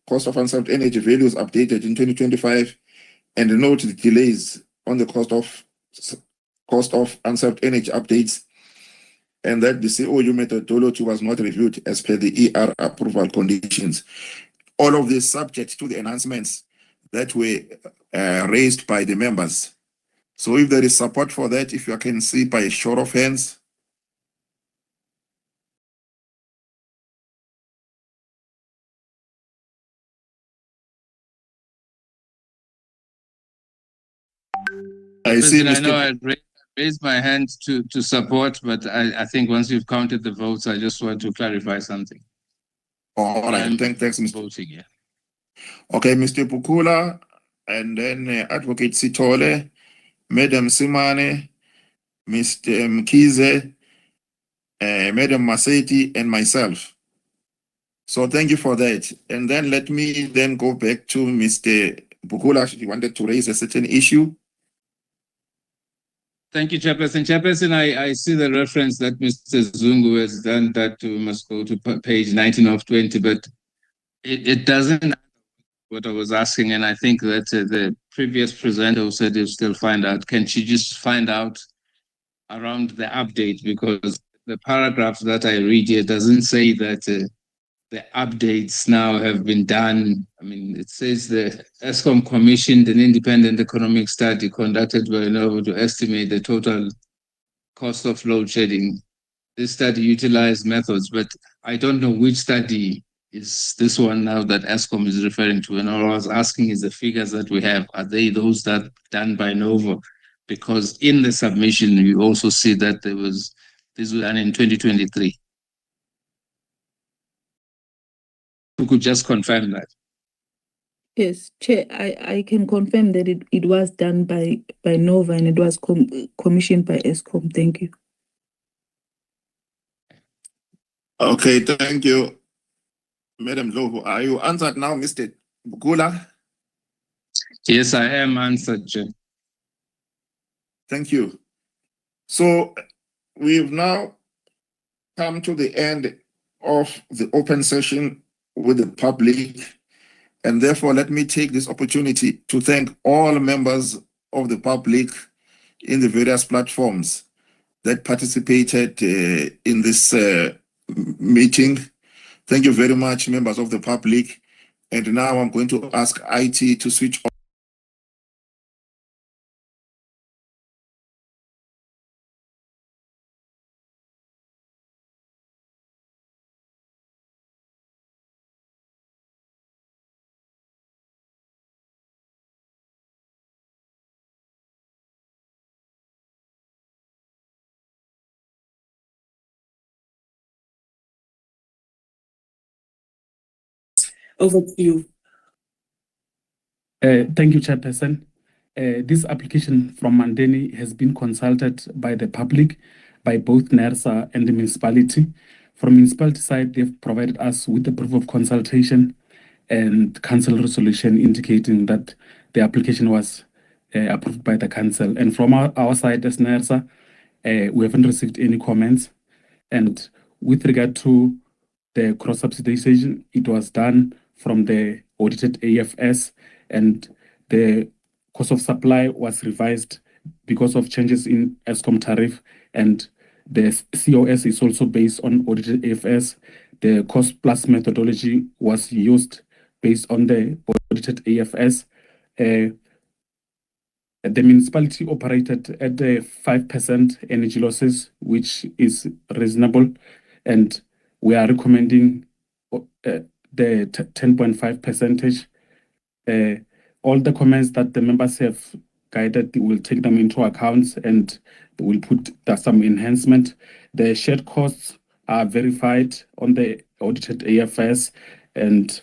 cost of unserved energy values updated in 2025 and note the delays on the cost of unserved energy updates, and that the COU methodology was not reviewed as per the ER approval conditions. All of this subject to the enhancements that were raised by the members. So if there is support for that, if you can see by a show of hands. I see. I know I raised my hand to support, but I think once you've counted the votes, I just want to clarify something. All right. Thanks, Mr. Voting, yeah. Okay, Mr. Pukula, and then Advocate Sitole, Madam Simane, Mr. Mkize, Madam Maseti, and myself. So thank you for that. And then let me then go back to Mr. Pukula. He wanted to raise a certain issue. Thank you, Chairperson. Chairperson, I see the reference that Mr. Zungu has done, that we must go to page 19 of 20, but it doesn't what I was asking, and I think that the previous presenter who said he'll still find out, can she just find out around the update? Because the paragraph that I read here doesn't say that the updates now have been done. I mean, it says the ESCOM commissioned an independent economic study conducted by Nova to estimate the total cost of load shedding. This study utilized methods, but I don't know which study is this one now that ESCOM is referring to. And all I was asking is the figures that we have, are they those that done by Nova? Because in the submission, you also see that this was done in 2023. You could just confirm that. Yes, Chair, I can confirm that it was done by Nova and it was commissioned by ESCOM. Thank you. Okay, thank you, Madam Lobo. Are you answered now, Mr. Bukula? Yes, I am answered, Chair. Thank you. So we've now come to the end of the open session with the public, and therefore let me take this opportunity to thank all members of the public in the various platforms that participated in this meeting. Thank you very much, members of the public. And now I'm going to ask IT to switch on. Over to you. Thank you, Chairperson. This application from Mandeni has been consulted by the public, by both NERSA and the municipality. From municipality side, they've provided us with the proof of consultation and council resolution indicating that the application was approved by the council. And from our side as NERSA, we haven't received any comments. And with regard to the cross-subsidization, it was done from the audited AFS, and the cost of supply was revised because of changes in ESCOM tariff, and the COS is also based on audited AFS. The cost plus methodology was used based on the audited AFS. The municipality operated at the 5% energy losses, which is reasonable, and we are recommending the 10.5%. All the comments that the members have guided, we will take them into account and we'll put some enhancement. The shared costs are verified on the audited AFS, and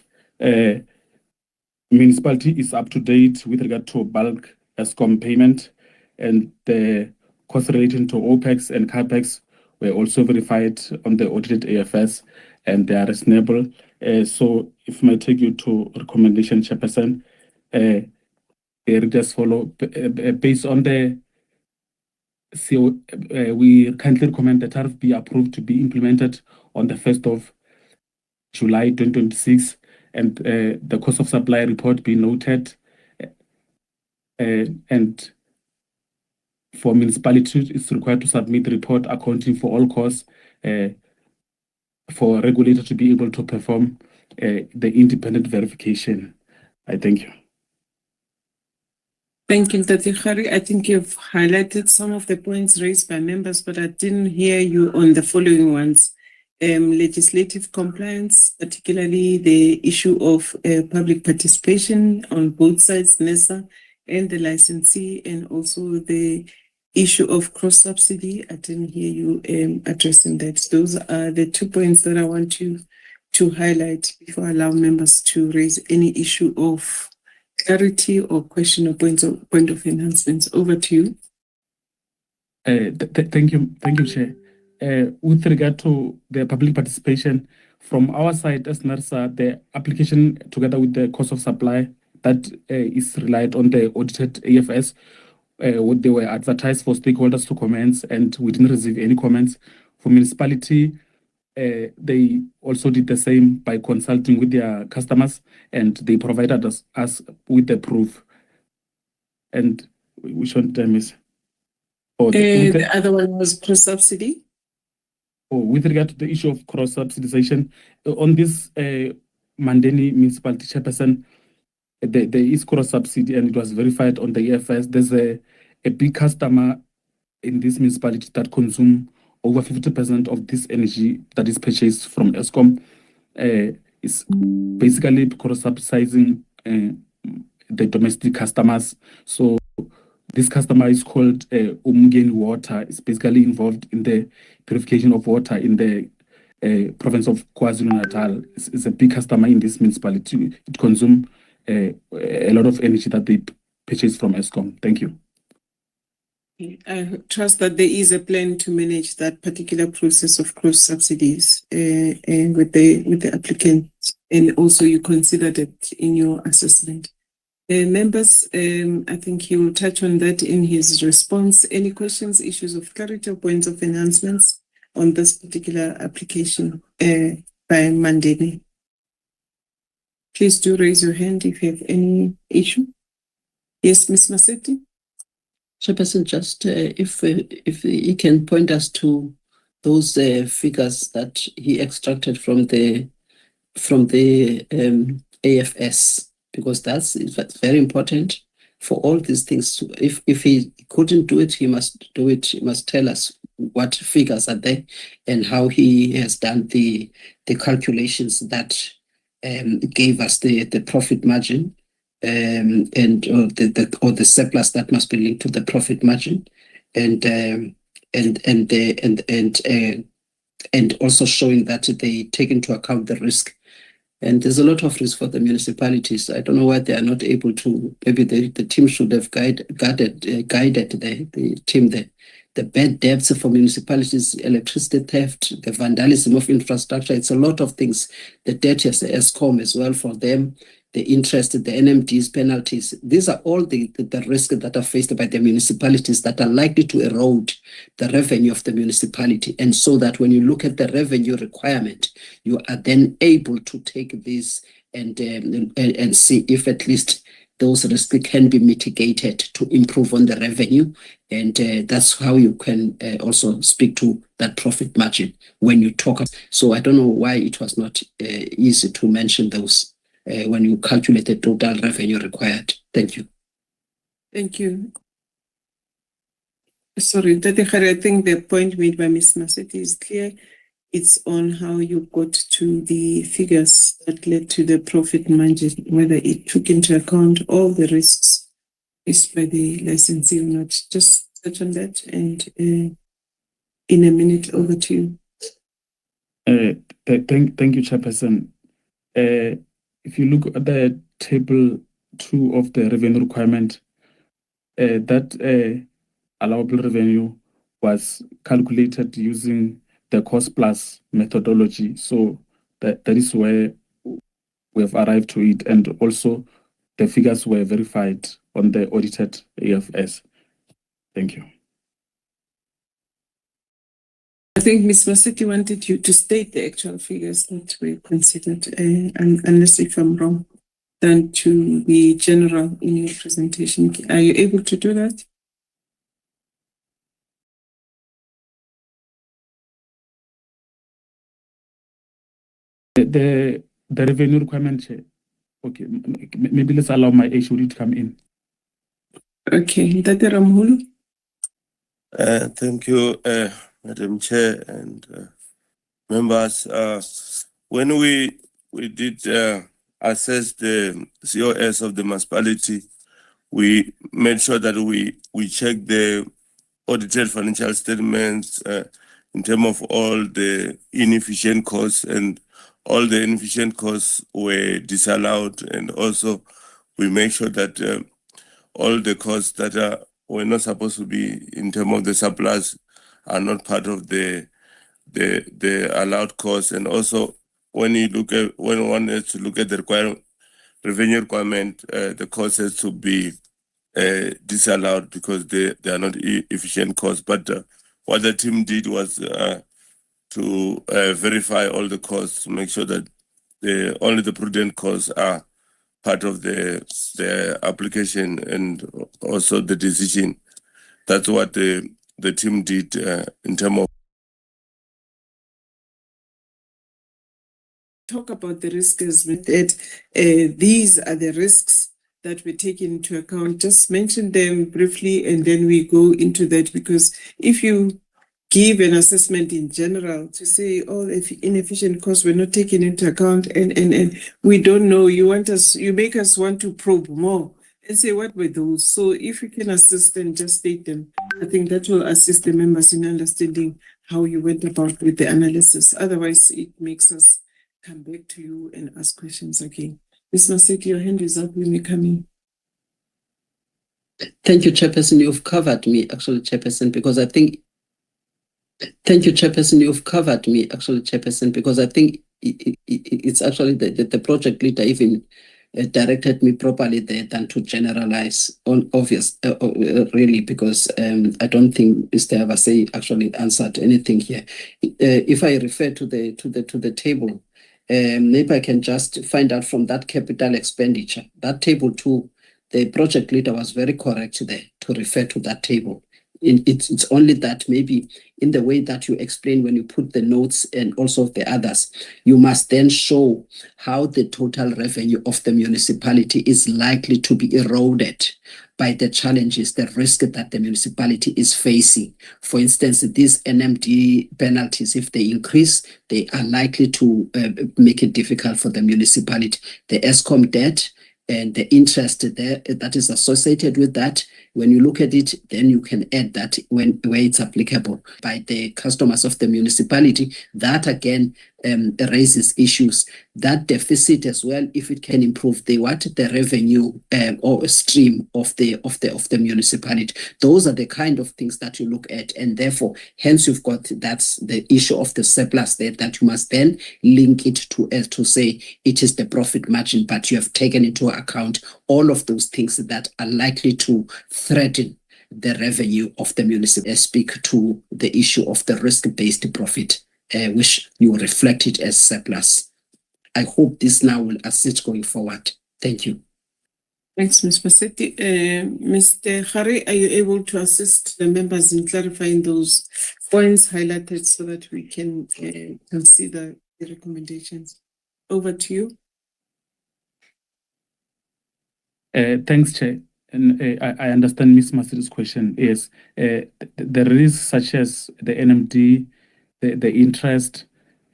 municipality is up to date with regard to bulk ESCOM payment, and the costs relating to OPEX and CAPEX were also verified on the audited AFS, and they are reasonable. So if I may take you to recommendation, Chairperson, just follow based on the CO. We kindly recommend the tariff be approved to be implemented on the 1st of July 2026, and the cost of supply report be noted. And for municipalities, it's required to submit report accounting for all costs for a regulator to be able to perform the independent verification. I thank you. Thank you, Tati Khari. I think you've highlighted some of the points raised by members, but I didn't hear you on the following ones. Legislative compliance, particularly the issue of public participation on both sides, NESA and the licensee, and also the issue of cross-subsidy. I didn't hear you addressing that. Those are the 2 points that I want you to highlight before I allow members to raise any issue of clarity or question or point of enhancements. Over to you. Thank you, Chair. With regard to the public participation, from our side as NERSA, the application together with the cost of supply that is relied on the audited AFS, they were advertised for stakeholders to comment, and we didn't receive any comments. For municipality, they also did the same by consulting with their customers, and they provided us with the proof. And which one did I miss? The other one was cross-subsidy. With regard to the issue of cross-subsidization, on this Mandeni municipality, Chairperson, there is cross-subsidy, and it was verified on the EFS. There's a big customer in this municipality that consume over 50% of this energy that is purchased from ESCOM. Is basically cross-subsidizing the domestic customers. So this customer is called Umgeni Water. It's basically involved in the purification of water in the province of KwaZulu-Natal. It's a big customer in this municipality. It consumes a lot of energy that they purchase from ESCOM. Thank you. I trust that there is a plan to manage that particular process of cross subsidies and with the applicant, and also you considered it in your assessment. Members, I think he will touch on that in his response. Any questions, issues of clarity, or points of enhancements on this particular application by Mandeni? Please do raise your hand if you have any issue. Yes, Ms. Masetti. Chairperson, just if he can point us to those figures that he extracted from the AFS, because that's very important for all these things. If he couldn't do it, he must do it. He must tell us what figures are there and how he has done the calculations that gave us the profit margin, and the surplus that must be linked to the profit margin, and also showing that they take into account the risk. And there's a lot of risk for the municipalities. I don't know why they are not able to. Maybe the team should have guided the team there. The bad debts for municipalities, electricity theft, the vandalism of infrastructure. It's a lot of things. The debt as the ESCOM as well for them, the interest, the NMDs, penalties. These are all the risks that are faced by the municipalities that are likely to erode the revenue of the municipality. And so that when you look at the revenue requirement, you are then able to take this and see if at least those risks can be mitigated to improve on the revenue. And that's how you can also speak to that profit margin when you talk. So I don't know why it was not easy to mention those when you calculate the total revenue required. Thank you. Thank you. Sorry, I think the point made by Ms. Masetti is clear. It's on how you got to the figures that led to the profit margin, whether it took into account all the risks faced by the licensee or not. Just touch on that, and in a minute, over to you. Thank you, Chairperson. If you look at the table 2 of the revenue requirement, that allowable revenue was calculated using the cost plus methodology. So that is where we have arrived to it. And also the figures were verified on the audited AFS. Thank you. I think Ms. Masetti wanted you to state the actual figures that were considered, unless if I'm wrong, than to be general in your presentation. Are you able to do that? The revenue requirement, okay, maybe let's allow my HOD to come in. Okay, Tate Ramhulu. Thank you, Madam Chair and members. When we did assess the COS of the municipality, we made sure that we checked the audited financial statements in terms of all the inefficient costs, and all the inefficient costs were disallowed, and also we make sure that all the costs that were not supposed to be in terms of the surplus are not part of the allowed costs. And also when one has to look at the revenue requirement, the cost has to be disallowed because they are not efficient costs. But what the team did was to verify all the costs to make sure that only the prudent costs are part of the application and also the decision. That's what the team did in terms of. Talk about the risks that these are the risks that we take into account. Just mention them briefly and then we go into that, because if you give an assessment in general to say all inefficient costs were not taken into account and we don't know, you make us want to probe more and say what were those. So if you can assist and just state them, I think that will assist the members in understanding how you went about with the analysis. Otherwise it makes us come back to you and ask questions again. Ms. Masetti, your hand is up when you come in. Thank you, Chairperson. You've covered me, actually, Chairperson, because I think. Thank you, Chairperson. You've covered me, actually, Chairperson, because I think it's actually the project leader even directed me properly there than to generalize on obvious, really, because I don't think Mr. Avasay actually answered anything here. If I refer to the table, maybe I can just find out from that capital expenditure, that table 2, the project leader was very correct there to refer to that table. It's only that maybe in the way that you explain when you put the notes and also the others, you must then show how the total revenue of the municipality is likely to be eroded by the challenges, the risk that the municipality is facing. For instance, these NMD penalties, if they increase, they are likely to make it difficult for the municipality. The ESCOM debt and the interest there that is associated with that, when you look at it, then you can add that where it's applicable by the customers of the municipality. That again raises issues. That deficit as well, if it can improve the revenue or stream of the municipality. Those are the kind of things that you look at, and therefore, hence you've got that's the issue of the surplus there that you must then link it to say it is the profit margin, but you have taken into account all of those things that are likely to threaten the revenue of the municipality. Speak to the issue of the risk-based profit, which you reflect it as surplus. I hope this now will assist going forward. Thank you. Thanks, Ms. Masetti. Mr. Hari, are you able to assist the members in clarifying those points highlighted so that we can consider the recommendations? Over to you. Thanks, Chair. And I understand Ms. Masetti's question is the risks such as the NMD, the interest,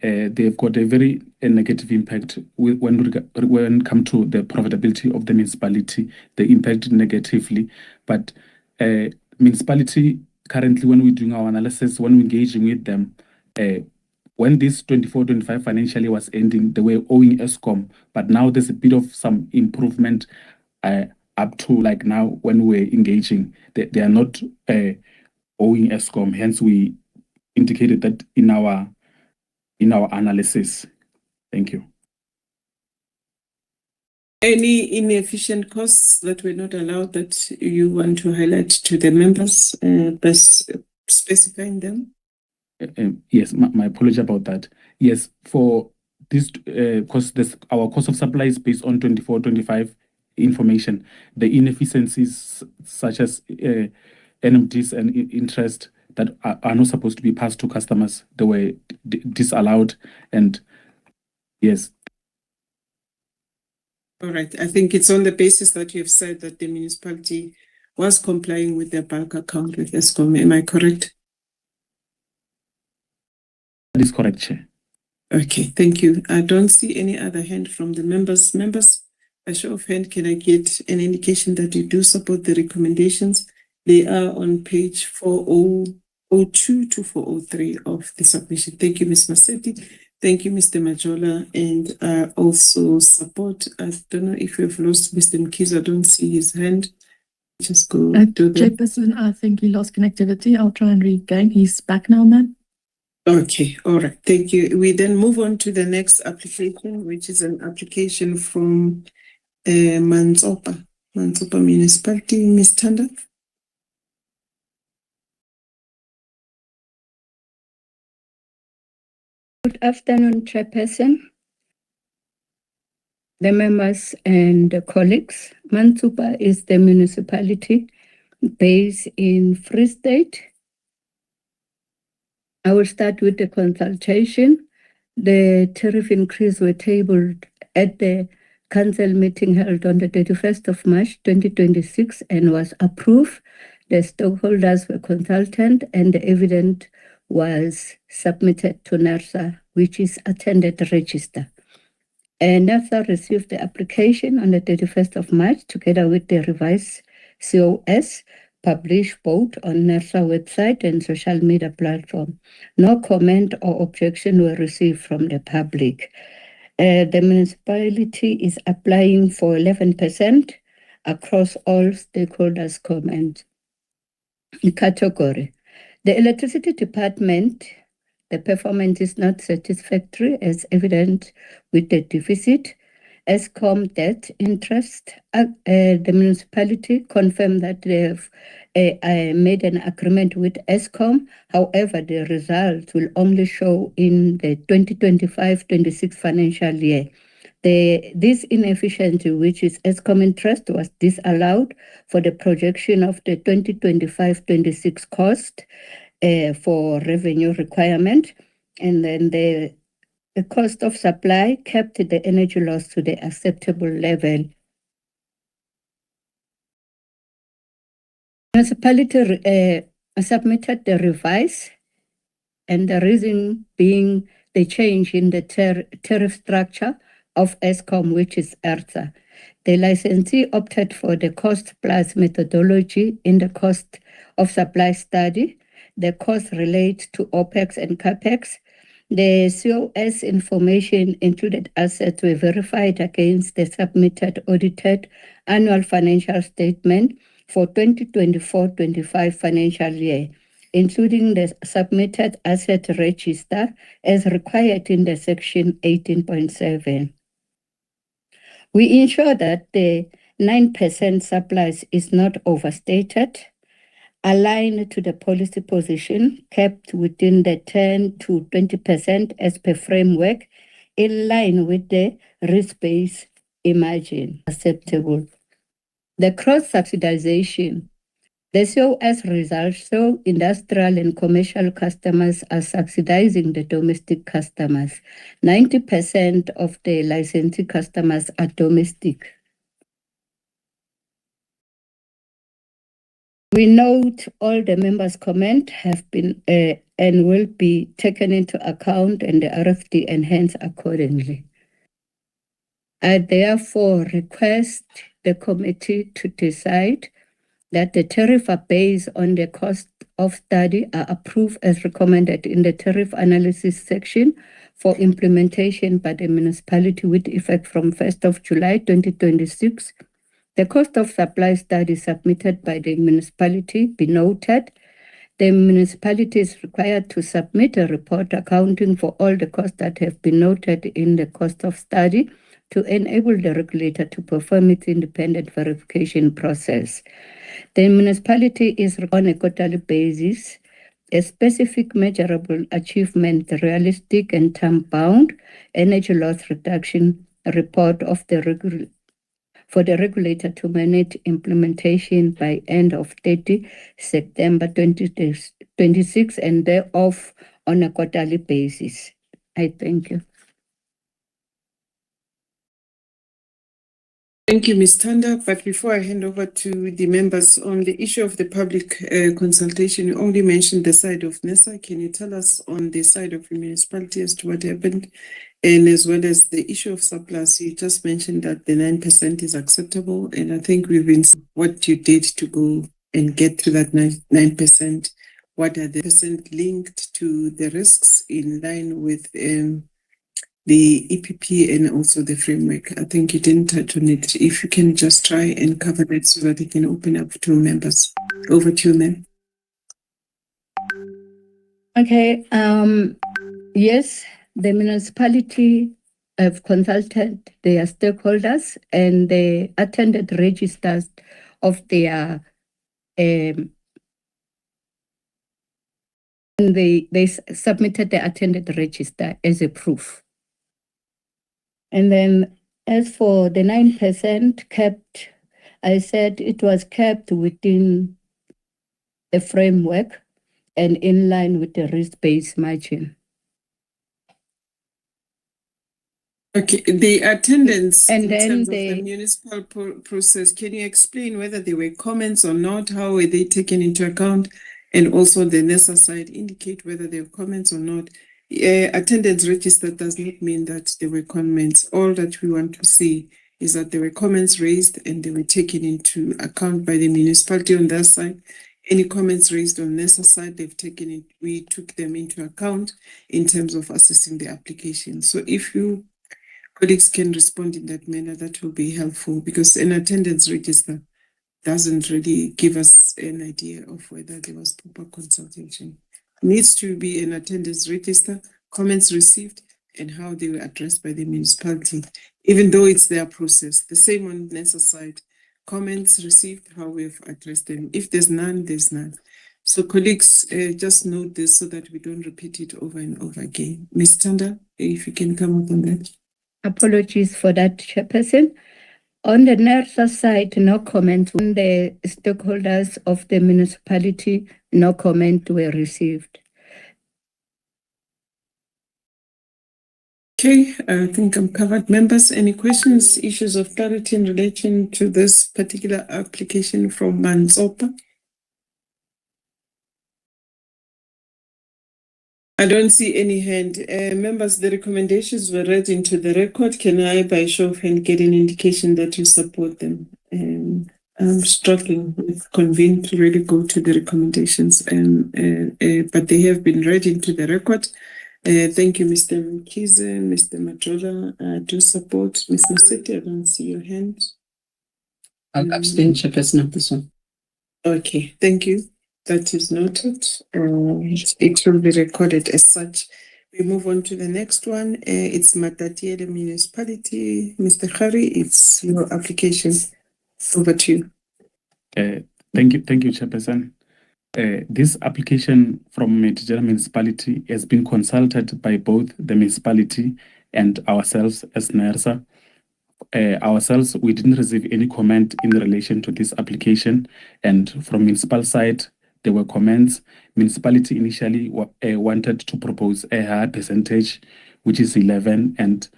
they've got a very negative impact when it comes to the profitability of the municipality. They impact negatively. But municipality currently, when we're doing our analysis, when we're engaging with them, when this 24-25 financial year was ending, they were owing ESCOM, but now there's a bit of some improvement up to like now when we're engaging. They are not owing ESCOM, hence we indicated that in our analysis. Thank you. Any inefficient costs that were not allowed that you want to highlight to the members, best specifying them? Yes, my apology about that. Yes, for this cost, our cost of supply is based on 24-25 information. The inefficiencies such as NMDs and interest that are not supposed to be passed to customers, they were disallowed, and yes. All right. I think it's on the basis that you have said that the municipality was complying with their bank account with ESCOM. Am I correct? That is correct, Chair. Okay, thank you. I don't see any other hand from the members. Members, a show of hand, can I get an indication that you do support the recommendations? They are on page 4002 to 403 of the submission. Thank you, Ms. Masetti. Thank you, Mr. Majola. And also support, I don't know if we've lost Mr. Mkiza, I don't see his hand. Just go to the... Chairperson, I think he lost connectivity. I'll try and regain. He's back now, ma'am. Okay, all right, thank you. We then move on to the next application, which is an application from Manzopa Municipality. Ms. Tanda. Good afternoon, Chairperson, the members and the colleagues. Manzopa is the municipality based in Free State. I will start with the consultation. The tariff increase were tabled at the council meeting held on the 31st of March 2026 and was approved. The stakeholders were consulted and the evidence was submitted to NERSA, which is attended register. And NERSA received the application on the 31st of March together with the revised COS, published both on NERSA website and social media platform. No comment or objection were received from the public. The municipality is applying for 11% across all stakeholders' comment category. The electricity department, the performance is not satisfactory as evident with the deficit. ESCOM debt interest, the municipality confirmed that they have made an agreement with ESCOM. However, the results will only show in the 2025-26 financial year. This inefficiency, which is Eskom interest, was disallowed for the projection of the 2025-26 cost for revenue requirement, and then the cost of supply kept the energy loss to the acceptable level. Municipality submitted the revise, and the reason being the change in the tariff structure of Eskom, which is ERSA. The licensee opted for the cost plus methodology in the cost of supply study. The costs relate to OPEX and CAPEX. The COS information included assets were verified against the submitted audited annual financial statement for 2024-25 financial year, including the submitted asset register as required in the section 18.7. We ensure that the 9% surplus is not overstated, aligned to the policy position, kept within the 10 to 20% as per framework, in line with the risk-based emerging acceptable. The cross-subsidization, the COS results show industrial and commercial customers are subsidizing the domestic customers. 90% of the licensee customers are domestic. We note all the members' comments have been and will be taken into account and the RFD enhanced accordingly. I therefore request the committee to decide that the tariff are based on the cost of study are approved as recommended in the tariff analysis section for implementation by the municipality with effect from 1st of July 2026. The cost of supply study submitted by the municipality be noted. The municipality is required to submit a report accounting for all the costs that have been noted in the cost of study to enable the regulator to perform its independent verification process. The municipality is on a quarterly basis, a specific measurable achievement, realistic and time-bound energy loss reduction report of the for the regulator to manage implementation by end of 30 September 2026 and thereof on a quarterly basis. I thank you. Thank you, Ms. Tanda. But before I hand over to the members on the issue of the public consultation, you only mentioned the side of NESA. Can you tell us on the side of the municipality as to what happened? And as well as the issue of surplus, you just mentioned that the 9% is acceptable. And I think we've been what you did to go and get to that 9%. What are the percent linked to the risks in line with the EPP and also the framework? I think you didn't touch on it. If you can just try and cover that so that we can open up to members. Over to you, ma'am. Okay. Yes, the municipality have consulted their stakeholders and they attended registers of their and they submitted the attended register as a proof. And then as for the 9% kept, I said it was kept within the framework and in line with the risk-based margin. Okay, the attendance And in then terms of the municipal process, can you explain whether there were comments or not? How were they taken into account? And also the NESA side indicate whether there were comments or not. Attendance register does not mean that there were comments. All that we want to see is that there were comments raised and they were taken into account by the municipality on their side. Any comments raised on NESA side, they've taken it. We took them into account in terms of assessing the application. So if you colleagues can respond in that manner, that will be helpful, because an attendance register doesn't really give us an idea of whether there was proper consultation. It needs to be an attendance register, comments received, and how they were addressed by the municipality, even though it's their process. The same on NESA side, comments received, how we've addressed them. If there's none, there's none. So colleagues, just note this so that we don't repeat it over and over again. Ms. Tanda, if you can come up on that. Apologies for that, Chairperson. On the NERSA side, no comment. On the stakeholders of the municipality, no comment were received. Okay, I think I'm covered. Members, any questions, issues of clarity in relation to this particular application from Manzopa? I don't see any hand. Members, the recommendations were read into the record. Can I, by show of hand, get an indication that you support them? I'm struggling with convene to really go to the recommendations, but they have been read into the record. Thank you, Mr. Mkize, Mr. Majola. I do support. Ms. Maseti, I don't see your hand. I'll abstain, Chairperson, of this one. Okay, thank you. That is noted. It will be recorded as such. We move on to the next one. It's Matatiele Municipality. Mr. Khari, it's your application. Over to you. Thank you, Chairperson. This application from Matatiele Municipality has been consulted by both the municipality and ourselves as NERSA. Ourselves, we didn't receive any comment in relation to this application, and from municipal side, there were comments. Municipality initially wanted to propose a higher percentage, which is 11, and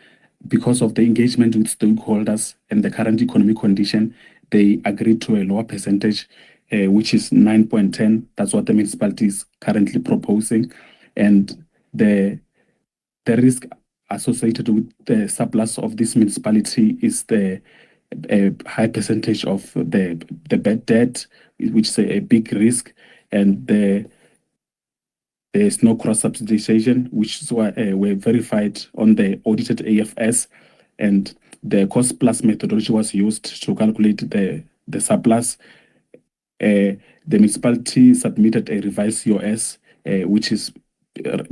because of the engagement with stakeholders and the current economic condition, they agreed to a lower percentage, which is 9.10. That's what the municipality is currently proposing, and the risk associated with the surplus of this municipality is the high percentage of the bad debt, which is a big risk, and there is no cross-subsidization, which is why were verified on the audited AFS, and the cost-plus methodology was used to calculate the surplus. The municipality submitted a revised COS, which is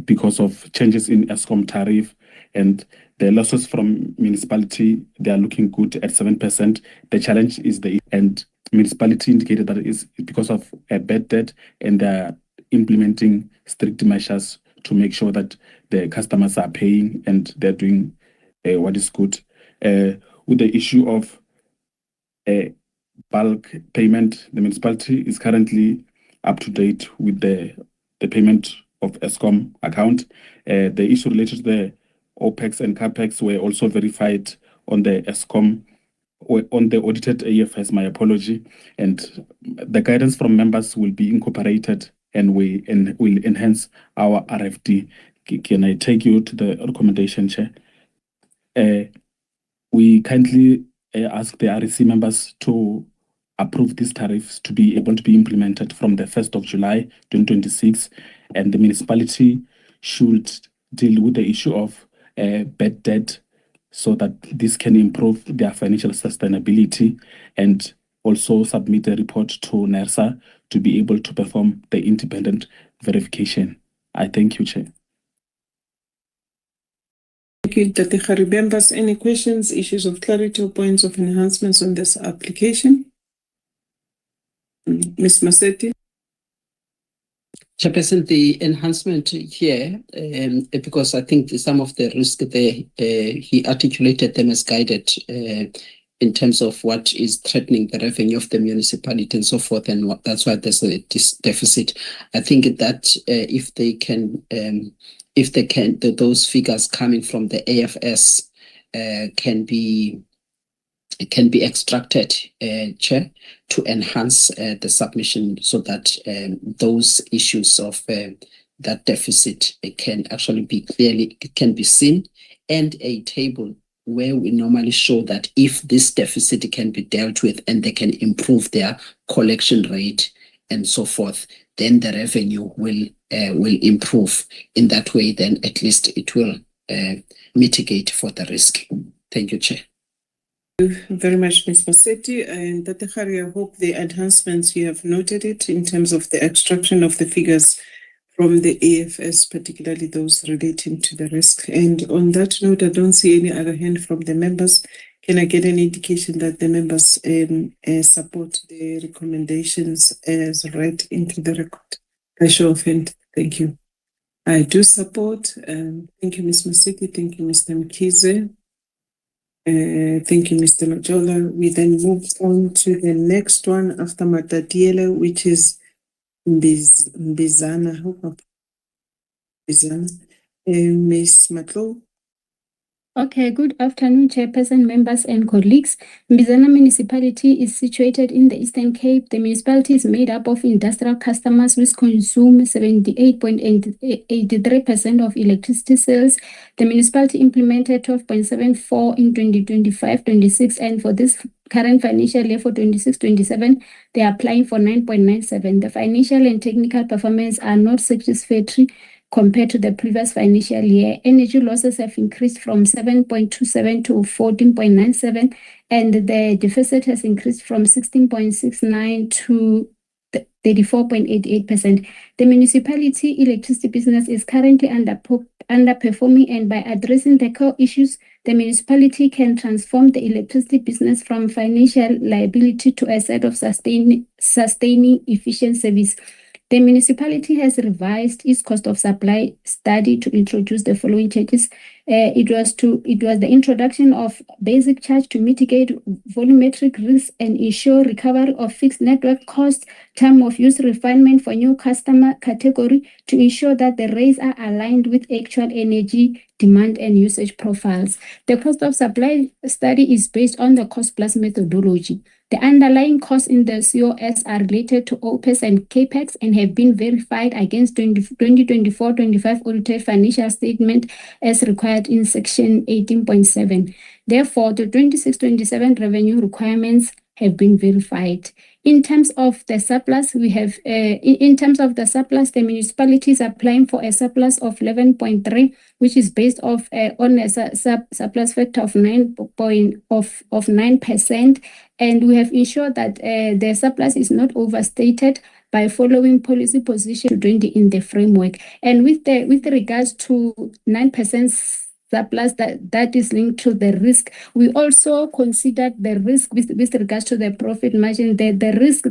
because of changes in ESCOM tariff, and the losses from municipality, they are looking good at 7%. The challenge is and municipality indicated that it is because of a bad debt, and they are implementing strict measures to make sure that the customers are paying and they're doing what is good. With the issue of bulk payment, the municipality is currently up to date with the payment of ESCOM account. The issue related to the OPEX and CAPEX were also verified on the ESCOM, on the audited AFS, my apology, and the guidance from members will be incorporated and will enhance our RFD. Can I take you to the recommendation, Chair? We kindly ask the REC members to approve these tariffs to be able to be implemented from the 1st of July 2026, and the municipality should deal with the issue of bad debt so that this can improve their financial sustainability, and also submit a report to NERSA to be able to perform the independent verification. I thank you, Chair. Thank you, Dr. Khari. Members, any questions, issues of clarity or points of enhancements on this application? Ms. Maseti. Chairperson, the enhancement here, because I think some of the risk there, he articulated them as guided in terms of what is threatening the revenue of the municipality and so forth, and that's why there's this deficit. I think that if they can, those figures coming from the AFS can be extracted, Chair, to enhance the submission so that those issues of that deficit can actually be can be seen, and a table where we normally show that if this deficit can be dealt with and they can improve their collection rate and so forth, then the revenue will improve. In that way, then at least it will mitigate for the risk. Thank you, Chair. Thank you very much, Ms. Maseti. And Dr. Khari, I hope the enhancements, you have noted it in terms of the extraction of the figures from the AFS, particularly those relating to the risk. And on that note, I don't see any other hand from the members. Can I get an indication that the members support the recommendations as read into the record? By show of hand, thank you. I do support. Thank you, Ms. Maseti. Thank you, Mr. Mkize. Thank you, Mr. Majola. We then move on to the next one after Matatiele, which is Mbizana. Mbizana. Ms. Matlo. Okay, good afternoon, Chairperson, members and colleagues. Mbizana municipality is situated in the Eastern Cape. The municipality is made up of industrial customers which consume 78.83% of electricity sales. The municipality implemented 12.74 in 2025-26, and for this current financial year for 26-27, they are applying for 9.97. The financial and technical performance are not satisfactory compared to the previous financial year. Energy losses have increased from 7.27 to 14.97, and the deficit has increased from 16.69 to 34.88%. The municipality electricity business is currently underperforming, and by addressing the core issues, the municipality can transform the electricity business from financial liability to a set of sustaining efficient service. The municipality has revised its cost of supply study to introduce the following changes. It was the introduction of basic charge to mitigate volumetric risk and ensure recovery of fixed network costs, time of use refinement for new customer category to ensure that the rates are aligned with actual energy demand and usage profiles. The cost of supply study is based on the cost plus methodology. The underlying costs in the COS are related to OPEX and CAPEX and have been verified against 2024-25 audited financial statement as required in section 18.7. Therefore, the 26-27 revenue requirements have been verified. In terms of the surplus, we have, the municipality is applying for a surplus of 11.3, which is based on a surplus factor of 9%, and we have ensured that the surplus is not overstated by following policy position 20 in the framework. And with regards to 9% surplus that is linked to the risk, we also considered the risk with regards to the profit margin. The risk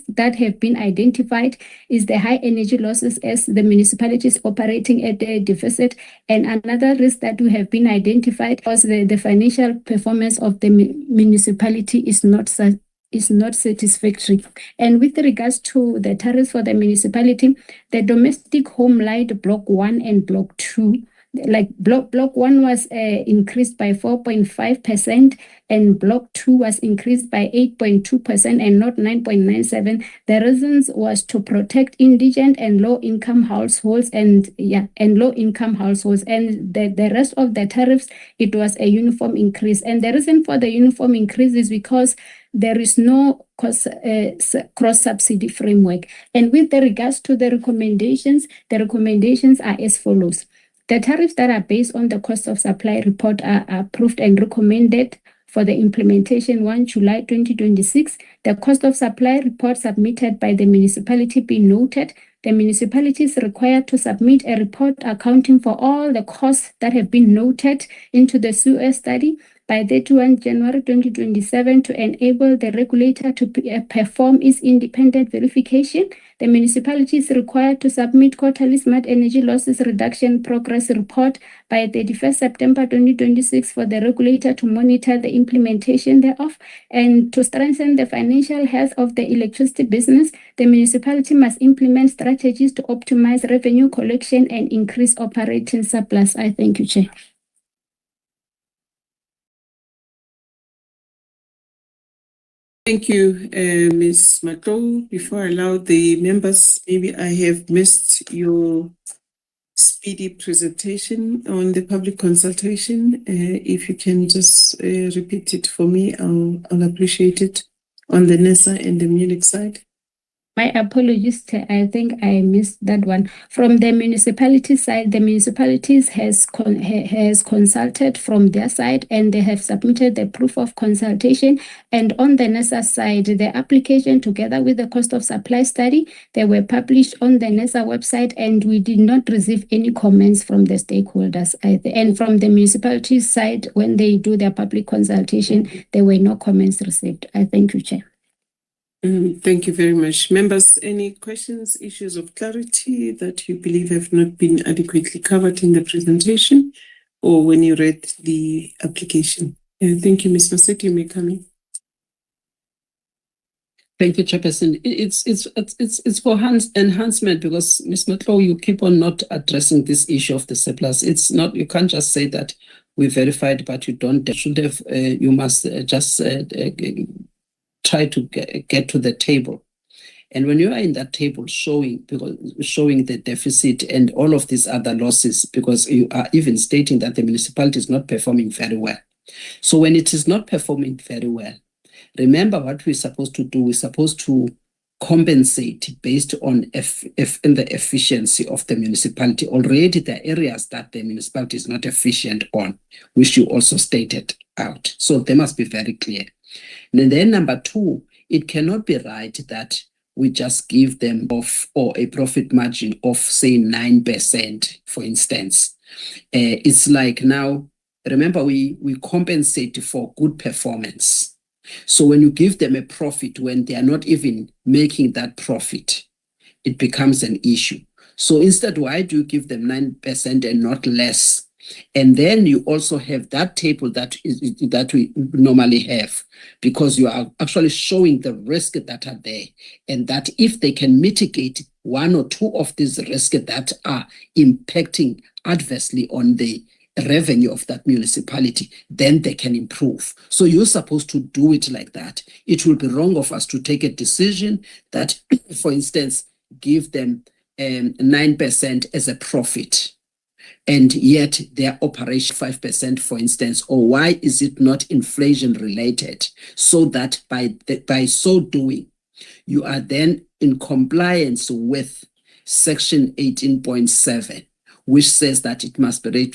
that have been identified is the high energy losses as the municipality is operating at a deficit, and another risk that we have been identified was the financial performance of the municipality is not satisfactory. And with regards to the tariffs for the municipality, the domestic home light block 1 and block 2, like block 1 was increased by 4.5% and block 2 was increased by 8.2% and not 9.97. The reasons was to protect indigent and low income households and the rest of the tariffs, it was a uniform increase. And the reason for the uniform increase is because there is no cross-subsidy framework. And with regards to the recommendations are as follows. The tariffs that are based on the cost of supply report are approved and recommended for the implementation 1 July 2026. The cost of supply report submitted by the municipality being noted. The municipality is required to submit a report accounting for all the costs that have been noted into the COS study by 31 January 2027 to enable the regulator to perform its independent verification. The municipality is required to submit quarterly smart energy losses reduction progress report by 31st September 2026 for the regulator to monitor the implementation thereof. And to strengthen the financial health of the electricity business, the municipality must implement strategies to optimize revenue collection and increase operating surplus. I thank you, Chair. Thank you, Ms. Mato. Before I allow the members, maybe I have missed your speedy presentation on the public consultation. If you can just repeat it for me, I'll appreciate it on the NESA and the Munich side. My apologies, I think I missed that one. From the municipality side, the municipalities has consulted from their side and they have submitted the proof of consultation. And on the NESA side, the application together with the cost of supply study, they were published on the NESA website and we did not receive any comments from the stakeholders. And from the municipality side, when they do their public consultation, there were no comments received. I thank you, Chair. Thank you very much. Members, any questions, issues of clarity that you believe have not been adequately covered in the presentation? or when you read the application. Thank you, Ms. Masetti. You may come in. Thank you, Chairperson. It's for enhancement because Ms. Motlo, you keep on not addressing this issue of the surplus. It's not, you can't just say that we verified, but you don't. Should have, you must just try to get to the table. And when you are in that table showing the deficit and all of these other losses, because you are even stating that the municipality is not performing very well. So when it is not performing very well, remember what we're supposed to do. We're supposed to compensate based on in the efficiency of the municipality. Already there are areas that the municipality is not efficient on, which you also stated out. So they must be very clear. And then number two, it cannot be right that we just give them or a profit margin of say 9%, for instance. It's like now, remember we compensate for good performance. So when you give them a profit when they are not even making that profit, it becomes an issue. So instead, why do you give them 9% and not less? And then you also have that table that we normally have, because you are actually showing the risk that are there, and that if they can mitigate one or two of these risks that are impacting adversely on the revenue of that municipality, then they can improve. So you're supposed to do it like that. It will be wrong of us to take a decision that, for instance, give them 9% as a profit, and yet their operation 5%, for instance, or why is it not inflation related? So that by so doing, you are then in compliance with Section 18.7, which says that it must be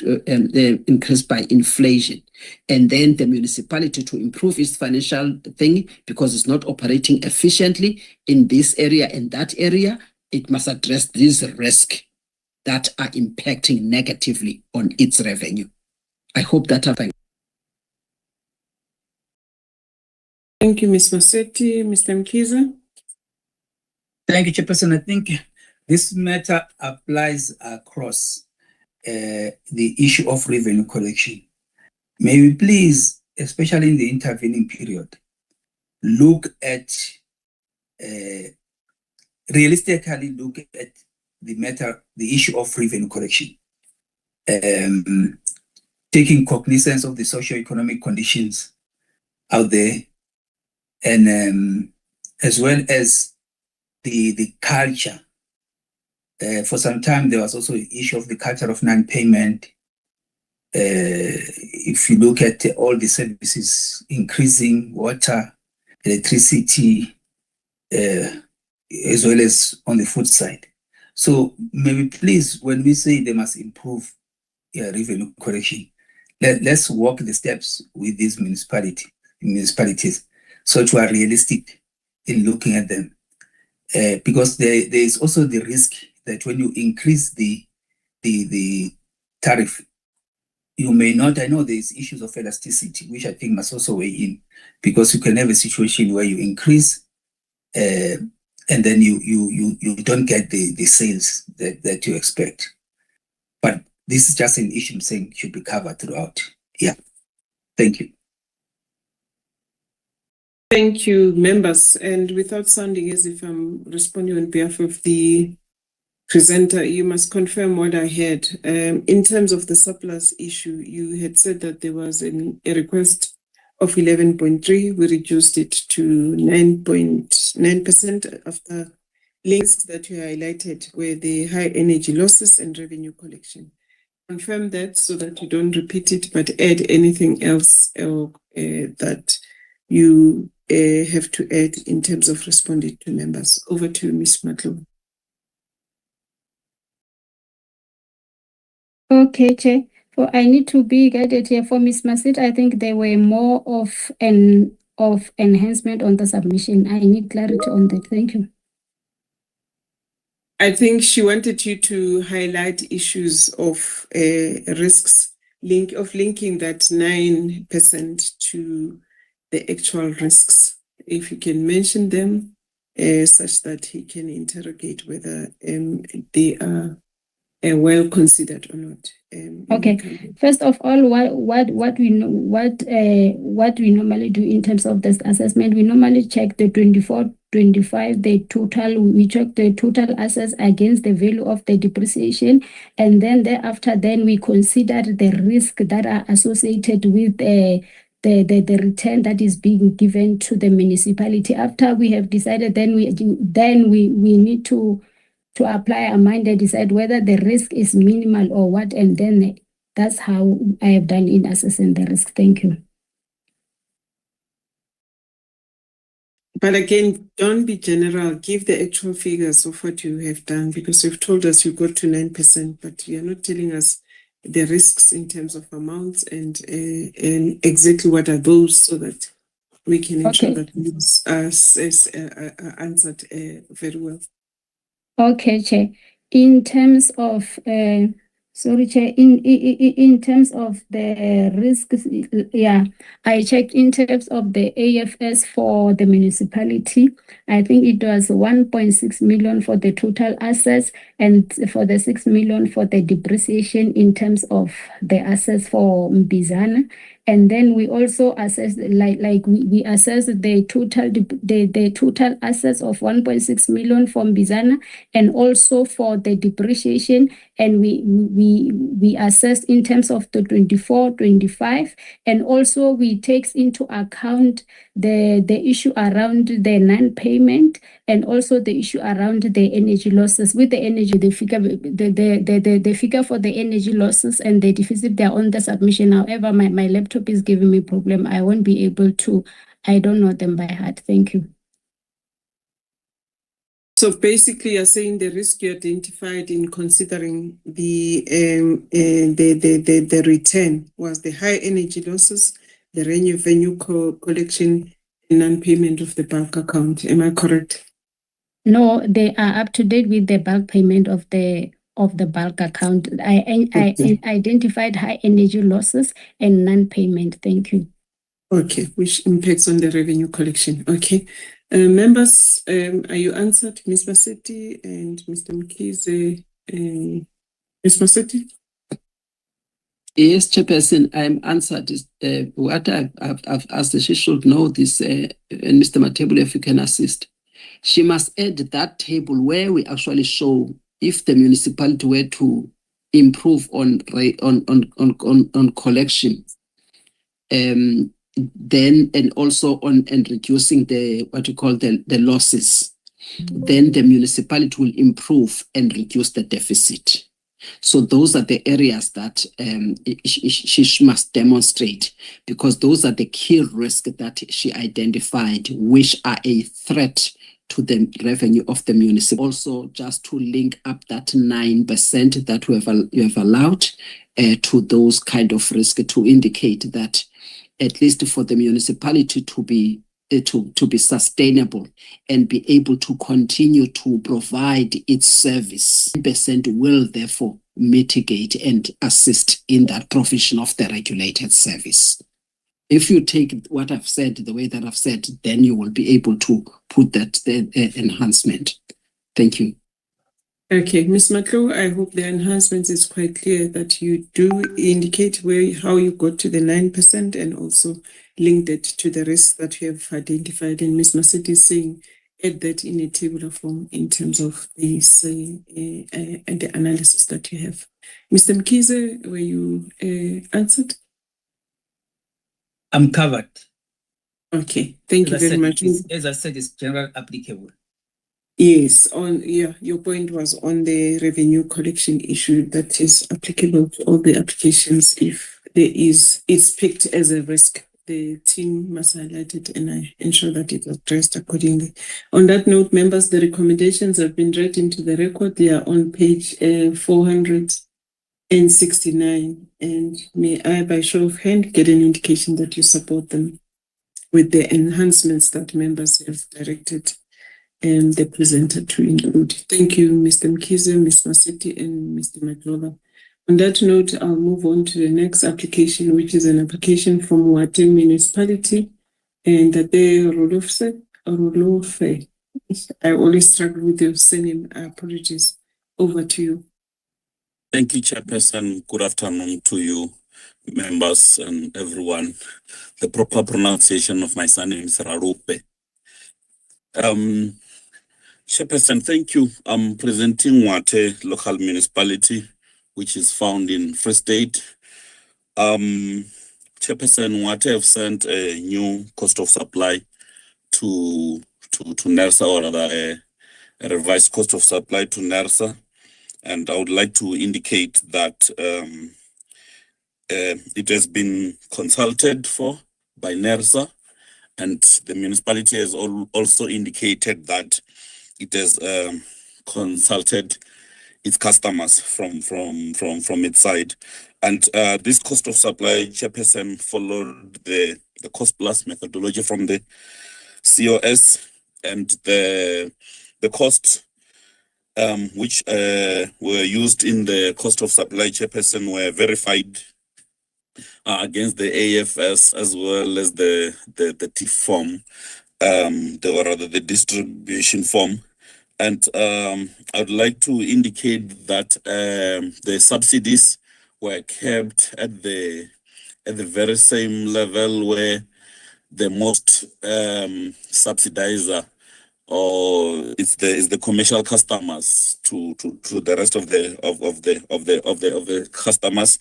increased by inflation. And then the municipality, to improve its financial thing, because it's not operating efficiently in this area and that area, it must address these risks that are impacting negatively on its revenue. I hope that I've... Thank you, Ms. Masetti. Mr. Mkiza. Thank you, Chairperson. I think this matter applies across the issue of revenue collection. May we please, especially in the intervening period, look at, realistically look at the matter, the issue of revenue collection, taking cognizance of the socio-economic conditions out there, and as well as the culture. For some time, there was also the issue of the culture of non-payment. If you look at all the services increasing, water, electricity, as well as on the food side. So may we please, when we say they must improve revenue collection, let's walk the steps with these municipalities, so we are realistic in looking at them. Because there is also the risk that when you increase the tariff, you may not, I know there's issues of elasticity, which I think must also weigh in, because you can have a situation where you increase and then you don't get the sales that you expect. But this is just an issue I'm saying should be covered throughout. Yeah. Thank you. Thank you, members. And without sounding as if I'm responding on behalf of the presenter, you must confirm what I heard. In terms of the surplus issue, you had said that there was a request of 11.3. We reduced it to 9.9% after links that you highlighted were the high energy losses and revenue collection. Confirm that so that you don't repeat it, but add anything else that you have to add in terms of responding to members. Over to Ms. Matlo. Okay, Chair. So I need to be guided here for Ms. Masit. I think there were more of enhancement on the submission. I need clarity on that. Thank you. I think she wanted you to highlight issues of risks, linking that 9% to the actual risks. If you can mention them such that he can interrogate whether they are well considered or not. Okay. First of all, what we know, what we normally do in terms of this assessment, we normally check the 24-25, the total. We check the total assets against the value of the depreciation, and then thereafter, we consider the risk that are associated with the return that is being given to the municipality. After we have decided, then we need to apply our mind and decide whether the risk is minimal or what, and then that's how I have done in assessing the risk. Thank you. But again, don't be general. Give the actual figures of what you have done, because you've told us you got to 9%, but you're not telling us the risks in terms of amounts and exactly what are those, so that we can ensure that these are answered very well. Okay, Chair. In terms of sorry, Chair, in terms of the risks, I checked in terms of the AFS for the municipality. I think it was 1.6 million for the total assets, and for the 6 million for the depreciation in terms of the assets for Mbizana. And then we also assess we assess the total assets of 1.6 million from Mbizana, and also for the depreciation, and we assess in terms of the 24-25, and also we takes into account the issue around the non-payment, and also the issue around the energy losses. With the energy, the figure for the energy losses and the deficit, they're on the submission. However, my laptop is giving me problem. I won't be able to, I don't know them by heart. Thank you. So basically, you're saying the risk you identified in considering the return was the high energy losses, the revenue collection, and non-payment of the bulk account. Am I correct? No, they are up to date with the bulk payment of the bulk account. I identified high energy losses and non-payment. Thank you. Okay, which impacts on the revenue collection. Okay. Members, are you answered, Ms. Masetti and Mr. Mkhize? Ms. Masetti? Yes, Chairperson, I'm answered. What I've asked, she should know this, and Mr. Matebula, if you can assist. She must add that table where we actually show if the municipality were to improve on collection, then, and also on reducing the what you call the losses, then the municipality will improve and reduce the deficit. So those are the areas that she must demonstrate, because those are the key risks that she identified, which are a threat to the revenue of the municipality. Also, just to link up that 9% that you have allowed to those kind of risks, to indicate that at least for the municipality to be sustainable and be able to continue to provide its service, 9% will therefore mitigate and assist in that provision of the regulated service. If you take what I've said the way that I've said, then you will be able to put that enhancement. Thank you. Okay, Ms. Matlo, I hope the enhancement is quite clear, that you do indicate how you got to the 9% and also linked it to the risk that you have identified. And Ms. Masetti is saying add that in a tabular form in terms of the and the analysis that you have. Mr. Mkhize, were you answered? I'm covered. Okay, thank you very much. As I said, it's general applicable. Yes, your point was on the revenue collection issue that is applicable to all the applications. If it's picked as a risk, the team must highlight it and I ensure that it is addressed accordingly. On that note, members, the recommendations have been read into the record. They are on page 469. And may I, by show of hand, get an indication that you support them with the enhancements that members have directed the presenter to include. Thank you, Mr. Mkhize, Ms. Masetti, and Mr. Matloba. On that note, I'll move on to the next application, which is an application from Wate Municipality and Tate Rolofe. I always struggle with your surname. Apologies. Over to you. Thank you, Chairperson. Good afternoon to you, members and everyone. The proper pronunciation of my surname is Rarupe. Chairperson, thank you. I'm presenting Wate local municipality, which is found in Free State. Chairperson, Wate have sent a new cost of supply to NERSA, or rather a revised cost of supply to NERSA. And I would like to indicate that it has been consulted for by NERSA, and the municipality has also indicated that it has consulted its customers from its side. And this cost of supply, Chairperson, followed the cost plus methodology from the COS, and the cost which were used in the cost of supply, Chairperson, were verified against the AFS as well as the T form, the distribution form. And I would like to indicate that the subsidies were kept at the very same level, where the most subsidizer or is the commercial customers to the rest of the customers.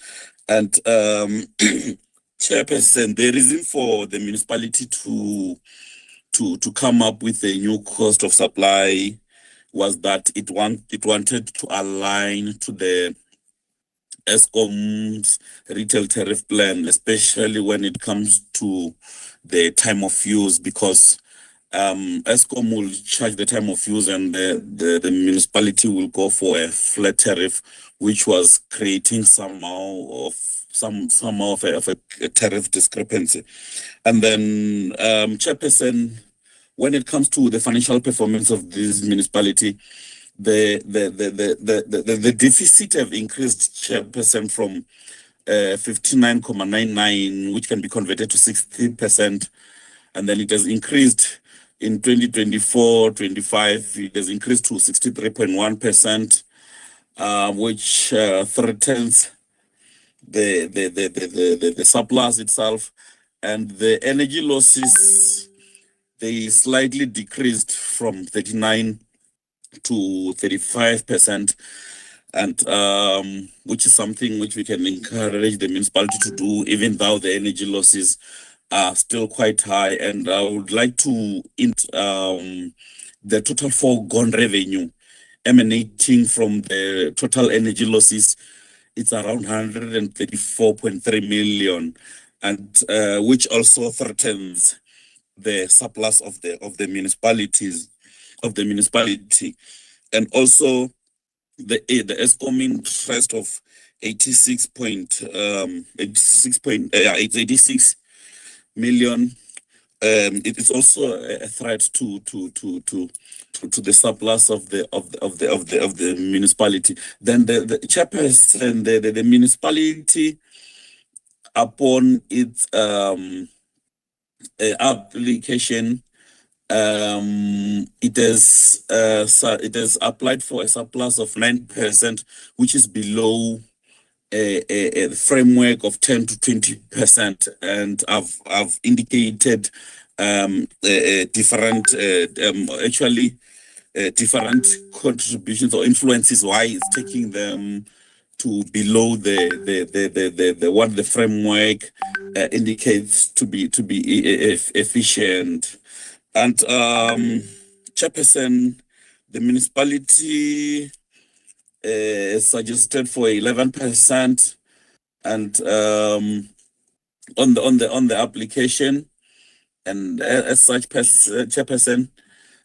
And Chairperson, the reason for the municipality to come up with a new cost of supply was that it wanted to align to the ESCOM's retail tariff plan, especially when it comes to the time of use, because ESCOM will charge the time of use, and the municipality will go for a flat tariff, which was creating somehow of a tariff discrepancy. And then, Chairperson, when it comes to the financial performance of this municipality, the deficit have increased, Chairperson, from 59.99, which can be converted to 60%, and then it has increased in 2024-25. It has increased to 63.1%, which threatens the surplus itself. And the energy losses, they slightly decreased from 39 to 35%, and which is something which we can encourage the municipality to do, even though the energy losses are still quite high. And I would like to the total foregone revenue emanating from the total energy losses, it's around 134.3 million, and which also threatens the surplus of the municipality, and also the ESCOM interest of 86 million. It is also a threat to the surplus of the municipality. Then the Chairperson, the municipality, upon its application, it has applied for a surplus of 9%, which is below a framework of 10 to 20%, and I've indicated different contributions or influences why it's taking them to below the what the framework indicates to be efficient. And Chairperson, the municipality suggested for 11%, and on the application, and as such, Chairperson,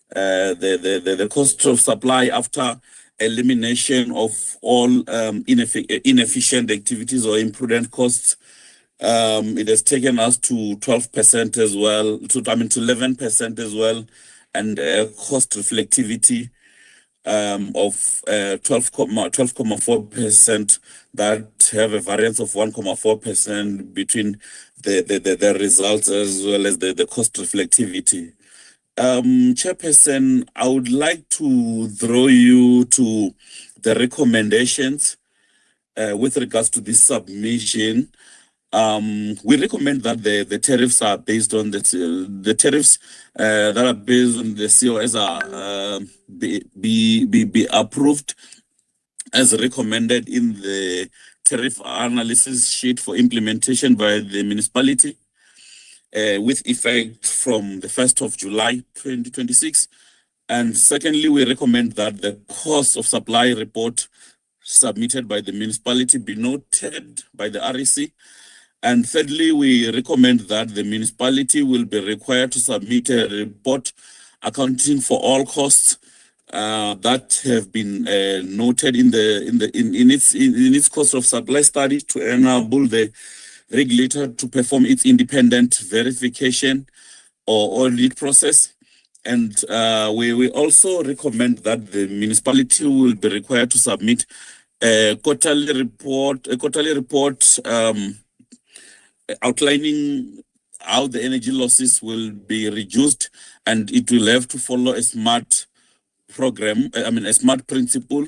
the cost of supply after elimination of all inefficient activities or imprudent costs, it has taken us to 12% as well, to 11% as well, and cost reflectivity of 12.4%, that have a variance of 1.4% between the results as well as the cost reflectivity. Chairperson, I would like to draw you to the recommendations with regards to this submission, we recommend that the tariffs are based on the tariffs that are based on the COS are be approved as recommended in the tariff analysis sheet for implementation by the municipality with effect from the 1st of July 2026. And secondly, we recommend that the cost of supply report submitted by the municipality be noted by the REC. And thirdly, we recommend that the municipality will be required to submit a report accounting for all costs that have been noted in its cost of supply study to enable the regulator to perform its independent verification or audit process. And we also recommend that the municipality will be required to submit a quarterly report outlining how the energy losses will be reduced, and it will have to follow a smart program, a smart principle,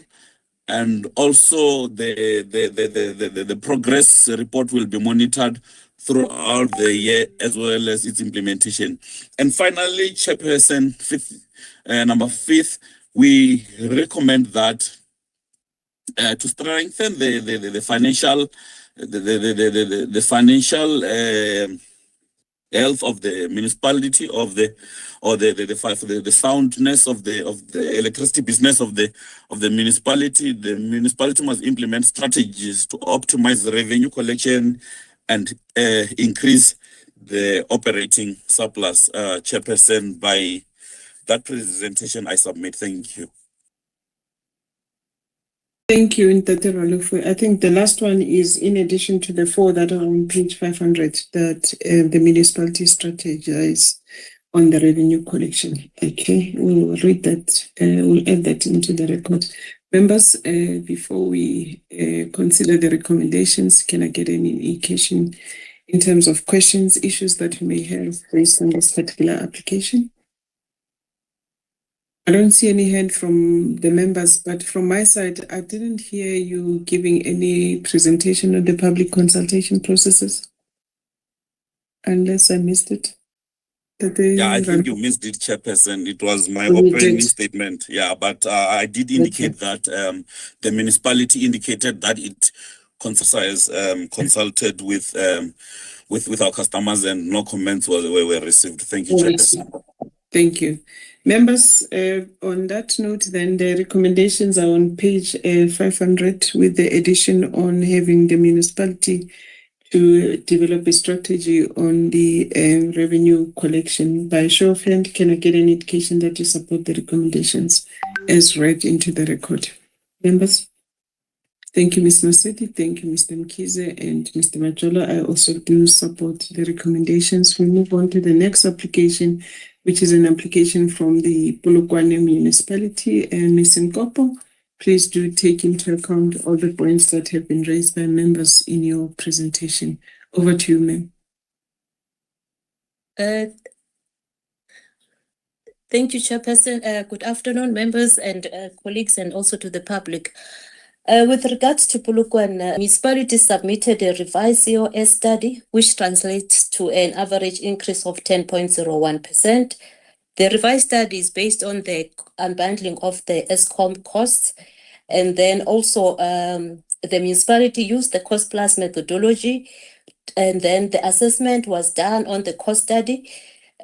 and also the progress report will be monitored throughout the year as well as its implementation. And finally, Chairperson, number 5, we recommend that to strengthen the financial health of the municipality the soundness of the electricity business of the municipality. The municipality must implement strategies to optimize the revenue collection and increase the operating surplus. Chairperson, by that presentation I submit. Thank you. Thank you, Ntate Ralofu. I think the last one is in addition to the 4 that are on page 500 that the municipality strategize on the revenue collection. Okay, we'll read that, we'll add that into the record. Members, before we consider the recommendations, can I get any indication in terms of questions, issues that you may have based on this particular application? I don't see any hand from the members, but from my side, I didn't hear you giving any presentation of the public consultation processes, unless I missed it. Yeah, I think you missed it, Chairperson. It was my opening statement. Yeah, but I did indicate that the municipality indicated that it consulted with our customers and no comments were received. Thank you, Chairperson. Thank you. Members, on that note, then the recommendations are on page 500 with the addition on having the municipality to develop a strategy on the revenue collection. By show of hand, can I get an indication that you support the recommendations as read into the record? Members? Thank you, Ms. Maseti. Thank you, Mr. Mkize and Mr. Majola. I also do support the recommendations. We move on to the next application, which is an application from the Polokwane municipality. And Ms. Nkopo, please do take into account all the points that have been raised by members in your presentation. Over to you, ma'am. Thank you, Chairperson. Good afternoon, members and colleagues, and also to the public. With regards to Polokwane, municipality submitted a revised COS study, which translates to an average increase of 10.01%. The revised study is based on the unbundling of the ESCOM costs, and then also the municipality used the cost plus methodology, and then the assessment was done on the cost study,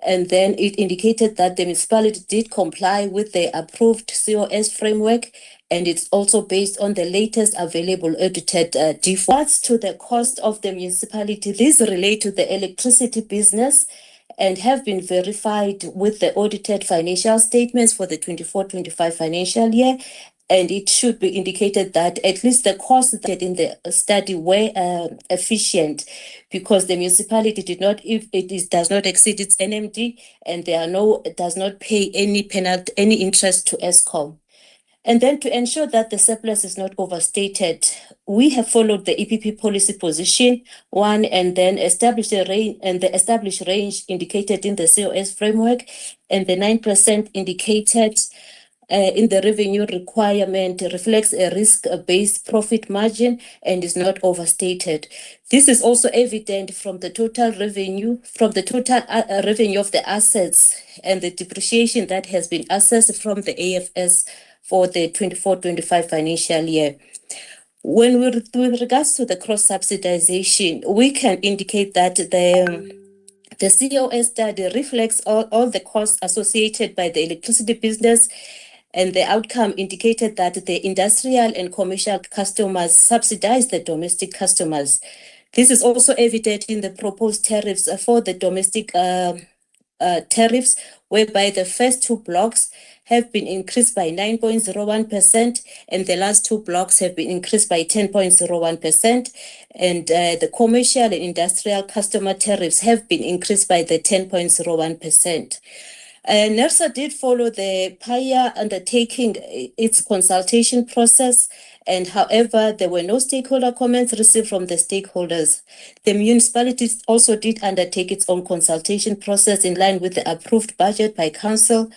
and then it indicated that the municipality did comply with the approved COS framework, and it's also based on the latest available audited defaults. To the cost of the municipality, these relate to the electricity business and have been verified with the audited financial statements for the 24-25 financial year. And it should be indicated that at least the costs that in the study were efficient, because the municipality did not, if it does not exceed its NMD, and does not pay any penalty, any interest to ESCOM. And then to ensure that the surplus is not overstated, we have followed the EPP policy position 1, and then established a range, and the established range indicated in the COS framework, and the 9% indicated in the revenue requirement reflects a risk-based profit margin and is not overstated. This is also evident from the total revenue, revenue of the assets and the depreciation that has been assessed from the AFS for the 24-25 financial year. When with regards to the cross-subsidization, we can indicate that the COS study reflects all the costs associated by the electricity business, and the outcome indicated that the industrial and commercial customers subsidize the domestic customers. This is also evident in the proposed tariffs for the domestic tariffs, whereby the first two blocks have been increased by 9.01% and the last two blocks have been increased by 10.01%, and the commercial and industrial customer tariffs have been increased by the 10.01%. NERSA did follow the prior undertaking its consultation process, and however, there were no stakeholder comments received from the stakeholders. The municipalities also did undertake its own consultation process in line with the approved budget by council,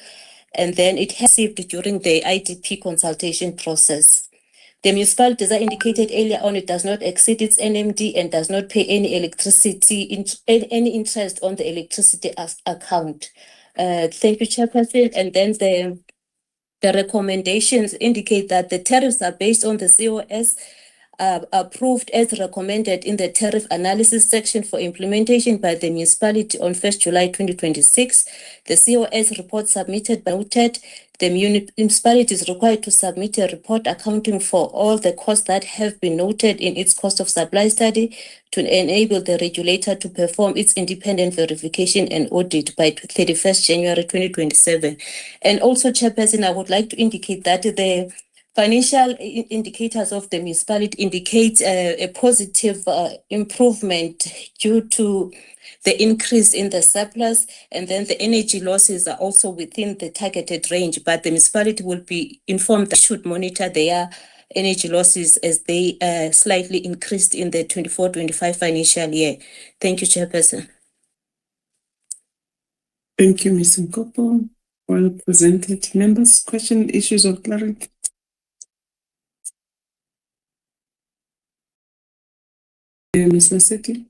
and then it has received during the IDP consultation process. The municipality, as I indicated earlier on, it does not exceed its NMD and does not pay any any interest on the electricity account. Thank you, Chairperson. And then the recommendations indicate that the tariffs are based on the COS approved as recommended in the tariff analysis section for implementation by the municipality on 1st July 2026. The COS report submitted noted the municipality is required to submit a report accounting for all the costs that have been noted in its cost of supply study to enable the regulator to perform its independent verification and audit by 31st January 2027. And also, Chairperson, I would like to indicate that the financial indicators of the municipality indicate a positive improvement due to the increase in the surplus, and then the energy losses are also within the targeted range, but the municipality will be informed that they should monitor their energy losses as they slightly increased in the 24-25 financial year. Thank you, Chairperson. Thank you, Ms. Nkopo. Well presented. Members, question, issues of clarity? Ms. Maseti.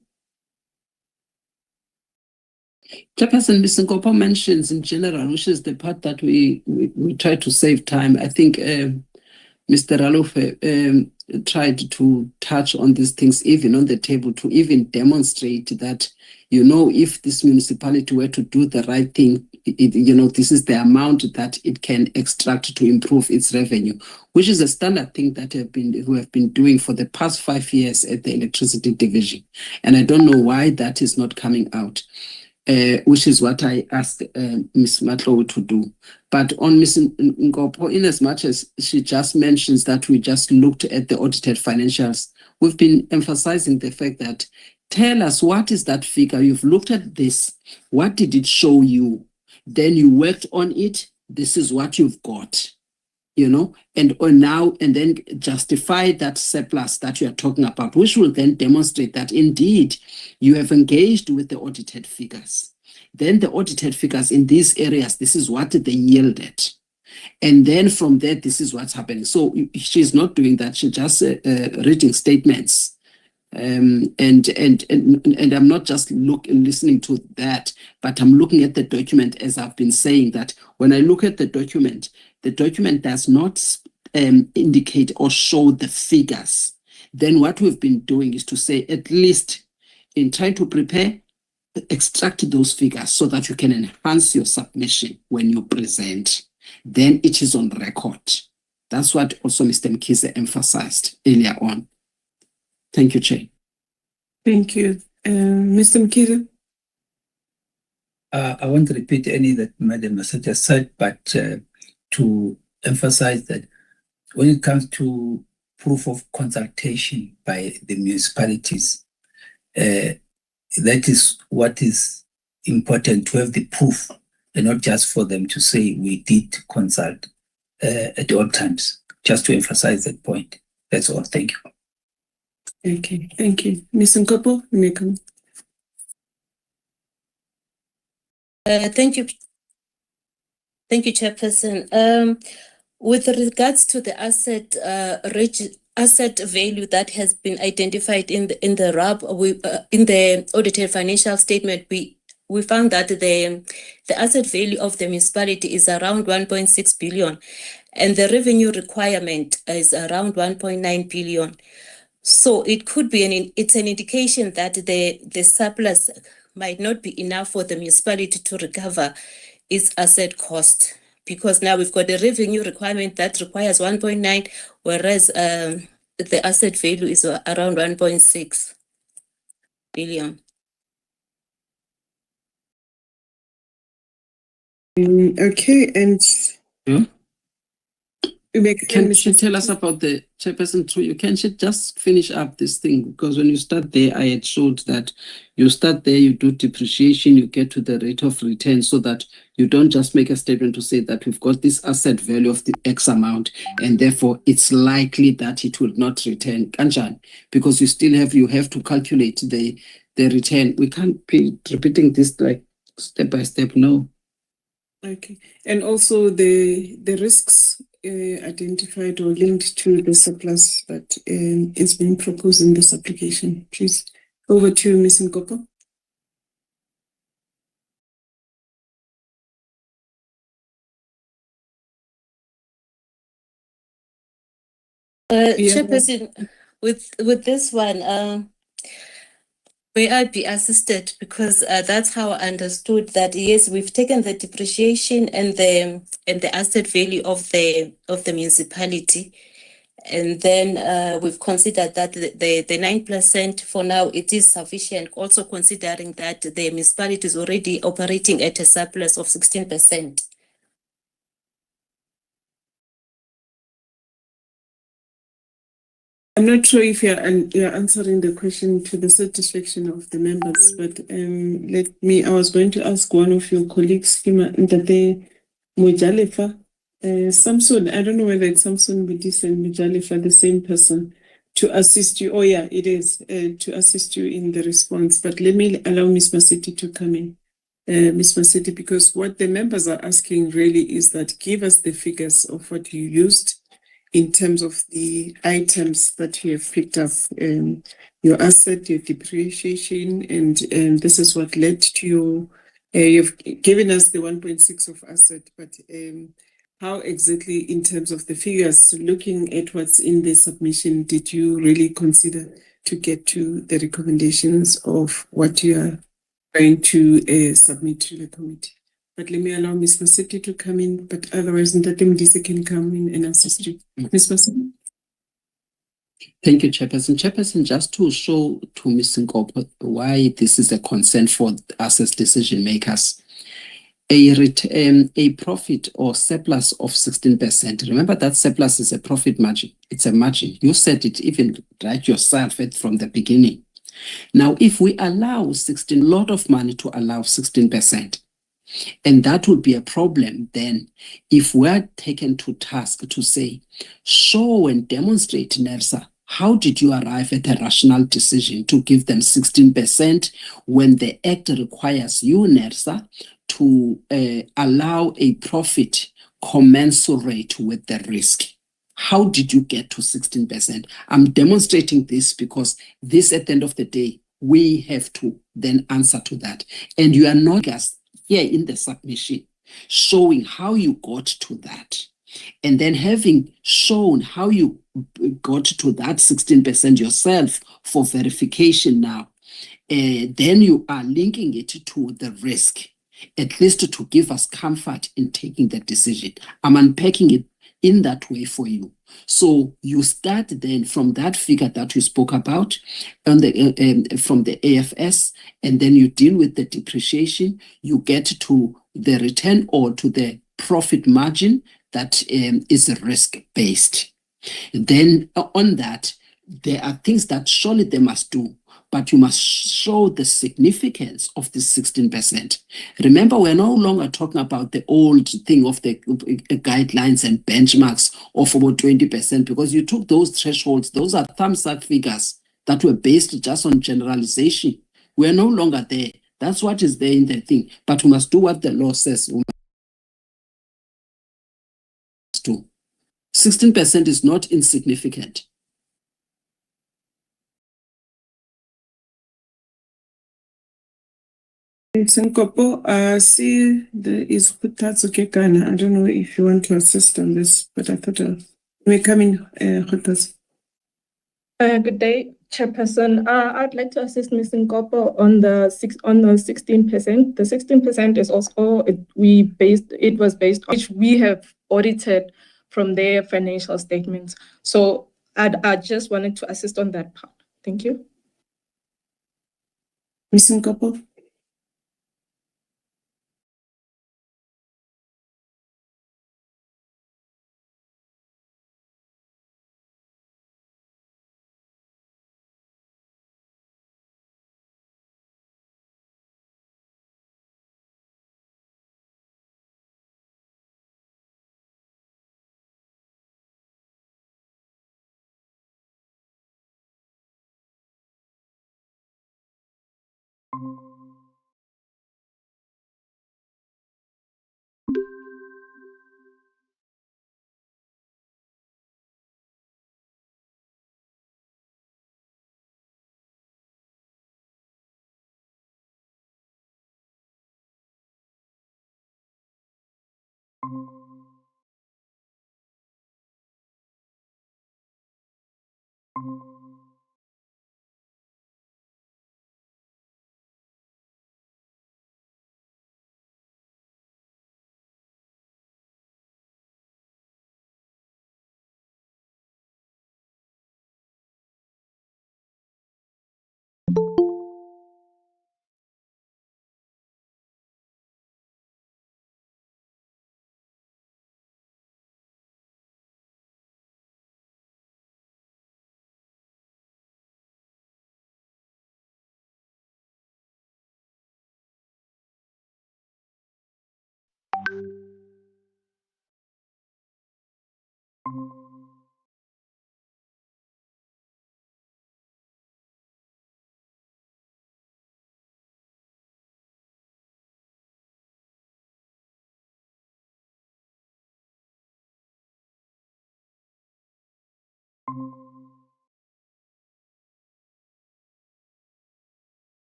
Chairperson, Ms. Nkopo mentions in general, which is the part that we try to save time. I think Mr. Ralofe tried to touch on these things even on the table to even demonstrate that, you know, if this municipality were to do the right thing, this is the amount that it can extract to improve its revenue, which is a standard thing that we have been doing for the past 5 years at the electricity division. And I don't know why that is not coming out. Which is what I asked Ms. Matlow to do. But on Ms. Nkopo, in as much as she just mentions that we just looked at the audited financials, we've been emphasizing the fact that tell us what is that figure. You've looked at this. What did it show you? Then you worked on it. This is what you've got. And then justify that surplus that you are talking about, which will then demonstrate that indeed you have engaged with the audited figures. Then the audited figures in these areas, this is what they yielded. And then from there, this is what's happening. So she's not doing that. She's just reading statements. And I'm not just listening to that, but I'm looking at the document, as I've been saying, that when I look at the document does not indicate or show the figures. Then what we've been doing is to say, at least in trying to prepare, extract those figures so that you can enhance your submission when you present. Then it is on record. That's what also Mr. Mkhize emphasized earlier on. Thank you, Chair. Thank you. Mr. Mkhize? I won't repeat any that Madam Maseta said, but to emphasize that when it comes to proof of consultation by the municipalities, that is what is important, to have the proof and not just for them to say we did consult at all times, just to emphasize that point. That's all. Thank you. Okay, thank you. Ms. Nkopo, you may come. Thank you. Thank you, Chairperson. With regards to the asset value that has been identified in the RAB, in the audited financial statement, we found that the asset value of the municipality is around 1.6 billion, and the revenue requirement is around 1.9 billion. So it could be it's an indication that the surplus might not be enough for the municipality to recover its asset cost, because now we've got a revenue requirement that requires 1.9, whereas the asset value is around 1.6 billion. Okay, and Can she tell us about the Chairperson too? You can just finish up this thing, because when you start there, I had showed that you start there, you do depreciation, you get to the rate of return, so that you don't just make a statement to say that we've got this asset value of the X amount, and therefore it's likely that it will not return. Kanjan, because you have to calculate the return. We can't be repeating this like step by step. No. Okay, and also the risks identified or linked to the surplus that is being proposed in this application. Please, over to Ms. Nkopo. Chairperson, with this one, may I be assisted, because that's how I understood that. Yes, we've taken the depreciation and the asset value of the municipality, and then we've considered that the 9% for now it is sufficient. Also considering that the municipality is already operating at a surplus of 16%. I'm not sure if you're answering the question to the satisfaction of the members, but I was going to ask one of your colleagues, Ntate Mojalefa, Samson, I don't know whether it's Samson Budis and Mojalefa, the same person, to assist you. Oh yeah, it is, to assist you in the response. But let me allow Ms. Maseti to come in. Ms. Maseti, because what the members are asking really is that give us the figures of what you used in terms of the items that you have picked up, your asset, your depreciation, and this is what led to your, you've given us the 1.6 of asset, but how exactly in terms of the figures, looking at what's in the submission, did you really consider to get to the recommendations of what you are trying to submit to the committee? But let me allow Ms. Maseti to come in, but otherwise Ntate Mdisi can come in and assist you. Ms. Maseti. Thank you, Chairperson. Chairperson, just to show to Ms. Nkopo why this is a concern for us as decision makers. A profit or surplus of 16%. Remember that surplus is a profit margin. It's a margin. You said it even right yourself from the beginning. Now, if we allow a lot of money to allow 16%, and that would be a problem then if we're taken to task to say, show and demonstrate, NERSA, how did you arrive at a rational decision to give them 16% when the Act requires you, NERSA, to allow a profit commensurate with the risk? How did you get to 16%? I'm demonstrating this because this, at the end of the day, we have to then answer to that. And you are not just here in the submission showing how you got to that. And then having shown how you got to that 16% yourself for verification now, then you are linking it to the risk, at least to give us comfort in taking that decision. I'm unpacking it in that way for you. So you start then from that figure that we spoke about on from the AFS, and then you deal with the depreciation, you get to the return or to the profit margin that is risk-based. Then on that, there are things that surely they must do, but you must show the significance of the 16%. Remember, we're no longer talking about the old thing of the guidelines and benchmarks of about 20%, because you took those thresholds, those are thumbs-up figures that were based just on generalization. We're no longer there. That's what is there in the thing, but we must do what the law says. 16% is not insignificant. Nkopo, see, there is Khutatso Kekana. I don't know if you want to assist on this, but I thought we're coming, Khutatso. Good day, Chairperson. I'd like to assist Ms. Nkopo on the 16%. The 16% is also it was based on which we have audited from their financial statements. So I just wanted to assist on that part. Thank you. Ms. Nkopo.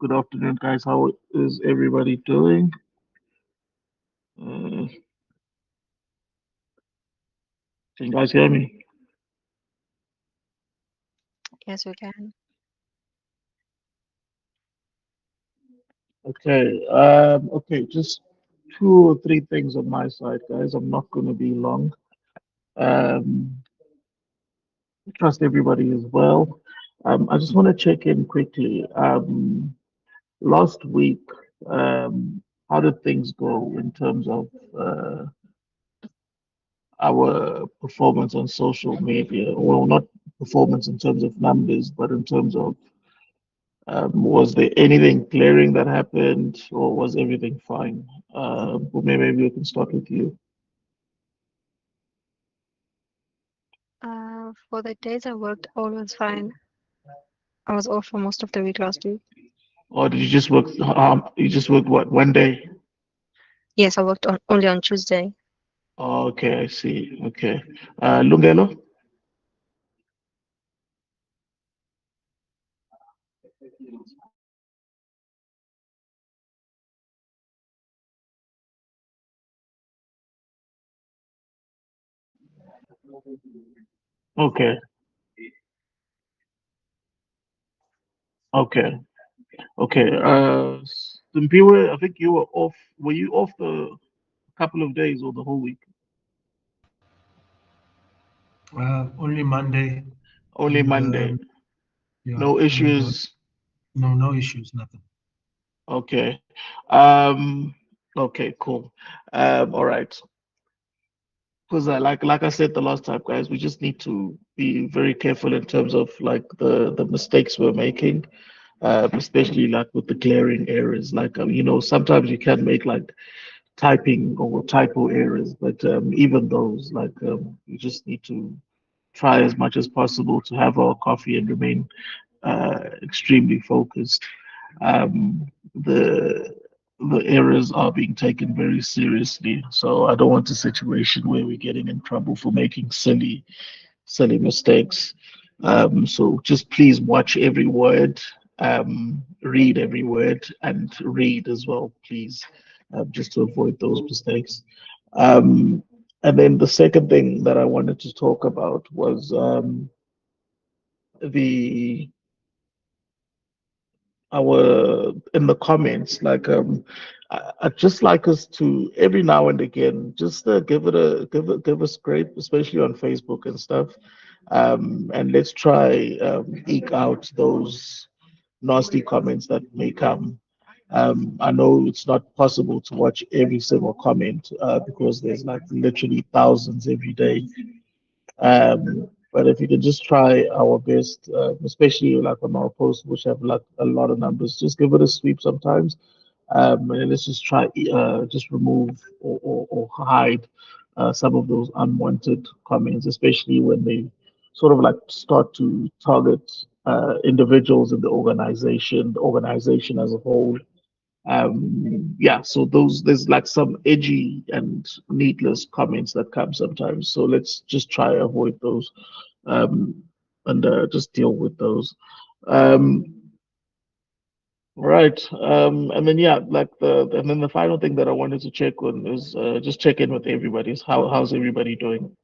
Good afternoon, guys. How is everybody doing? Can you guys hear me? Yes, we can. Okay. Okay, just 2 or 3 things on my side, guys. I'm not going to be long. I trust everybody is well. I just want to check in quickly. Last week, how did things go in terms of our performance on social media? Well, not performance in terms of numbers, but in terms of was there anything glaring that happened, or was everything fine? Well, maybe we can start with you. For the days I worked, all was fine. I was off for most of the week last week. Or did you just work? You just worked what, one day? Yes, I worked only on Tuesday. Okay, I see. Okay. Lungelo? Okay. Okay. Okay. Simpiwe, I think you were off. Were you off the couple of days or the whole week? Only Monday. Only and, Monday. Yeah, No and, issues. no issues, nothing. Okay. Okay, cool. All right. Because like I said the last time, guys, we just need to be very careful in terms of like the mistakes we're making, especially like with the glaring errors. Like sometimes you can make like typing or typo errors, but even those, like we just need to try as much as possible to have our coffee and remain extremely focused. The errors are being taken very seriously. So I don't want a situation where we're getting in trouble for making silly mistakes. So just please watch every word, read every word, and read as well, please, just to avoid those mistakes. And then the second thing that I wanted to talk about was the our in the comments, like I'd just like us to every now and again just give a scrape, especially on Facebook and stuff, and let's try eke out those nasty comments that may come. I know it's not possible to watch every single comment because there's like literally thousands every day. But if you can just try our best, especially like on our posts, which have like a lot of numbers, just give it a sweep sometimes. And then let's just try just remove or hide some of those unwanted comments, especially when they sort of like start to target individuals in the organization as a whole. Yeah, so there's like some edgy and needless comments that come sometimes. So let's just try avoid those, um, and just deal with those. Um, right. And then yeah, like and then the final thing that I wanted to check on is just check in with everybody. Is how's everybody doing?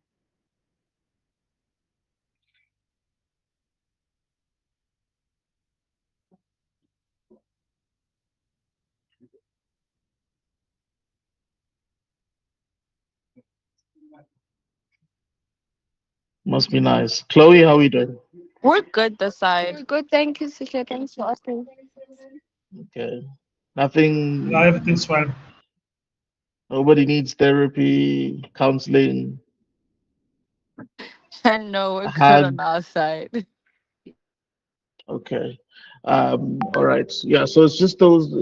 Must be nice. Chloe, how are you doing? We're good this side. We're good, thank you, Sisha. Thanks for asking. Okay. Nothing. Yeah, everything's fine. Nobody needs therapy, counseling. And no, we're good Hug. on our side. Okay. All right. Yeah. So it's just those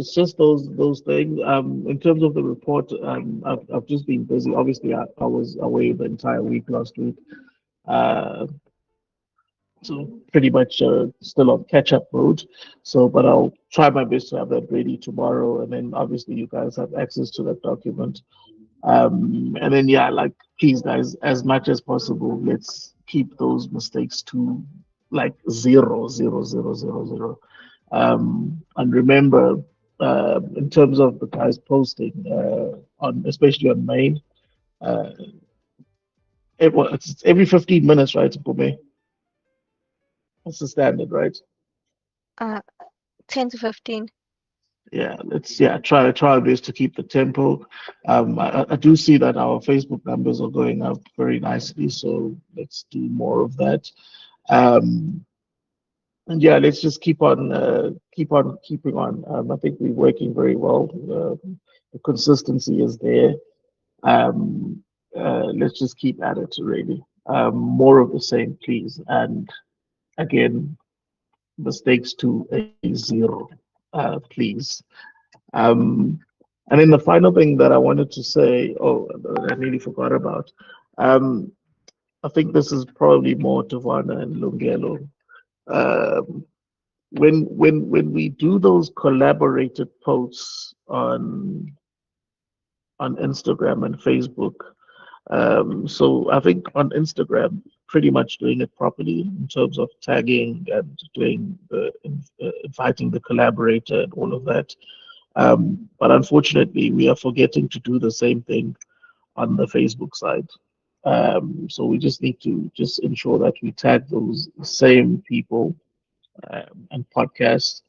things. In terms of the report, I've just been busy. Obviously, I was away the entire week last week. Uh, so pretty much still on catch-up mode. So, but I'll try my best to have that ready tomorrow, and then obviously you guys have access to that document. And then yeah, like please guys, as much as possible, let's keep those mistakes to like 0, 0, 0, 0, 0. And remember, in terms of the guys posting on, especially on main, uh, it's every 15 minutes, right? Mpumi? That's the standard, right? Uh, 10 to 15. Yeah, let's try our best to keep the tempo. I do see that our Facebook numbers are going up very nicely, so let's do more of that. And yeah, let's just keep on keeping on. I think we're working very well. The consistency is there. Let's just keep at it, really. More of the same, please. And again, mistakes to a 0, please. And then the final thing that I wanted to say, I nearly forgot about. I think this is probably more to Vana and Lungelo. Um, when we do those collaborated posts on Instagram and Facebook, so I think on Instagram, pretty much doing it properly in terms of tagging and doing inviting the collaborator and all of that. But unfortunately, we are forgetting to do the same thing on the Facebook side. So we just need to just ensure that we tag those same people and podcasts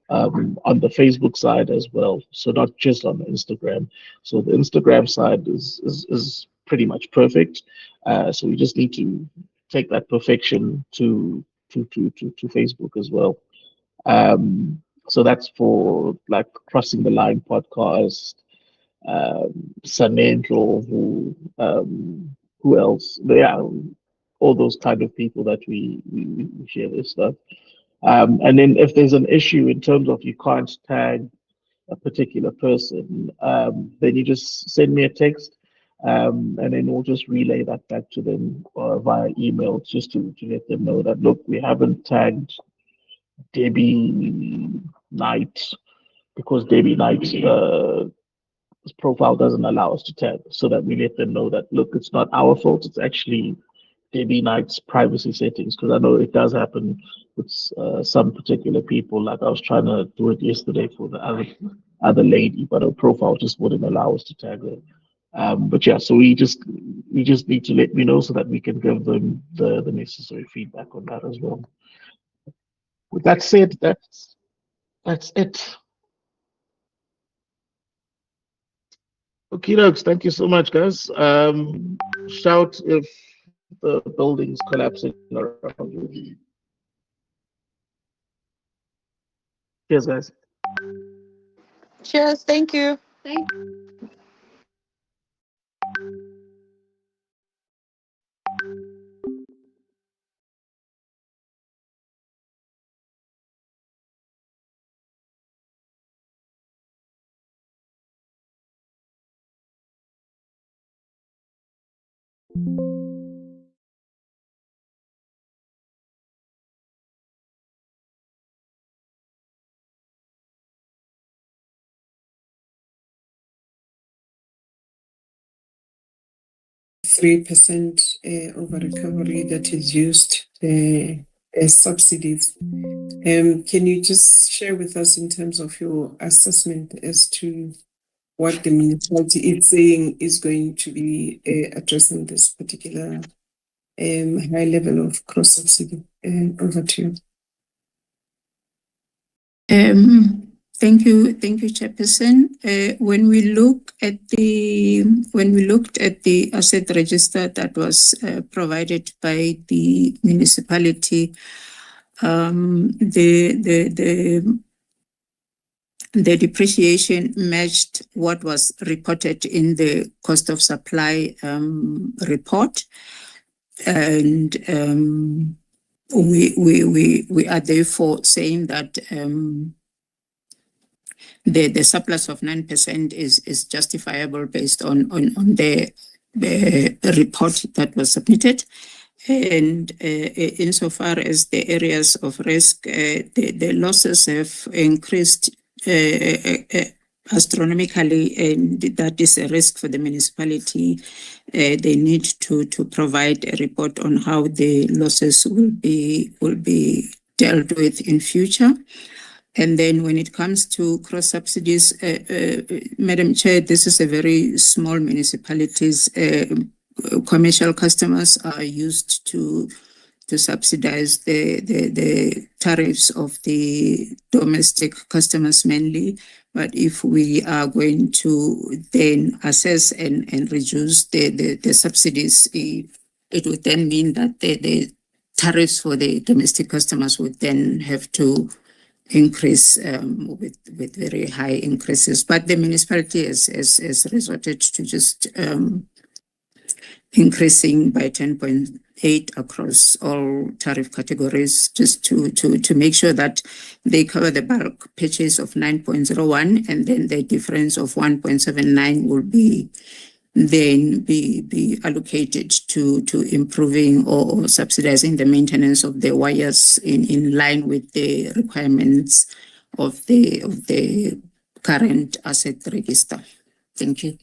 on the Facebook side as well. So not just on the Instagram. So the Instagram side is pretty much perfect. So we just need to take that perfection to Facebook as well. So that's for like Crossing the Line podcast, Sanendro, who else? Yeah, all those kind of people that we share this stuff. And then if there's an issue in terms of you can't tag a particular person, then you just send me a text, and then we'll just relay that back to them via email just to let them know that, look, we haven't tagged Debbie Knight, because Debbie Knight's profile doesn't allow us to tag, so that we let them know that, look, it's not our fault, it's actually Debbie Knight's privacy settings, because I know it does happen with some particular people. Like I was trying to do it yesterday for the other lady, but her profile just wouldn't allow us to tag her. But yeah, so we just need to let me know so that we can give them the necessary feedback on that as well. With that said, that's it. Okay, dokes, thank you so much, guys. Shout if the building's collapsing around you. Cheers, guys. Cheers. Thank you. Thank 3% over recovery that is used as subsidies. Can you just share with us in terms of your assessment as to what the municipality is saying is going to be addressing this particular high level of cross subsidy? Over to you. Thank you, Chairperson. When we looked at the asset register that was provided by the municipality, the depreciation matched what was reported in the cost of supply report, and we are therefore saying that the surplus of 9% is justifiable based on the report that was submitted. And insofar as the areas of risk, the losses have increased astronomically, and that is a risk for the municipality. They need to provide a report on how the losses will be dealt with in future. And then when it comes to cross subsidies, Madam Chair, this is a very small municipalities. Commercial customers are used to subsidize the tariffs of the domestic customers mainly. But if we are going to then assess and reduce the subsidies, it would then mean that the tariffs for the domestic customers would then have to increase with very high increases. But the municipality has resorted to just increasing by 10.8 across all tariff categories, just to make sure that they cover the bulk purchase of 9.01, and then the difference of 1.79 will be allocated to improving or subsidizing the maintenance of the wires in line with the requirements of the current asset register. Thank you.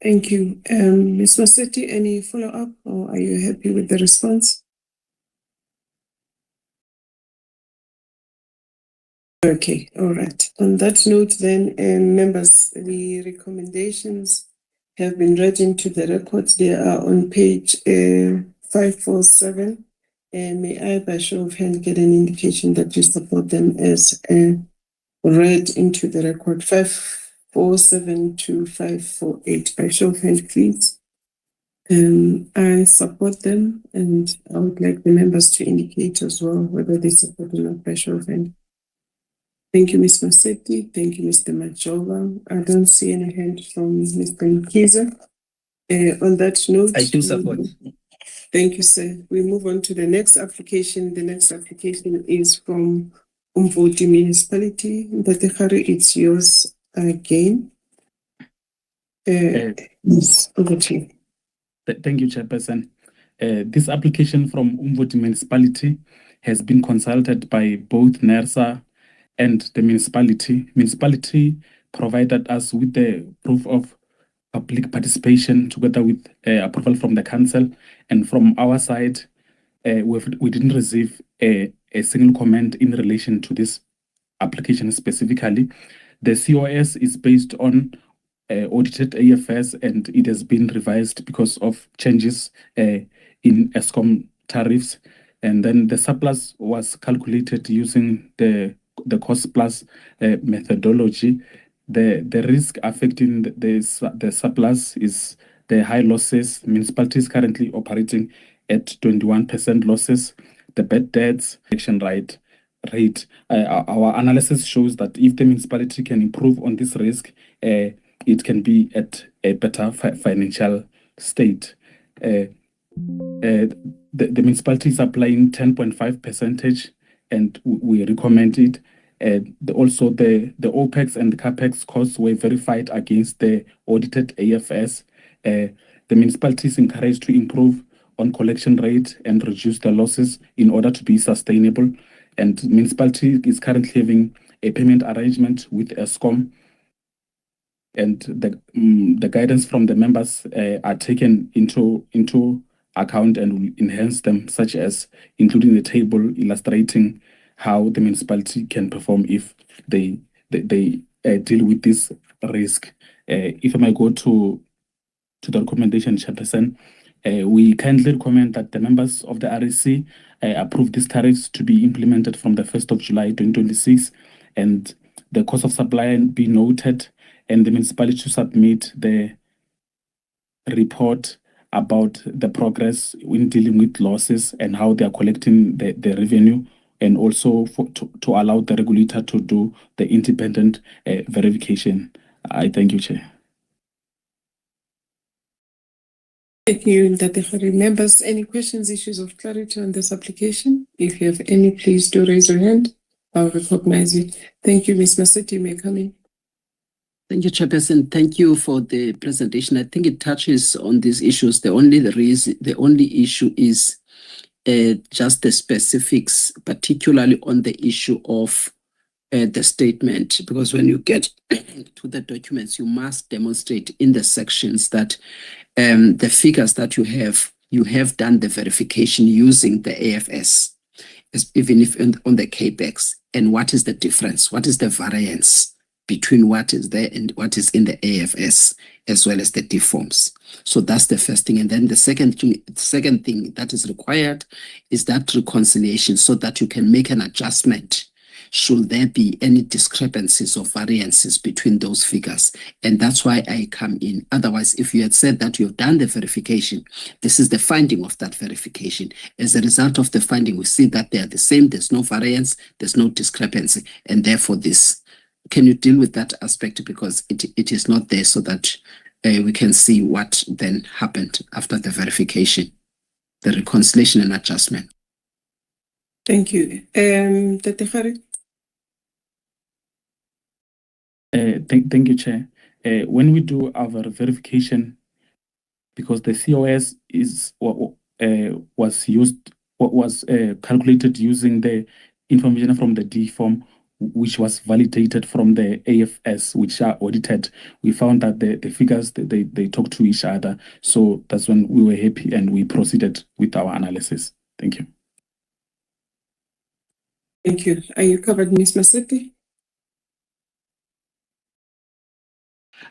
Thank you. Ms. Massetti, any follow-up, or are you happy with the response? Okay, all right. On that note then, members, the recommendations have been read into the records. They are on page 547. May I, by show of hand, get an indication that you support them as read into the record? 547 to 548. By show of hand, please. I support them, and I would like the members to indicate as well whether they support or not by show of hand. Thank you, Ms. Massetti. Thank you, Mr. Majova. I don't see any hand from Mr. Nkiza. On that note, I do support. Thank you, sir. We move on to the next application. The next application is from Umvoti Municipality. Batekari, it's yours again. Over to you. Thank you, Chairperson. This application from Umvoti Municipality has been consulted by both NERSA and the municipality. Municipality provided us with the proof of public participation together with approval from the council. And from our side, we didn't receive a single comment in relation to this application specifically. The COS is based on audited AFS, and it has been revised because of changes in ESCOM tariffs. And then the surplus was calculated using the cost plus methodology. The risk affecting the surplus is the high losses. Municipality is currently operating at 21% losses. The bad debts action rate. Our analysis shows that if the municipality can improve on this risk, it can be at a better financial state. The municipality is applying 10.5%, and we recommend it. Also, the OPEX and the CAPEX costs were verified against the audited AFS. The municipality is encouraged to improve on collection rate and reduce the losses in order to be sustainable. And municipality is currently having a payment arrangement with ESCOM, and the guidance from the members are taken into account and will enhance them, such as including the table illustrating how the municipality can perform if they deal with this risk. If I might go to the recommendation, Chairperson, we kindly recommend that the members of the REC approve these tariffs to be implemented from the 1st of July 2026, and the cost of supply be noted, and the municipality to submit the report about the progress in dealing with losses and how they are collecting the revenue, and also to allow the regulator to do the independent verification. I thank you, Chair. Thank you, Ntate. Members, any questions, issues of clarity on this application? If you have any, please do raise your hand. I'll recognize you. Thank you, Ms. Massetti. You may come in. Thank you, Chairperson. Thank you for the presentation. I think it touches on these issues. The only issue is just the specifics, particularly on the issue of the statement, because when you get to the documents, you must demonstrate in the sections that the figures that you have done the verification using the AFS, even if on the CAPEX, and what is the difference? What is the variance between what is there and what is in the AFS, as well as the deforms? So that's the first thing. And then the second thing that is required is that reconciliation, so that you can make an adjustment should there be any discrepancies or variances between those figures. And that's why I come in. Otherwise, if you had said that you've done the verification, this is the finding of that verification. As a result of the finding, we see that they are the same, there's no variance, there's no discrepancy, and therefore this. Can you deal with that aspect, because it is not there, so that we can see what then happened after the verification, the reconciliation and adjustment? Thank you. Tate Hari? Thank you, Chair. When we do our verification, because the COS was calculated using the information from the D form, which was validated from the AFS, which are audited, we found that the figures they talk to each other. So that's when we were happy and we proceeded with our analysis. Thank you. Thank you. Are you covered, Ms. Massetti?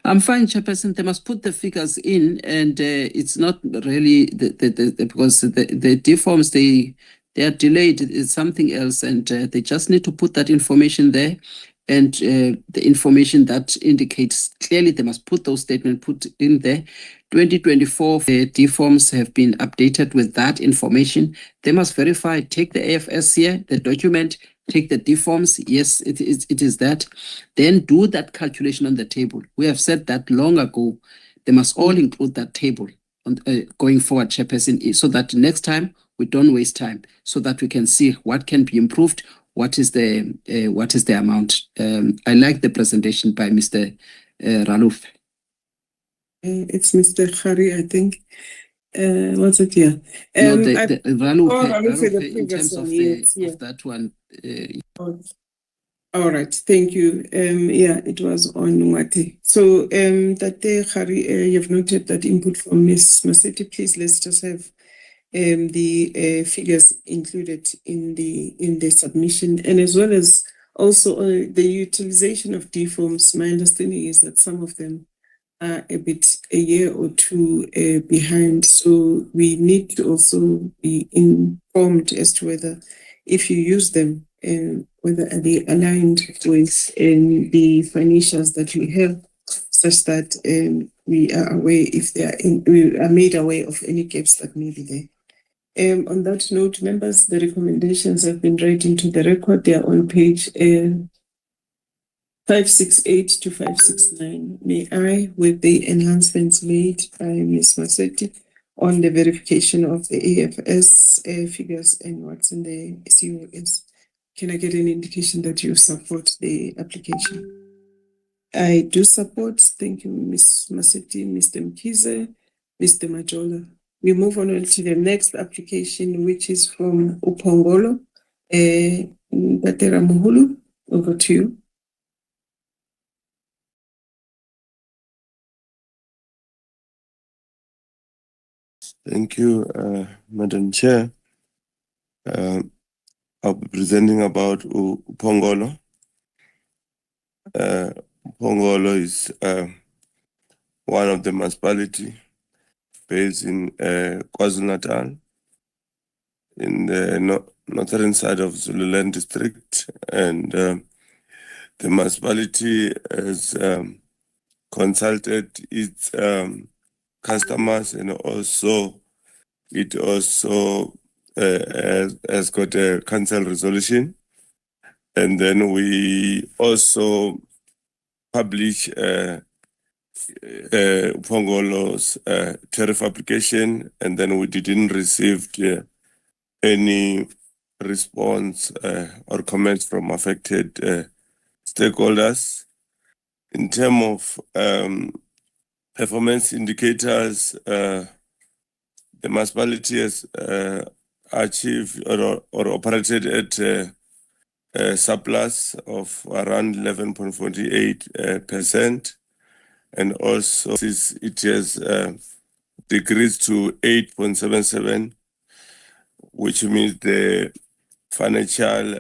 I'm fine, Chairperson. They must put the figures in, and it's not really because the deforms they are delayed. It's something else, and they just need to put that information there, and the information that indicates clearly they must put those statements put in there. 2024 the deforms have been updated with that information. They must verify. Take the AFS here, the document. Take the deforms. Yes, it is that. Then do that calculation on the table. We have said that long ago. They must all include that table on, going forward, Chairperson, so that next time we don't waste time, so that we can see what can be improved. What is the amount? I like the presentation by Mr. Raluf. It's Mr. Hari, I think. what's it here? No, I- the Ralupe, oh, Ralupe, the Ralupe, in previous terms of one, the yes, yeah. of that one. All right, thank you. Yeah, it was on Mwate. So, Tate Khari, you've noted that input from Ms. Maseti. Please, let's just have the figures included in the submission, and as well as also the utilization of deforms. My understanding is that some of them are a year or two behind, so we need to also be informed as to whether, if you use them, whether are they aligned with the financials that we have, such that we are aware if we are made aware of any gaps that may be there. On that note, members, the recommendations have been read into the record. They are on page 568 to 569. May I, with the enhancements made by Ms. Maseti on the verification of the AFS figures and what's in the COS, can I get an indication that you support the application? I do support. Thank you, Ms. Maseti, Mr. Mkize, Mr. Majola. We move on to the next application, which is from Upongolo. Datera Muhulu, over to you. Thank you, Madam Chair. I'll be presenting about Upongolo. Upongolo is one of the municipalities based in KwaZulu-Natal, in the northern side of Zululand district, and the municipality has consulted its customers, and also it also has got a council resolution, and then we also publish Upongolo's tariff application, and then we didn't receive any response or comments from affected stakeholders. In terms of performance indicators, the municipality has achieved or operated at a surplus of around 11.48%, and also it has decreased to 8.77, which means the financial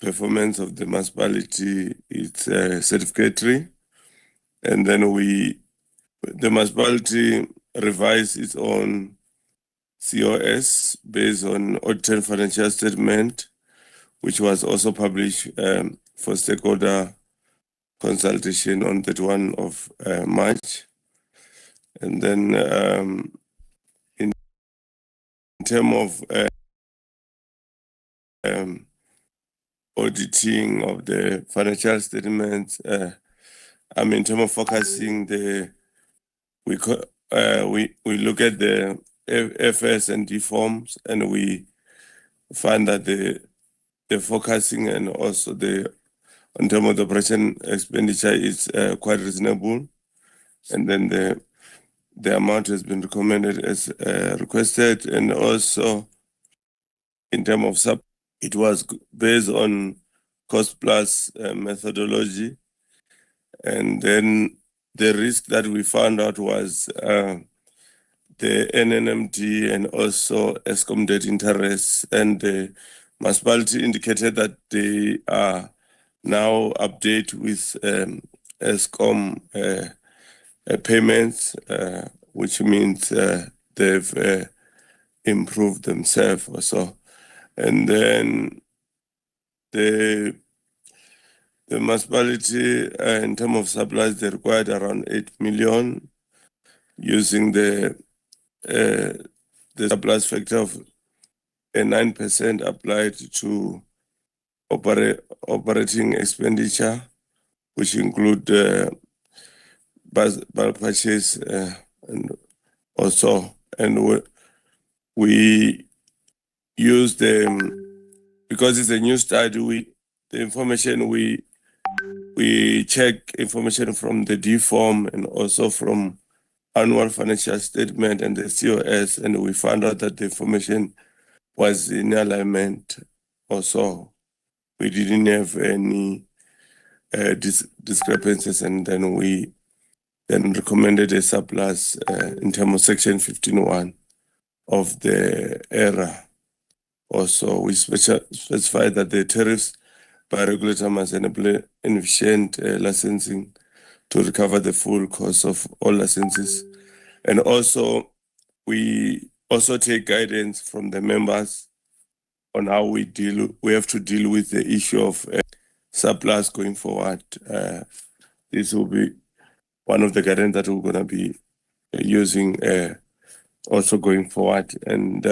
performance of the municipality is satisfactory. And then the municipality revised its own COS based on audited financial statement, which was also published for stakeholder consultation on 31 of March. And then in terms of auditing of the financial statements, in terms of focusing, we look at the FS and D forms, and we find that the focusing and also in terms of the operation expenditure is quite reasonable, and then the amount has been recommended as requested, and also in terms of it was based on cost plus methodology, and then the risk that we found out was the NNMD and also ESCOM debt interest, and the municipality indicated that they are now update with ESCOM payments, which means they've improved themselves also. And then the municipality, in terms of supplies, they required around 8 million, using the surplus factor of a 9% applied to operating expenditure, which include bulk purchase and also, and we use because it's a new study, the information we check information from the D form and also from annual financial statement and the COS, and we found out that the information was in alignment also. We didn't have any discrepancies, and then we recommended a surplus in terms of section 15.1 of the ERA. Also, we specified that the tariffs by regulator must enable efficient licensing to recover the full cost of all licenses. And also, we also take guidance from the members on how we have to deal with the issue of surplus going forward. This will be one of the guidance that we're going to be using also going forward. And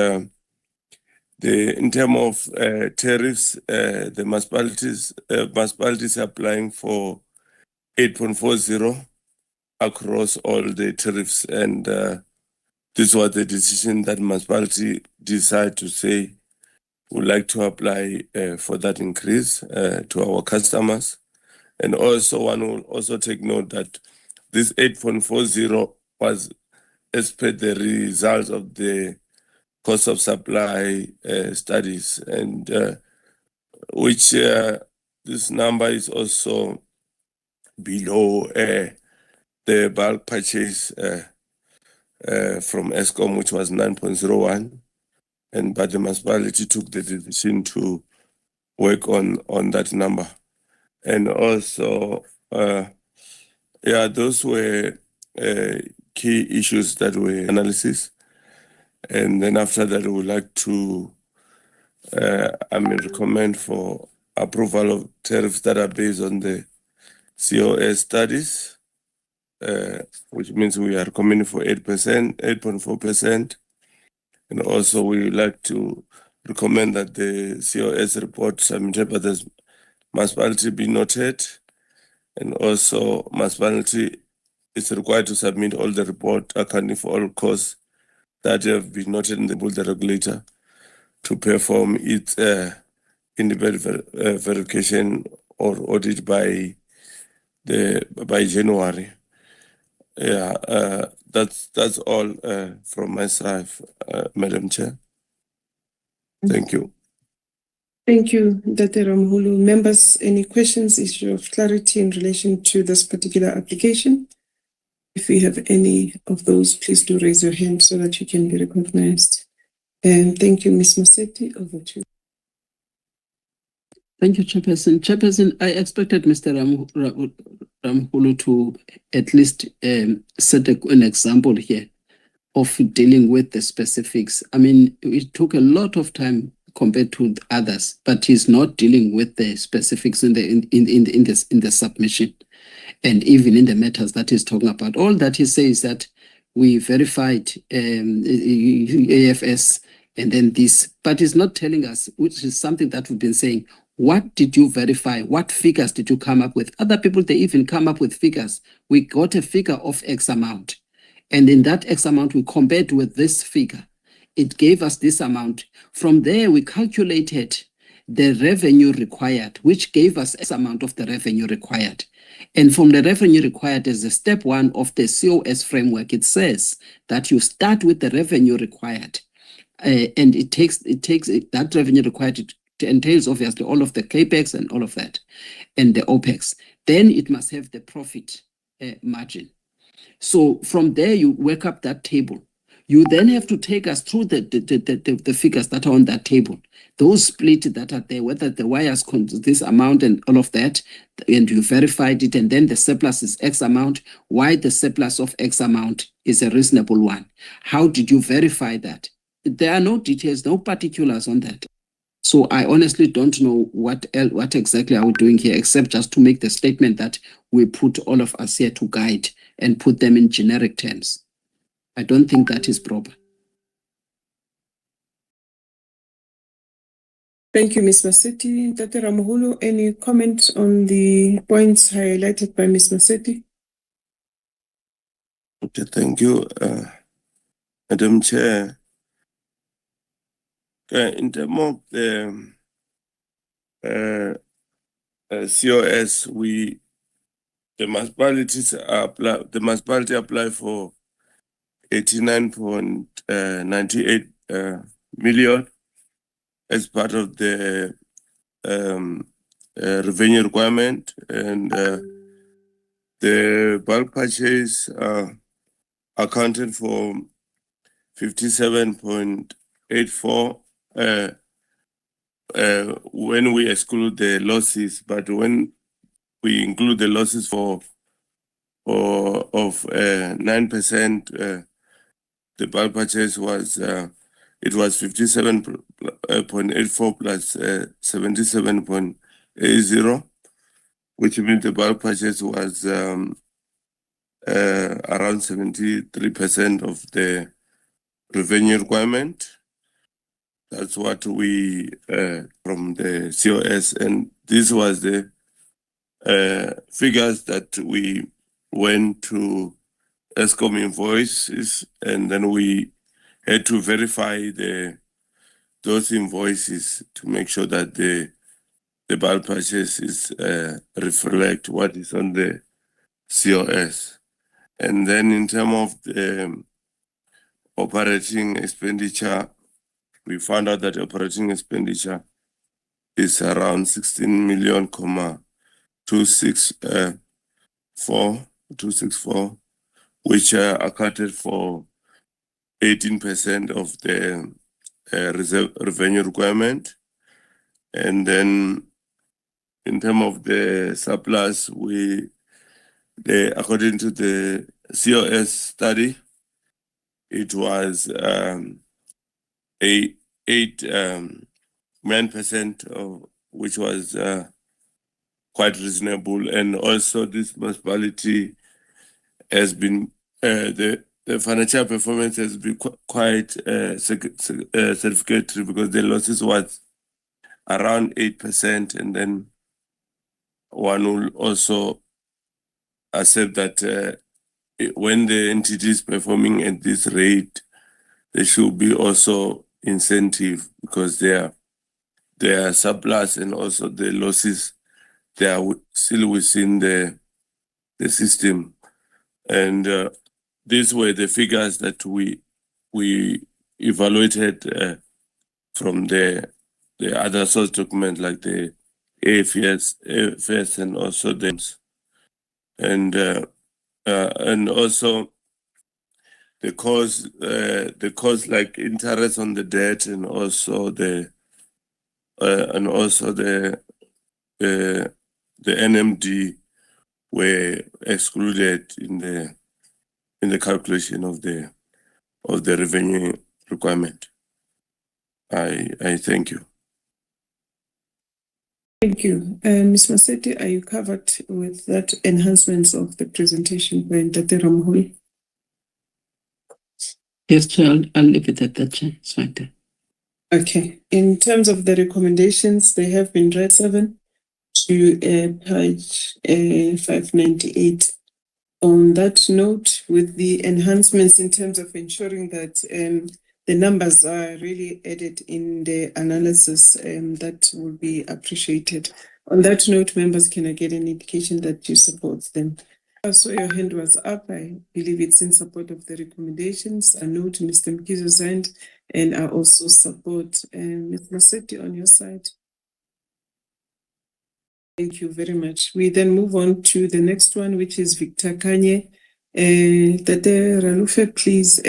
in terms of tariffs, the municipalities are applying for 8.40 across all the tariffs, and this was the decision that municipality decided to say would like to apply for that increase to our customers. And also one will also take note that this 8.40 was as per the results of the cost of supply studies, and which this number is also below the bulk purchase from ESCOM, which was 9.01, but the municipality took the decision to work on that number. And also, those were key issues that were analysis. And then after that, we would like to recommend for approval of tariffs that are based on the COS studies, which means we are recommending for 8%, 8.4%. And also we would like to recommend that the COS report submitted by the municipality be noted. And also municipality is required to submit all the report accounting for all costs that have been noted in the regulator to perform its independent verification or audit by January. That's all from my side, Madam Chair. Thank you. Thank you, Dr. Ramhulu. Members, any questions, issue of clarity in relation to this particular application? If you have any of those, please do raise your hand so that you can be recognized. And thank you, Ms. Masetti. Over to you. Thank you, Chairperson. Chairperson, I expected Mr. Ramhulu to at least set an example here of dealing with the specifics. I mean, it took a lot of time compared to others, but he's not dealing with the specifics in the submission, and even in the matters that he's talking about. All that he says that we verified AFS and then this, but he's not telling us, which is something that we've been saying. What did you verify? What figures did you come up with? Other people, they even come up with figures. We got a figure of X amount. And in that X amount, we compared with this figure. It gave us this amount. From there, we calculated the revenue required, which gave us X amount of the revenue required. And from the revenue required as a step one of the COS framework, it says that you start with the revenue required. And it takes that revenue required. It entails obviously all of the capex and all of that, and the opex. Then it must have the profit margin. So from there, you work up that table. You then have to take us through the figures that are on that table. Those split that are there, whether the wires this amount and all of that, and you verified it, and then the surplus is X amount. Why the surplus of X amount is a reasonable one? How did you verify that? There are no details, no particulars on that. So I honestly don't know what exactly are we doing here, except just to make the statement that we put all of us here to guide and put them in generic terms. I don't think that is proper. Thank you, Ms. Masetti. Dr. Ramhulu, any comment on the points highlighted by Ms. Masetti? Okay, thank you, Madam Chair. In terms of the COS, the municipality apply for 89.98 million as part of the revenue requirement, and the bulk purchase accounted for 57.84 when we exclude the losses, but when we include the losses of 9%, the bulk purchase was it was 57.84 plus 77.80, which means the bulk purchase was around 73% of the revenue requirement. That's what we from the COS, and this was the figures that we went to ESCOM invoices, and then we had to verify those invoices to make sure that the bulk purchases reflect what is on the COS. And then in terms of the operating expenditure, we found out that operating expenditure is around 16,264,264, which accounted for 18% of the revenue requirement. And then in terms of the surplus, according to the COS study, it was 9% of which was quite reasonable. And also this municipality has been the financial performance has been quite satisfactory, because the losses was around 8%, and then one will also accept that when the entity is performing at this rate, there should be also incentive, because they are surplus, and also the losses, they are still within the system. And these were the figures that we evaluated from the other source document, like the AFS and also DEMS, and also the cost like interest on the debt, and also the NMD were excluded in the calculation of the revenue requirement. I thank you. Thank you. Ms. Maseti, are you covered with that enhancements of the presentation by Ndate Ramholi? Yes, Chair, I'll leave it at that, Chair. It's fine. Okay. In terms of the recommendations, they have been read 7 to page 598. On that note, with the enhancements in terms of ensuring that the numbers are really added in the analysis, that will be appreciated. On that note, members, can I get an indication that you support them? I saw your hand was up. I believe it's in support of the recommendations. I note Mr. Mkizo's hand, and I also support Ms. Maseti on your side. Thank you very much. We then move on to the next one, which is Victor Kanye. Tate Ralufe, please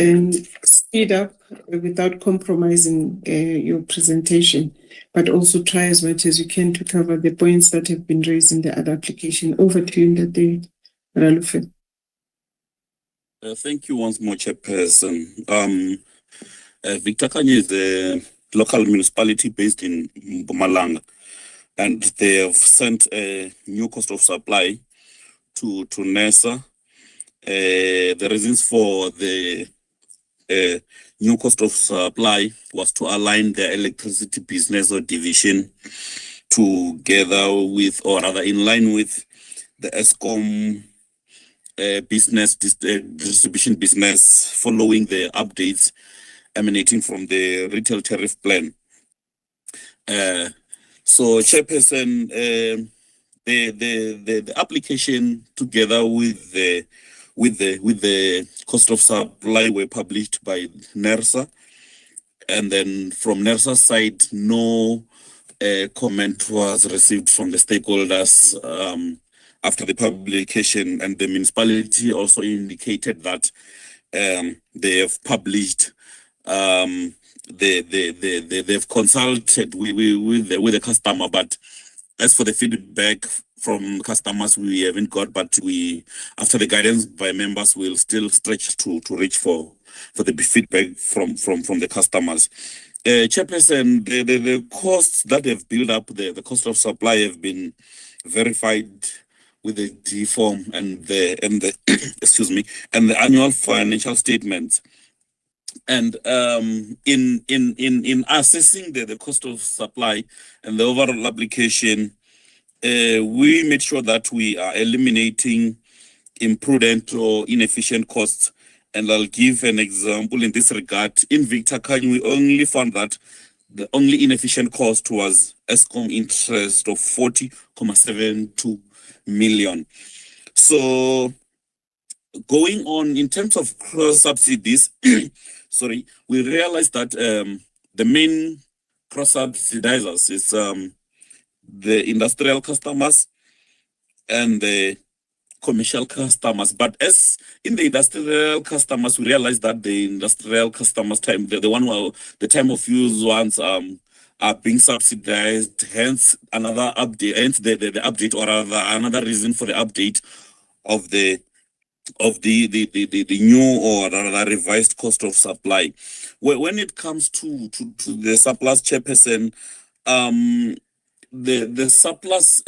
speed up without compromising your presentation, but also try as much as you can to cover the points that have been raised in the other application. Over to you, Tate Ralufe. Thank you once more, Chairperson. Victor Kanye is a local municipality based in Mpumalanga, and they have sent a new cost of supply to NERSA. The reasons for the new cost of supply was to align their electricity business or division together with, or rather in line with, the ESCOM business distribution business, following the updates emanating from the retail tariff plan. So, Chairperson, the application together with with the cost of supply were published by NERSA. And then from NERSA's side, no comment was received from the stakeholders after the publication, and the municipality also indicated that they have published, they've consulted with the customer, but as for the feedback from customers, we haven't got, but we, after the guidance by members, will still stretch to reach for the feedback from the customers. Chairperson, the costs that have built up, the cost of supply have been verified with the D form and the excuse me, and the annual financial statements. And in assessing the cost of supply and the overall application, we made sure that we are eliminating imprudent or inefficient costs. And I'll give an example in this regard. In Victor Kany, we only found that the only inefficient cost was ESCOM interest of 40.72 million. So going on in terms of cross subsidies, sorry, we realized that the main cross subsidizers is the industrial customers and the commercial customers. But as in the industrial customers, we realized that the industrial customers time, the one who the time of use ones are being subsidized. Hence another update, hence the update, or rather another reason for the update of the new or rather revised cost of supply. When it comes to the surplus, Chairperson, the surplus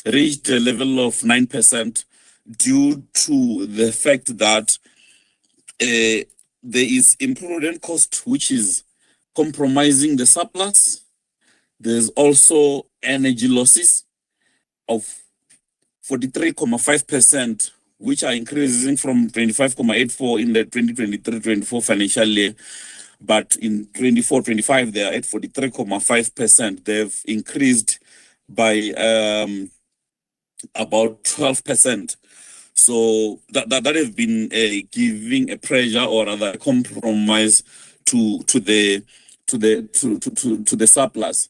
reached a level of 9% due to the fact that there is imprudent cost which is compromising the surplus. There's also energy losses of 43.5%, which are increasing from 25.84 in the 2023-24 financial year. But in 24-25, they are at 43.5%. They've increased by about 12%. So that has been giving a pressure or rather a compromise to the surplus.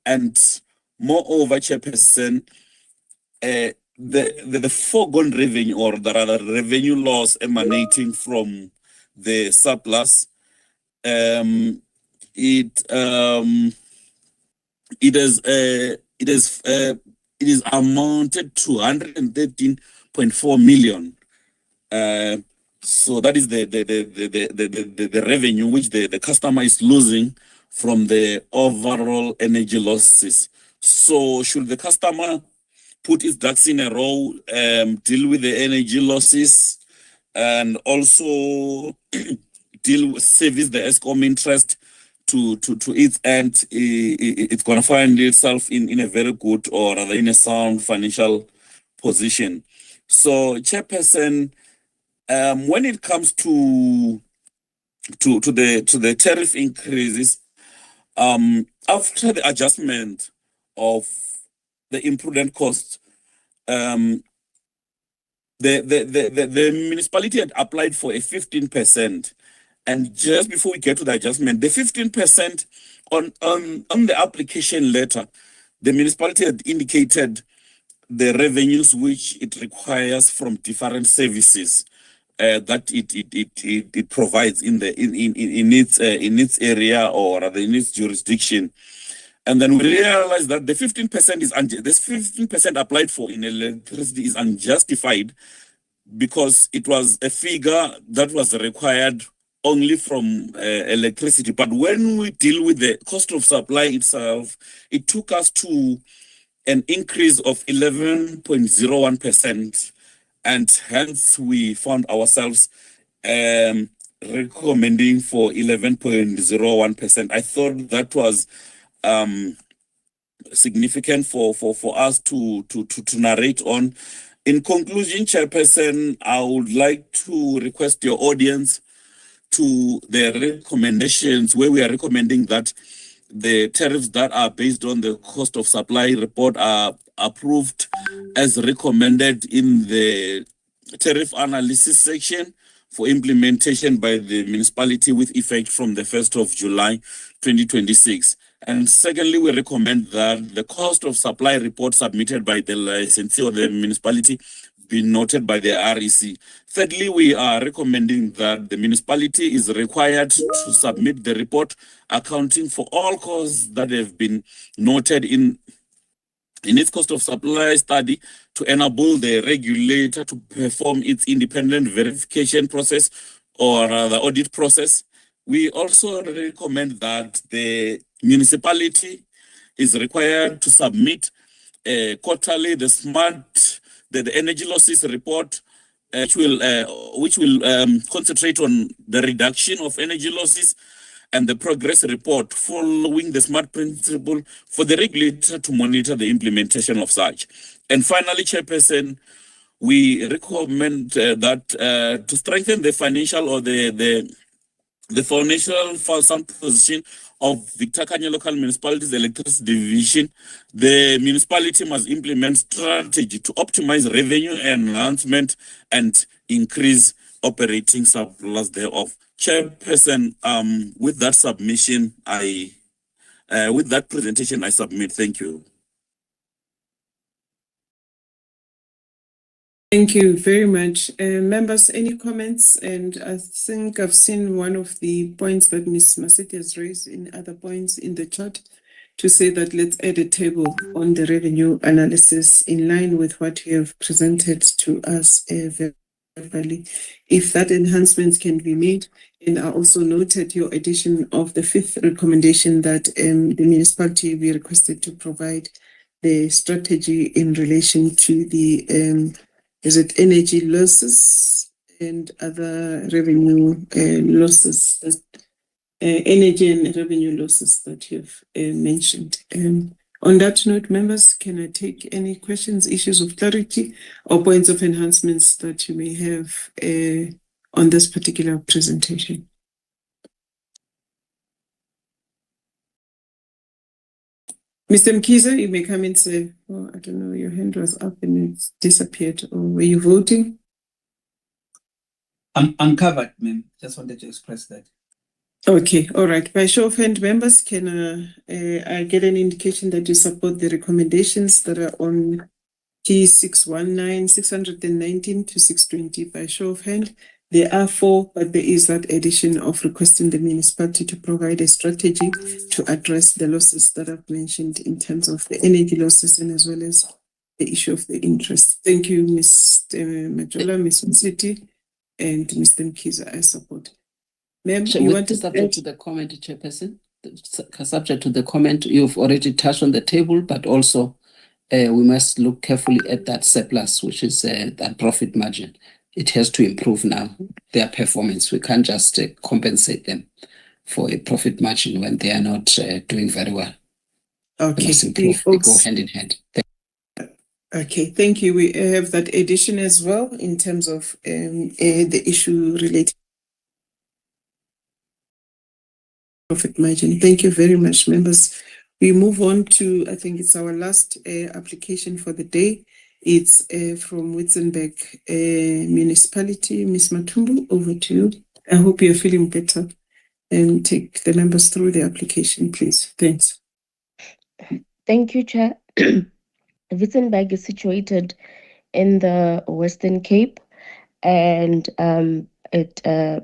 And moreover, Chairperson, the foregone revenue or the rather revenue loss emanating from the surplus, it is amounted to 113.4 million. So that is the revenue which the customer is losing from the overall energy losses. So should the customer put its ducks in a row, deal with the energy losses, and also service the ESCOM interest to its end, it's going to find itself in a very good or rather in a sound financial position. So, Chairperson, when it comes to the tariff increases, after the adjustment of the imprudent costs, the municipality had applied for a 15%. And just before we get to the adjustment, the 15% on the application letter, the municipality had indicated the revenues which it requires from different services that it provides in its area or rather in its jurisdiction. And then we realized that the 15% is this 15% applied for in electricity is unjustified because it was a figure that was required only from electricity. But when we deal with the cost of supply itself, it took us to an increase of 11.01%. And hence we found ourselves recommending for 11.01%. I thought that was significant for us to narrate on. In conclusion, Chairperson, I would like to request your audience to the recommendations where we are recommending that the tariffs that are based on the cost of supply report are approved as recommended in the tariff analysis section for implementation by the municipality with effect from the 1st of July 2026. And secondly, we recommend that the cost of supply report submitted by the licensee or the municipality be noted by the REC. Thirdly, we are recommending that the municipality is required to submit the report accounting for all costs that have been noted in its cost of supply study to enable the regulator to perform its independent verification process or the audit process. We also recommend that the municipality is required to submit quarterly the energy losses report, which will concentrate on the reduction of energy losses and the progress report following the SMART principle for the regulator to monitor the implementation of such. And finally, Chairperson, we recommend that to strengthen the financial or the financial sound position of Victor Kanya Local Municipalities Electricity Division, the municipality must implement strategy to optimize revenue enhancement and increase operating surplus thereof. Chairperson, with that submission, with that presentation, I submit. Thank you. Thank you very much. Members, any comments? And I think I've seen one of the points that Ms. Maseti has raised in other points in the chat to say that let's add a table on the revenue analysis in line with what you have presented to us verbally. If that enhancement can be made, and I also noted your addition of the fifth recommendation that the municipality be requested to provide the strategy in relation to the is it energy losses and other revenue losses, energy and revenue losses that you've mentioned. On that note, members, can I take any questions, issues of clarity, or points of enhancements that you may have on this particular presentation? Mr. Mkiza, you may come and say, oh, I don't know, your hand was up and it's disappeared. Or were you voting? I'm covered, ma'am. Just wanted to express that. Okay, all right. By show of hand, members, can I get an indication that you support the recommendations that are on T619, 619 to 620? By show of hand, there are 4, but there is that addition of requesting the municipality to provide a strategy to address the losses that I've mentioned in terms of the energy losses and as well as the issue of the interest. Thank you, Ms. Majola, Ms. Msiti, and Mr. Mkiza. I support. Ma'am, you want to subject to the comment, Chairperson? Subject to the comment, you've already touched on the table, but also we must look carefully at that surplus, which is that profit margin. It has to improve now, their performance. We can't just compensate them for a profit margin when they are not doing very well. Okay. We must improve. They go hand in hand. Okay, thank you. We have that addition as well in terms of the issue related to profit margin. Thank you very much, members. We move on to, I think it's our last application for the day. It's from Witzenberg Municipality. Ms. Matumbu, over to you. I hope you're feeling better. And take the members through the application, please. Thanks. Thank you, Chair. Witzenberg is situated in the Western Cape, and it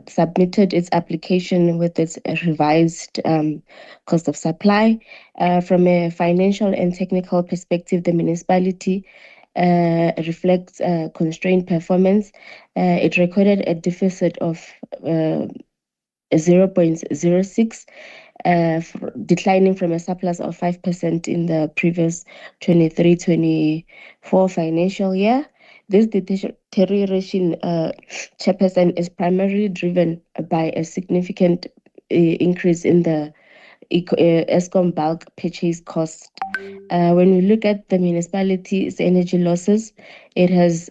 submitted its application with its revised cost of supply. From a financial and technical perspective, the municipality reflects constrained performance. It recorded a deficit of 0.06, declining from a surplus of 5% in the previous 23-24 financial year. This deterioration, Chairperson, is primarily driven by a significant increase in the Eskom bulk purchase cost. When we look at the municipality's energy losses, it has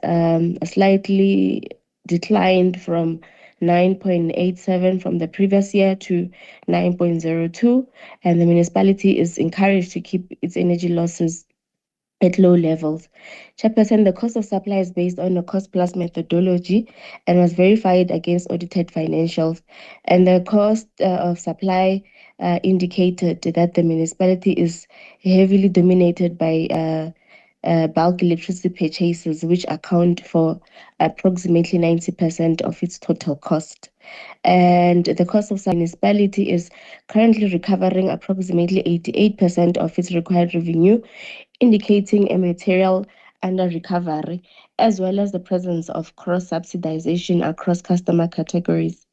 slightly declined from 9.87 from the previous year to 9.02, and the municipality is encouraged to keep its energy losses at low levels. Chairperson, the cost of supply is based on a cost plus methodology and was verified against audited financials. And the cost of supply indicated that the municipality is heavily dominated by bulk electricity purchases, which account for approximately 90% of its total cost. And the cost of municipality is currently recovering approximately 88% of its required revenue, indicating a material under recovery, as well as the presence of cross-subsidization across customer categories.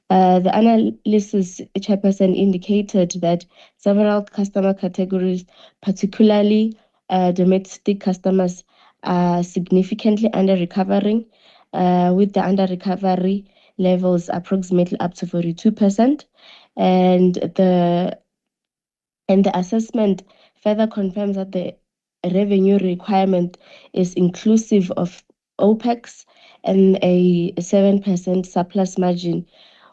The analysis chairperson indicated that several customer categories, particularly domestic customers, are significantly under recovering, with the under recovery levels approximately up to 42%, and the assessment further confirms that the revenue requirement is inclusive of OPEX and a 7% surplus margin,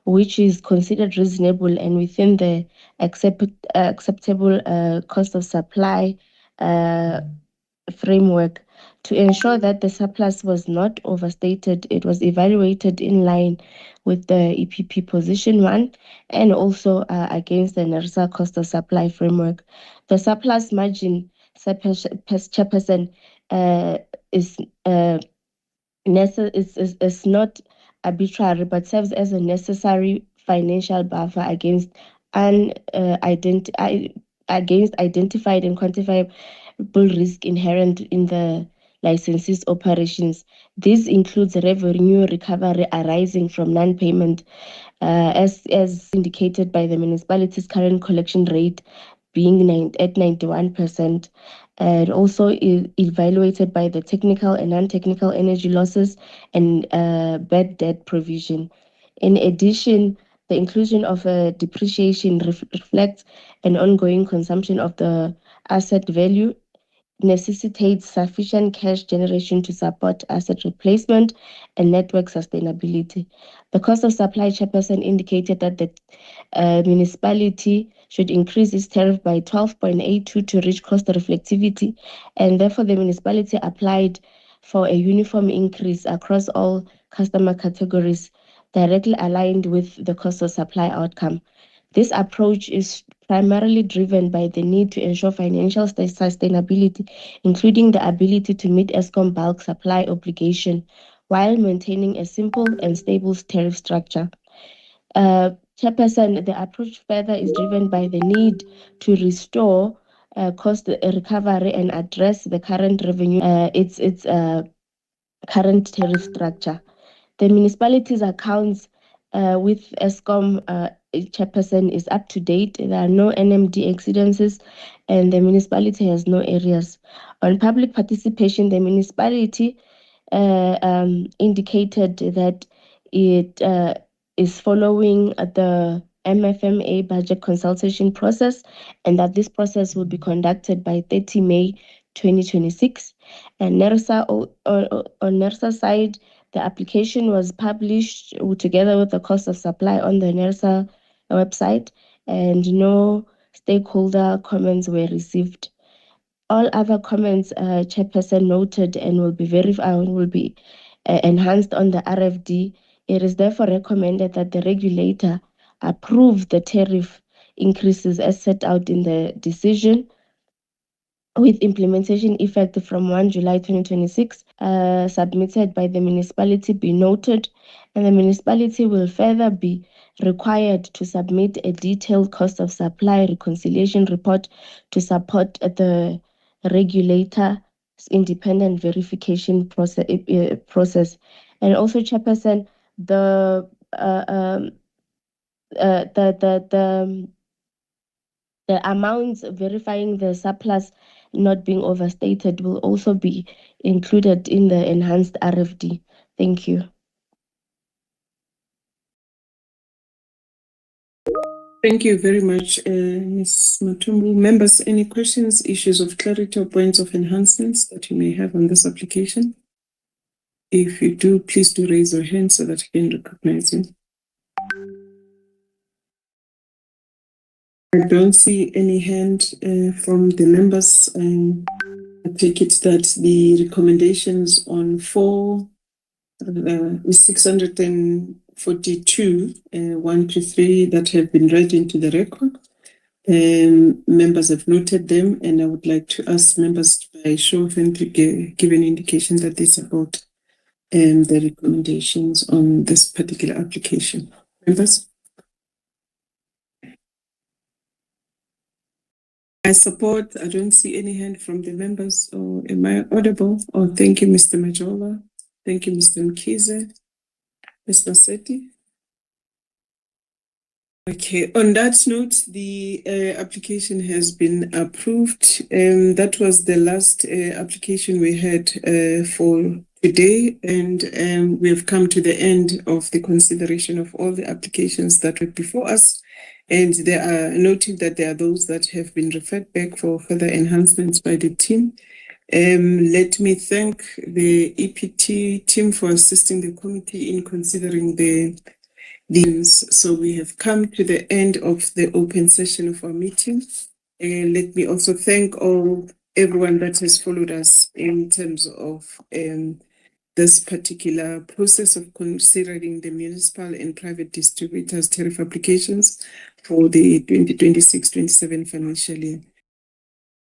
which is considered reasonable and within the acceptable cost of supply framework. To ensure that the surplus was not overstated, it was evaluated in line with the EPP position 1 and also against the NERSA cost of supply framework. The surplus margin, chairperson, is not arbitrary but serves as a necessary financial buffer against identified and quantifiable risk inherent in the licensee's operations. This includes revenue recovery arising from non-payment, as indicated by the municipality's current collection rate being at 91%, and also evaluated by the technical and non-technical energy losses and bad debt provision. In addition, the inclusion of depreciation reflects an ongoing consumption of the asset value, necessitates sufficient cash generation to support asset replacement and network sustainability. The cost of supply chairperson indicated that the municipality should increase its tariff by 12.82 to reach cost reflectivity, and therefore the municipality applied for a uniform increase across all customer categories directly aligned with the cost of supply outcome. This approach is primarily driven by the need to ensure financial sustainability, including the ability to meet ESCOM bulk supply obligation while maintaining a simple and stable tariff structure. Chairperson, the approach further is driven by the need to restore cost recovery and address the current revenue, its current tariff structure. The municipality's accounts with ESCOM chairperson is up to date. There are no NMD exceedances and the municipality has no areas. On public participation, the municipality indicated that it is following the MFMA budget consultation process and that this process will be conducted by 30 May 2026. And NERSA, on NERSA side, the application was published together with the cost of supply on the NERSA website, and no stakeholder comments were received. All other comments, chairperson noted and will be verified, will be enhanced on the RFD. It is therefore recommended that the regulator approve the tariff increases as set out in the decision, with implementation effect from 1 July 2026, submitted by the municipality be noted, and the municipality will further be required to submit a detailed cost of supply reconciliation report to support the regulator's independent verification process. And also, chairperson, the amounts verifying the surplus not being overstated will also be included in the enhanced RFD. Thank you. Thank you very much, Ms. Matumbu. Members, any questions, issues of clarity or points of enhancements that you may have on this application? If you do, please do raise your hand so that I can recognize you. I don't see any hand from the members. I take it that the recommendations on 642, 1 to 3 that have been read into the record. Members have noted them, and I would like to ask members by show of hands to give an indication that they support the recommendations on this particular application. Members? I support. I don't see any hand from the members. Or am I audible? Oh, thank you, Mr. Majola. Thank you, Mr. Mkize. Ms. Masetti? Okay, on that note, the application has been approved. That was the last application we had for today, and we have come to the end of the consideration of all the applications that were before us. And there are noting that there are those that have been referred back for further enhancements by the team. Let me thank the EPT team for assisting the committee in considering so we have come to the end of the open session of our meeting. Let me also thank everyone that has followed us in terms of this particular process of considering the municipal and private distributors tariff applications for the 2026-27 financial year.